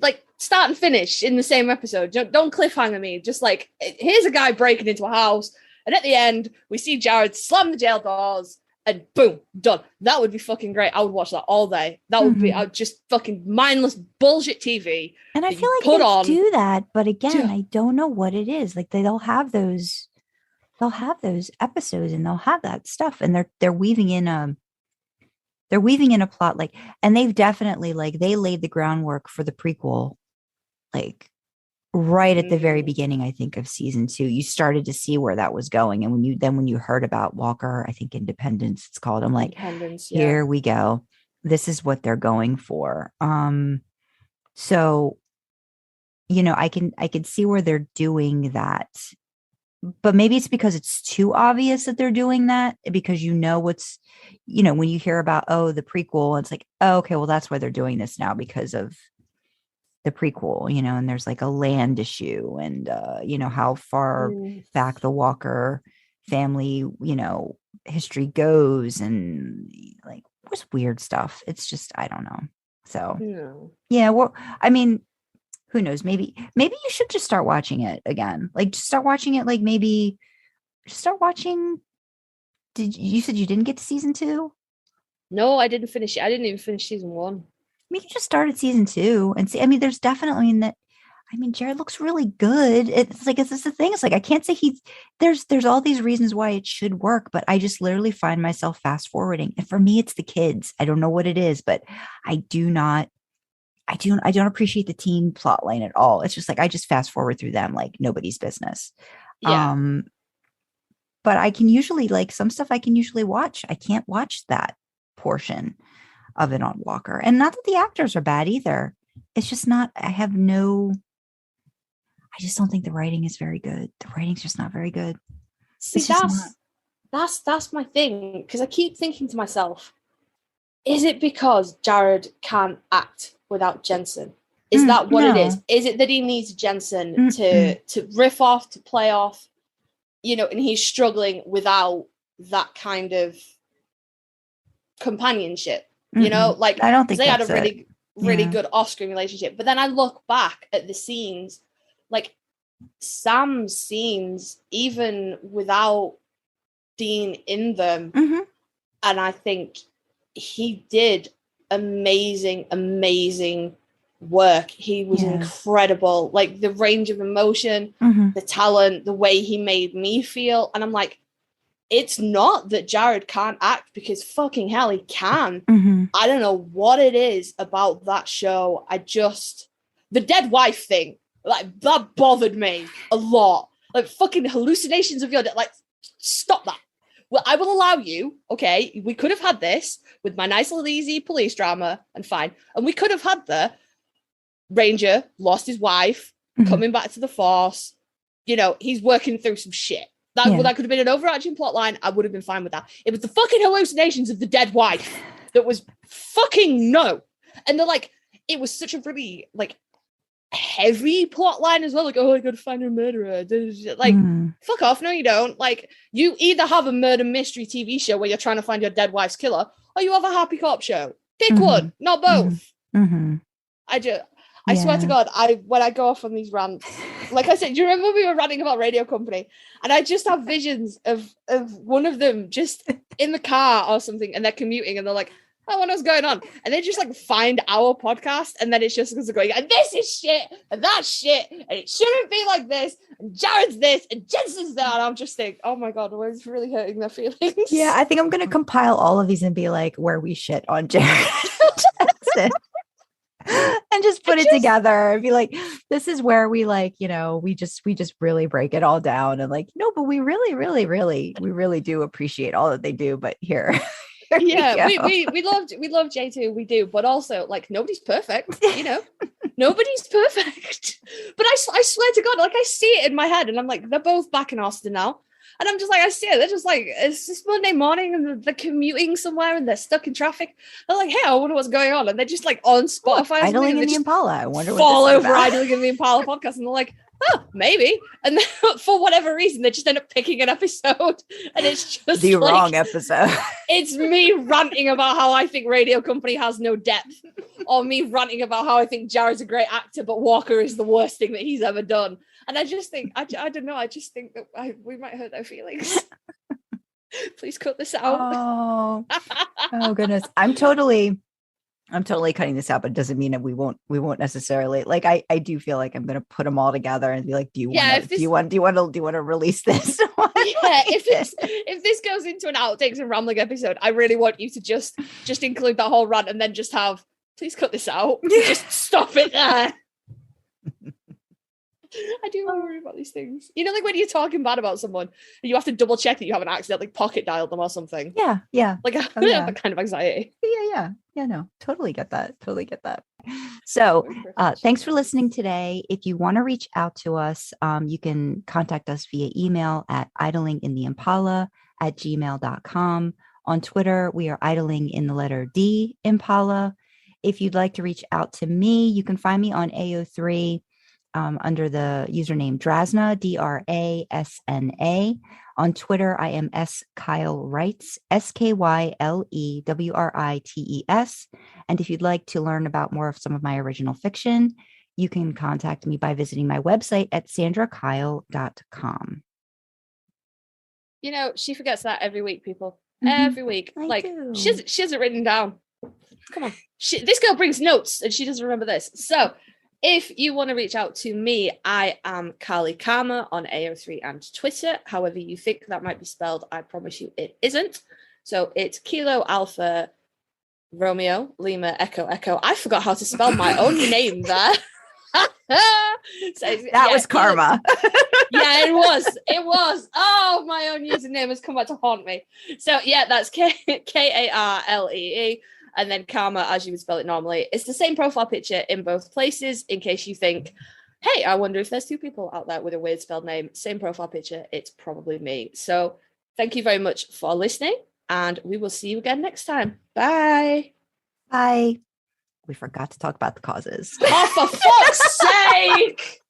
like start and finish in the same episode. Don't cliffhanger me. Just like, here's a guy breaking into a house, and at the end we see Jared slam the jail doors, and boom, done. That would be fucking great. I would watch that all day. That would be just fucking mindless bullshit TV. And I feel like they do that, but again, I don't know what it is. Like they'll have those episodes, and they'll have that stuff, and they're weaving in a plot, like, and they've definitely, like, they laid the groundwork for the prequel, like right at the very beginning, I think, of season 2. You started to see where that was going. And when you heard about Walker, I think Independence it's called, I'm like, here we go. This is what they're going for. So, I can see where they're doing that. But maybe it's because it's too obvious that they're doing that, because what's, when you hear about, the prequel, it's like, oh, okay, well, that's why they're doing this now, because of the prequel, and there's like a land issue, and how far back the Walker family, history goes, and like what's weird stuff. It's just, I don't know. So yeah, well, I mean, who knows? Maybe you should just start watching it again. Like just start watching it. Like maybe just start watching. You said you didn't get to season 2? No, I didn't finish it. I didn't even finish season 1. I mean, you just started season 2 and see. I mean, there's definitely Jared looks really good. It's like, it's just the thing. It's like, I can't say there's all these reasons why it should work, but I just literally find myself fast forwarding. And for me, it's the kids. I don't know what it is, but I don't appreciate the teen plot line at all. It's just like, I just fast forward through them like nobody's business. Yeah. But I can usually, like, some stuff I can usually watch. I can't watch that portion of it on Walker. And not that the actors are bad either. It's just not, I just don't think the writing is very good. The writing's just not very good. See, that's my thing. Because I keep thinking to myself, is it because Jared can't act without Jensen? Is that what it is? Is it that he needs Jensen to riff off, to play off, and he's struggling without that kind of companionship? Like, I don't think they had a really good off-screen relationship. But then I look back at the scenes, like Sam's scenes, even without Dean in them, and I think he did amazing work. He was incredible. Like the range of emotion, the talent, the way he made me feel. And I'm like, it's not that Jared can't act, because fucking hell, he can. Mm-hmm. I don't know what it is about that show. The dead wife thing, like, that bothered me a lot. Like, fucking hallucinations of your dead, like, stop that. Well, I will allow you, okay? We could have had this with my nice little easy police drama and fine. And we could have had the Ranger lost his wife, coming back to the force. You know, he's working through some shit. That could have been an overarching plot line. I would have been fine with that. It was the fucking hallucinations of the dead wife that was fucking no. And they're like, it was such a really, like, heavy plot line as well. Like, oh, I gotta find a murderer. Like, fuck off. No, you don't. Like, you either have a murder mystery TV show where you're trying to find your dead wife's killer, or you have a happy cop show. Pick one, not both. I swear to God, when I go off on these rants, like I said, do you remember we were ranting about Radio Company? And I just have visions of one of them just in the car or something, and they're commuting, and they're like, I wonder what's going on. And they just like find our podcast, and then it's just going, and this is shit, and that's shit, and it shouldn't be like this, and Jared's this, and Jensen's that. And I'm just thinking, oh my God, it's really hurting their feelings. Yeah, I think I'm going to compile all of these and be like, where we shit on Jared. And just put it together and be like, this is where we, like, you know, we just really break it all down, and like, no, but we really do appreciate all that they do. But here. Yeah, we love J2, we do, but also, like, nobody's perfect, you know. Nobody's perfect. But I swear to God, like, I see it in my head, and I'm like, they're both back in Austin now, and I'm just like, I see it. They're just like, it's just Monday morning, and they're commuting somewhere, and they're stuck in traffic. They're like, hey, I wonder what's going on, and they're just like on Spotify, idling in the Impala. I wonder what fall this is over about. idling in the Impala podcast, and they're like, oh, maybe. And then for whatever reason, they just end up picking an episode, and it's just the like, wrong episode. It's me ranting about how I think Radio Company has no depth, or me ranting about how I think Jared's a great actor, but Walker is the worst thing that he's ever done. And I just think, I don't know, I just think that we might hurt their feelings. Please cut this out. Oh goodness. I'm totally cutting this out, but it doesn't mean that we won't necessarily, like, I do feel like I'm going to put them all together and be like, do you want to release this? If this goes into an outtakes and rambling episode, I really want you to just include that whole rant, and then just have, please cut this out. Just stop it there. I do worry about these things. You know, like when you're talking bad about someone, you have to double check that you haven't accidentally pocket dialed them or something. Yeah. Like a kind of anxiety. Yeah. No, totally get that. So thanks for listening today. If you want to reach out to us, you can contact us via email at idlingintheimpala@gmail.com. On Twitter, we are idling in the letter D Impala. If you'd like to reach out to me, you can find me on AO3 under the username Drasna, DRASNA. On Twitter, I am Kyle Writes, SKYLEWRITES. And if you'd like to learn about more of some of my original fiction, you can contact me by visiting my website at sandrakyle.com. You know, she forgets that every week, people. Every week. She has it written down. Come on. This girl brings notes, and she doesn't remember this. So if you want to reach out to me, I am Kali Kama on AO3 and Twitter. However you think that might be spelled, I promise you it isn't. So it's Kilo Alpha Romeo Lima Echo Echo. I forgot how to spell my own name there. That was karma. Yeah, it was. Oh, my own username has come back to haunt me. So yeah, that's Karlee. And then Karma, as you would spell it normally. It's the same profile picture in both places, in case you think, hey, I wonder if there's two people out there with a weird spelled name. Same profile picture. It's probably me. So thank you very much for listening, and we will see you again next time. Bye. Bye. We forgot to talk about the causes. Oh, for fuck's sake!